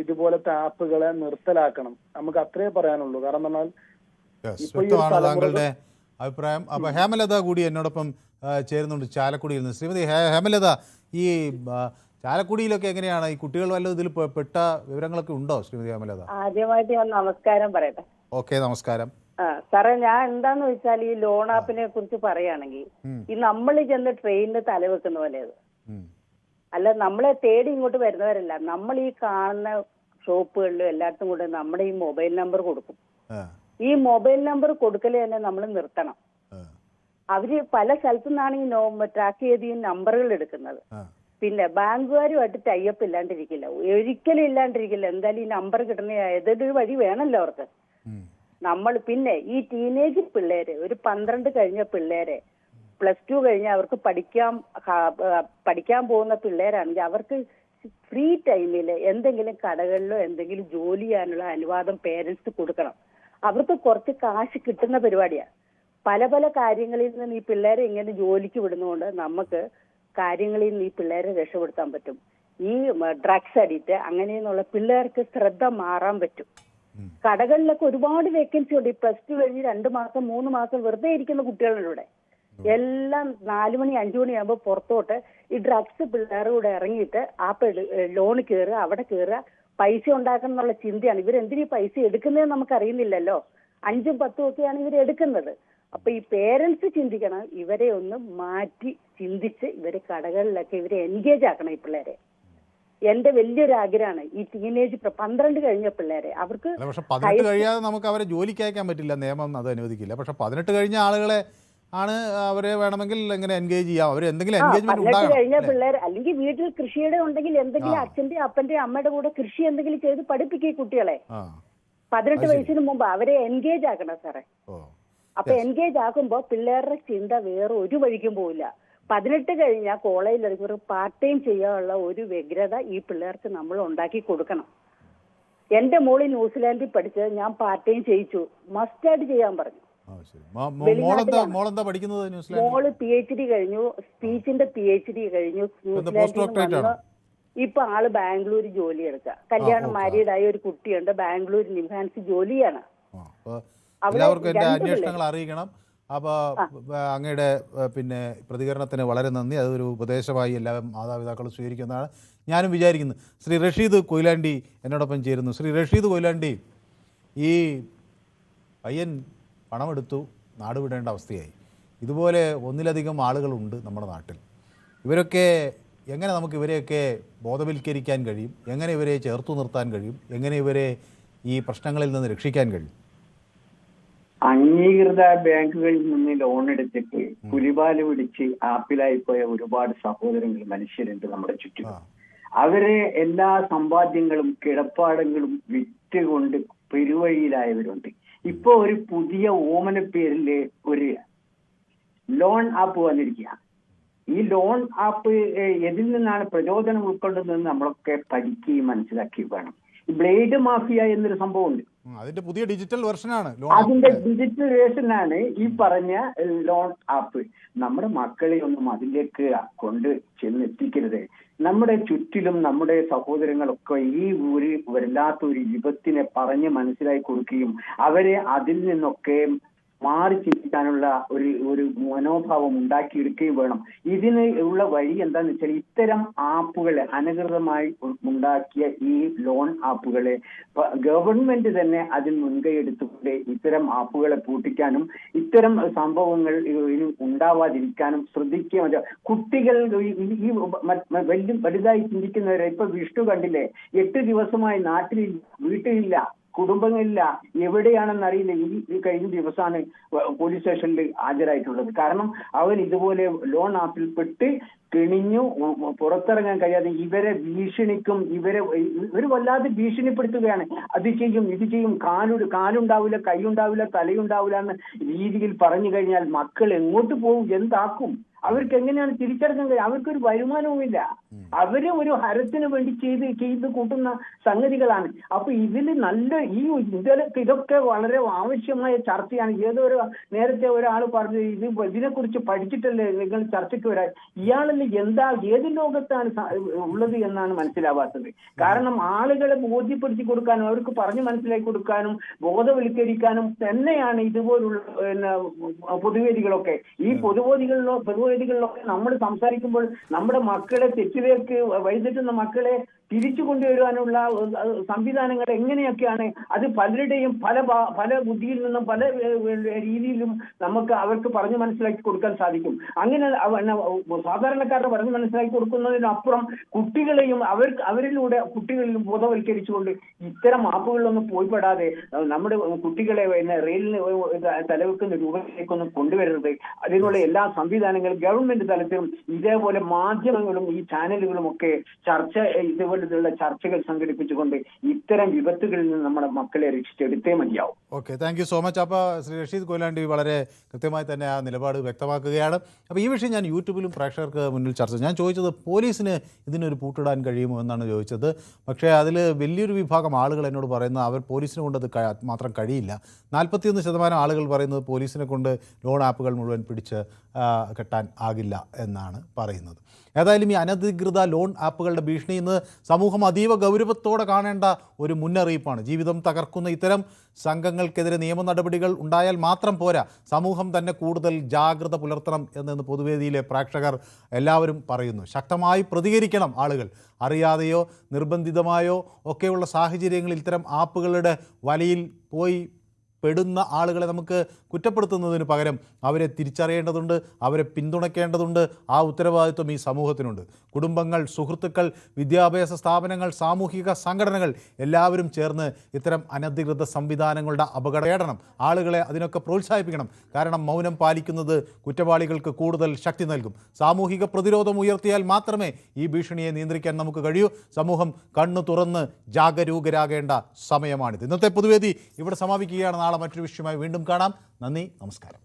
[SPEAKER 13] ഇതുപോലത്തെ ആപ്പുകളെ നിർത്തലാക്കണം. നമുക്ക് അത്രേ പറയാനുള്ളൂ. കാരണം എന്നാൽ
[SPEAKER 1] താങ്കളുടെ അഭിപ്രായം. അപ്പൊ ഹേമലത കൂടി എന്നോടൊപ്പം ചേരുന്നുണ്ട് ചാലക്കുടിയിൽ നിന്ന്. ശ്രീമതി ഹേമലത, ഈ ചാലക്കുടിയിലൊക്കെ എങ്ങനെയാണ് ഈ കുട്ടികൾ വല്ലതും ഇതിൽ പെട്ട വിവരങ്ങളൊക്കെ ഉണ്ടോ ശ്രീമതി ഹേമലത?
[SPEAKER 14] ആദ്യമായിട്ട് ഞാൻ നമസ്കാരം പറയട്ടെ.
[SPEAKER 1] ഓക്കെ, നമസ്കാരം.
[SPEAKER 14] സാറേ, ഞാൻ എന്താന്ന് വെച്ചാൽ ഈ ലോൺ ആപ്പിനെ കുറിച്ച് പറയുകയാണെങ്കിൽ ഈ നമ്മൾ ചെന്ന് ട്രെയിനിന് തലവെക്കുന്ന പോലെ അത് അല്ല, നമ്മളെ തേടി ഇങ്ങോട്ട് വരുന്നവരല്ല. നമ്മൾ ഈ കാണുന്ന ഷോപ്പുകളിലും എല്ലായിടത്തും കൂടെ നമ്മുടെ ഈ മൊബൈൽ നമ്പർ കൊടുക്കും. ഈ മൊബൈൽ നമ്പർ കൊടുക്കല് തന്നെ നമ്മൾ നിർത്തണം. അവര് പല സ്ഥലത്തു നിന്നാണ് ഈ ട്രാക്ക് ചെയ്ത് ഈ നമ്പറുകൾ എടുക്കുന്നത്. പിന്നെ ബാങ്കുകാരുമായിട്ട് ടൈപ്പ് ഇല്ലാണ്ടിരിക്കില്ല, ഒരിക്കലും ഇല്ലാണ്ടിരിക്കില്ല. എന്തായാലും ഈ നമ്പർ കിട്ടുന്ന ഏതൊരു വഴി വേണമല്ലോ അവർക്ക്. നമ്മൾ പിന്നെ ഈ ടീനേജ് പിള്ളേര്, ഒരു 12 കഴിഞ്ഞ പിള്ളേരെ, +2 കഴിഞ്ഞ അവർക്ക് പഠിക്കാൻ പോകുന്ന പിള്ളേരാണെങ്കിൽ അവർക്ക് ഫ്രീ ടൈമിൽ എന്തെങ്കിലും കടകളിലോ എന്തെങ്കിലും ജോലി ചെയ്യാനുള്ള അനുവാദം പേരൻസ് കൊടുക്കണം. അവർക്ക് കുറച്ച് കാശ് കിട്ടുന്ന പരിപാടിയാണ്. പല പല കാര്യങ്ങളിൽ നിന്ന് ഈ പിള്ളേരെ ഇങ്ങനെ ജോലിക്ക് വിടുന്നതുകൊണ്ട് നമുക്ക് കാര്യങ്ങളിൽ നിന്ന് ഈ പിള്ളേരെ രക്ഷപ്പെടുത്താൻ പറ്റും. ഈ ഡ്രഗ്സ് അഡിക്റ്റ് അങ്ങനെയെന്നുള്ള പിള്ളേർക്ക് ശ്രദ്ധ മാറാൻ പറ്റും. കടകളിലൊക്കെ ഒരുപാട് വേക്കൻസി ഉണ്ട്. ഈ +2 കഴിഞ്ഞ് 2 മാസം 3 മാസം വെറുതെ ഇരിക്കുന്ന കുട്ടികളിലൂടെ എല്ലാം 4 മണി 5 മണി ആകുമ്പോൾ പുറത്തോട്ട് ഈ ഡ്രഗ്സ് പിള്ളേരുടെ കൂടെ ഇറങ്ങിയിട്ട് ആ ലോൺ കയറുക, അവിടെ കയറുക, പൈസ ഉണ്ടാക്കണം എന്നുള്ള ചിന്തയാണ്. ഇവരെന്തിനീ പൈസ എടുക്കുന്നതെന്ന് നമുക്ക് അറിയുന്നില്ലല്ലോ. 5ഉം 10ഉം ഒക്കെയാണ് ഇവർ എടുക്കുന്നത്. അപ്പൊ ഈ പേരൻസ് ചിന്തിക്കണം, ഇവരെ ഒന്ന് മാറ്റി ചിന്തിച്ച് ഇവരെ കടകളിലൊക്കെ ഇവരെ എൻഗേജ് ആക്കണം ഈ പിള്ളേരെ. എന്റെ വലിയൊരു ആഗ്രഹമാണ് ഈ ടീനേജ് 12 കഴിഞ്ഞ പിള്ളേരെ അവർക്ക്.
[SPEAKER 1] പക്ഷെ 18 കഴിയാതെ നമുക്ക് അവരെ ജോലിക്ക് അയക്കാൻ പറ്റില്ല, നിയമം അത് അനുവദിക്കില്ല. പക്ഷെ 18 കഴിഞ്ഞ ആളുകളെ ആണ് അവരെ വേണമെങ്കിൽ എങ്ങനെ എൻഗേജ് ചെയ്യാം, അവർ എന്തെങ്കിലും എൻഗേജ്മെന്റ്
[SPEAKER 14] 18 കഴിഞ്ഞ പിള്ളേർ അല്ലെങ്കിൽ വീട്ടിൽ കൃഷിയുടെ ഉണ്ടെങ്കിൽ എന്തെങ്കിലും അച്ഛന്റെ അപ്പന്റെ അമ്മയുടെ കൂടെ കൃഷി എന്തെങ്കിലും ചെയ്ത് പഠിപ്പിക്കുക കുട്ടികളെ. 18 വയസ്സിന് മുമ്പ് അവരെ എൻഗേജ് ആക്കണം സാറേ. അപ്പൊ എൻഗേജ് ആക്കുമ്പോ പിള്ളേരുടെ ചിന്ത വേറെ ഒരു വഴിക്കും പോവില്ല. 18 കഴിഞ്ഞാൽ കോളേജിൽ ഒരു പാർട്ട് ടൈം ചെയ്യാനുള്ള ഒരു വ്യഗ്രത ഈ പിള്ളേർക്ക് നമ്മൾ ഉണ്ടാക്കി കൊടുക്കണം. എന്റെ മോള് ന്യൂസിലാൻഡിൽ പഠിച്ചത് ഞാൻ പാർട്ട് ടൈം ചെയ്യിച്ചു, മസ്റ്റായിട്ട് ചെയ്യാൻ പറഞ്ഞു. മോള് PhD കഴിഞ്ഞു, സ്പീച്ചിന്റെ PhD കഴിഞ്ഞു ന്യൂസിലാൻഡിൽ. ഇപ്പൊ ആള് ബാംഗ്ലൂർ ജോലി എടുക്കുക. കല്യാണം മാരീഡായ ഒരു കുട്ടിയുണ്ട്, ബാംഗ്ലൂർ നിംഹാൻസ് ജോലിയാണ്.
[SPEAKER 1] എല്ലാവർക്കും എൻ്റെ അന്വേഷണങ്ങൾ അറിയിക്കണം. അപ്പോൾ അങ്ങയുടെ പിന്നെ പ്രതികരണത്തിന് വളരെ നന്ദി. അതൊരു ഉപദേശമായി എല്ലാ മാതാപിതാക്കളും സ്വീകരിക്കുന്നതാണ് ഞാനും വിചാരിക്കുന്നത്. ശ്രീ റഷീദ് കൊയിലാണ്ടി എന്നോടൊപ്പം ചേരുന്നു. ശ്രീ റഷീദ് കൊയിലാണ്ടി, ഈ പയ്യൻ പണമെടുത്തു, നാട് വിടേണ്ട അവസ്ഥയായി. ഇതുപോലെ ഒന്നിലധികം ആളുകളുണ്ട് നമ്മുടെ നാട്ടിൽ. ഇവരൊക്കെ എങ്ങനെ നമുക്ക് ഇവരെയൊക്കെ ബോധവൽക്കരിക്കാൻ കഴിയും, എങ്ങനെ ഇവരെ ചേർത്തു നിർത്താൻ കഴിയും, എങ്ങനെ ഇവരെ ഈ പ്രശ്നങ്ങളിൽ നിന്ന് രക്ഷിക്കാൻ കഴിയും?
[SPEAKER 15] അംഗീകൃത ബാങ്കുകളിൽ നിന്ന് ലോൺ എടുത്തിട്ട് പുലിപാല് പിടിച്ച് ആപ്പിലായി പോയ ഒരുപാട് സഹോദരങ്ങൾ, മനുഷ്യരുണ്ട് നമ്മുടെ ചുറ്റും. അവരെ എല്ലാ സമ്പാദ്യങ്ങളും കിടപ്പാടങ്ങളും വിറ്റുകൊണ്ട് പെരുവഴിയിലായവരുണ്ട്. ഇപ്പൊ ഒരു പുതിയ ഓമന പേരില് ഒരു ലോൺ ആപ്പ് വന്നിരിക്കുക. ഈ ലോൺ ആപ്പ് എതിൽ നിന്നാണ് പ്രചോദനം ഉൾക്കൊള്ളുന്നതെന്ന് നമ്മളൊക്കെ പഠിക്കുകയും മനസ്സിലാക്കുകയും വേണം. ബ്ലേഡ് മാഫിയ എന്നൊരു സംഭവമുണ്ട്.
[SPEAKER 1] അതിന്റെ പുതിയ ഡിജിറ്റൽ വെർഷനാണ്,
[SPEAKER 15] അതിന്റെ ഡിജിറ്റൽ വേർഷനാണ് ഈ പറഞ്ഞ ലോൺ ആപ്പ്. നമ്മുടെ മക്കളെ ഒന്നും അതിലേക്ക് കൊണ്ട് ചെന്നെത്തിക്കരുത്. നമ്മുടെ ചുറ്റിലും നമ്മുടെ സഹോദരങ്ങളൊക്കെ ഈ വല്ലാത്തൊരു വിപത്തിനെ പറഞ്ഞ് മനസ്സിലാക്കി കൊടുക്കുകയും അവരെ അതിൽ നിന്നൊക്കെ മാറി ചിന്തിക്കാനുള്ള ഒരു മനോഭാവം ഉണ്ടാക്കിയെടുക്കുകയും വേണം. ഇതിന് ഉള്ള വഴി എന്താന്ന് വെച്ചാൽ ഇത്തരം ആപ്പുകളെ അനധികൃതമായി ഉണ്ടാക്കിയ ഈ ലോൺ ആപ്പുകളെ ഗവൺമെന്റ് തന്നെ അതിൽ മുൻകൈ എടുത്തുകൊണ്ട് ഇത്തരം ആപ്പുകളെ പൂട്ടിക്കാനും ഇത്തരം സംഭവങ്ങൾ ഇനി ഉണ്ടാവാതിരിക്കാനും ശ്രദ്ധിക്കുക. കുട്ടികൾ ഈ വലുതായി ചിന്തിക്കുന്നവരെ ഇപ്പൊ വിഷ്ണു കണ്ടില്ലേ, 8 ദിവസമായി നാട്ടിലില്ല, വീട്ടിലില്ല, കുടുംബങ്ങളില്ല, എവിടെയാണെന്നറിയില്ല. ഈ കഴിഞ്ഞ ദിവസമാണ് പോലീസ് സ്റ്റേഷനിൽ ഹാജരായിട്ടുള്ളത്. കാരണം അവൻ ഇതുപോലെ ലോൺ ആപ്പിൽ പെട്ട് കിണിഞ്ഞു പുറത്തിറങ്ങാൻ കഴിയാതെ ഇവരെ ഭീഷണിക്കും, ഇവർ വല്ലാതെ ഭീഷണിപ്പെടുത്തുകയാണ്. അത് ചെയ്യും, ഇത് ചെയ്യും, കാലുണ്ടാവില്ല, കൈയുണ്ടാവില്ല, തലയുണ്ടാവില്ല എന്ന രീതിയിൽ പറഞ്ഞു കഴിഞ്ഞാൽ മക്കൾ എങ്ങോട്ട് പോകും, എന്താക്കും? അവർക്ക് എങ്ങനെയാണ് തിരിച്ചടക്കാൻ കഴിയും? അവർക്കൊരു വരുമാനവുമില്ല. അവര് ഒരു ഹരത്തിന് വേണ്ടി ചെയ്ത് കൂട്ടുന്ന സംഗതികളാണ്. അപ്പൊ ഇതിൽ നല്ല ഇതൊക്കെ വളരെ ആവശ്യമായ ചർച്ചയാണ്. നേരത്തെ ഒരാൾ പറഞ്ഞു ഇതിനെക്കുറിച്ച് പഠിച്ചിട്ടല്ലേ നിങ്ങൾ ചർച്ചയ്ക്ക് വരാൻ. ഇയാളെല്ലാം ഏത് ലോകത്താണ് ഉള്ളത് എന്നാണ് മനസ്സിലാവാത്തത്. കാരണം ആളുകളെ ബോധ്യപ്പെടുത്തി കൊടുക്കാനും അവർക്ക് പറഞ്ഞു മനസ്സിലാക്കി കൊടുക്കാനും ബോധവൽക്കരിക്കാനും തന്നെയാണ് ഇതുപോലുള്ള പൊതുവേദികളൊക്കെ. ഈ പൊതുവേദികളിലൊക്കെ നമ്മൾ സംസാരിക്കുമ്പോൾ നമ്മുടെ മക്കളെ തെറ്റിലേക്ക് വഴിതെറ്റുന്ന മക്കളെ തിരിച്ചു കൊണ്ടുവരുവാനുള്ള സംവിധാനങ്ങൾ എങ്ങനെയൊക്കെയാണ്, അത് പലരുടെയും പല ബുദ്ധിയിൽ നിന്നും പല രീതിയിലും നമുക്ക് അവർക്ക് പറഞ്ഞു മനസ്സിലാക്കി കൊടുക്കാൻ സാധിക്കും. അങ്ങനെ സാധാരണക്കാരുടെ പറഞ്ഞു മനസ്സിലാക്കി കൊടുക്കുന്നതിനപ്പുറം കുട്ടികളെയും അവരിലൂടെ കുട്ടികളിലും ബോധവൽക്കരിച്ചുകൊണ്ട് ഇത്തരം ആപ്പുകളിലൊന്നും പോയിപ്പെടാതെ നമ്മുടെ കുട്ടികളെ റെയിലിന് തലവെക്കുന്ന രൂപത്തിലേക്കൊന്നും കൊണ്ടുവരരുത്. അതിനുള്ള എല്ലാ സംവിധാനങ്ങളും ഗവൺമെന്റ് തലത്തിലും ഇതേപോലെ മാധ്യമങ്ങളും ഈ ചാനലുകളും ഒക്കെ ഇതുപോലുള്ള ചർച്ചകൾ സംഘടിപ്പിച്ചുകൊണ്ട് ഇത്തരം വിപത്തുകളിൽ നിന്ന് നമ്മുടെ മക്കളെ രക്ഷിച്ചെടുത്തേ മതിയാവും.
[SPEAKER 1] Okay, thank you so much. അപ്പോൾ ശ്രീ റഷീദ് കൊയിലാണ്ടി വളരെ കൃത്യമായി തന്നെ ആ നിലപാട് വ്യക്തമാക്കുകയാണ്. അപ്പോൾ ഈ വിഷയം ഞാൻ യൂട്യൂബിലും പ്രേക്ഷകർക്ക് മുന്നിൽ ഞാൻ ചോദിച്ചത് പോലീസിന് ഇതിനൊരു പൂട്ടിടാൻ കഴിയുമോ എന്നാണ് ചോദിച്ചത്. പക്ഷേ അതിൽ വലിയൊരു വിഭാഗം ആളുകൾ എന്നോട് പറയുന്നത് അവർ പോലീസിനെ കൊണ്ട് അത് മാത്രം കഴിയില്ല. 41% ആളുകൾ പറയുന്നത് പോലീസിനെ കൊണ്ട് ലോൺ ആപ്പുകൾ മുഴുവൻ പിടിച്ച് കെട്ടാൻ ആകില്ല എന്നാണ് പറയുന്നത്. ഏതായാലും ഈ അനധികൃത ലോൺ ആപ്പുകളുടെ ഭീഷണി ഇന്ന് സമൂഹം അതീവ ഗൗരവത്തോടെ കാണേണ്ട ഒരു മുന്നറിയിപ്പാണ്. ജീവിതം തകർക്കുന്ന ഇത്തരം സംഘങ്ങൾക്കെതിരെ നിയമ നടപടികൾ ഉണ്ടായാൽ മാത്രം പോരാ, സമൂഹം തന്നെ കൂടുതൽ ജാഗ്രത പുലർത്തണം എന്ന് പൊതുവേദിയിലെ പ്രേക്ഷകർ എല്ലാവരും പറയുന്നു. ശക്തമായി പ്രതികരിക്കണം ആളുകൾ. അറിയാതെയോ നിർബന്ധിതമായോ ഒക്കെയുള്ള സാഹചര്യങ്ങളിൽ ഇത്തരം ആപ്പുകളുടെ വലയിൽ പോയി പെടുന്ന ആളുകളെ നമുക്ക് കുറ്റപ്പെടുത്തുന്നതിന് പകരം അവരെ തിരിച്ചറിയേണ്ടതുണ്ട്, അവരെ പിന്തുണയ്ക്കേണ്ടതുണ്ട്. ആ ഉത്തരവാദിത്വം ഈ സമൂഹത്തിനുണ്ട്. കുടുംബങ്ങൾ, സുഹൃത്തുക്കൾ, വിദ്യാഭ്യാസ സ്ഥാപനങ്ങൾ, സാമൂഹിക സംഘടനകൾ എല്ലാവരും ചേർന്ന് ഇത്തരം അനധികൃത സംവിധാനങ്ങളുടെ അപകടം ആളുകളെ അതിനൊക്കെ പ്രോത്സാഹിപ്പിക്കണം. കാരണം മൗനം പാലിക്കുന്നത് കുറ്റവാളികൾക്ക് കൂടുതൽ ശക്തി നൽകും. സാമൂഹിക പ്രതിരോധം ഉയർത്തിയാൽ മാത്രമേ ഈ ഭീഷണിയെ നിയന്ത്രിക്കാൻ നമുക്ക് കഴിയൂ. സമൂഹം കണ്ണു തുറന്ന് ജാഗരൂകരാകേണ്ട സമയമാണിത്. ഇന്നത്തെ പൊതുവേദി ഇവിടെ സമാപിക്കുകയാണ്. നാളെ മറ്റൊരു വിഷയമായി വീണ്ടും കാണാം. നന്ദി, നമസ്കാരം.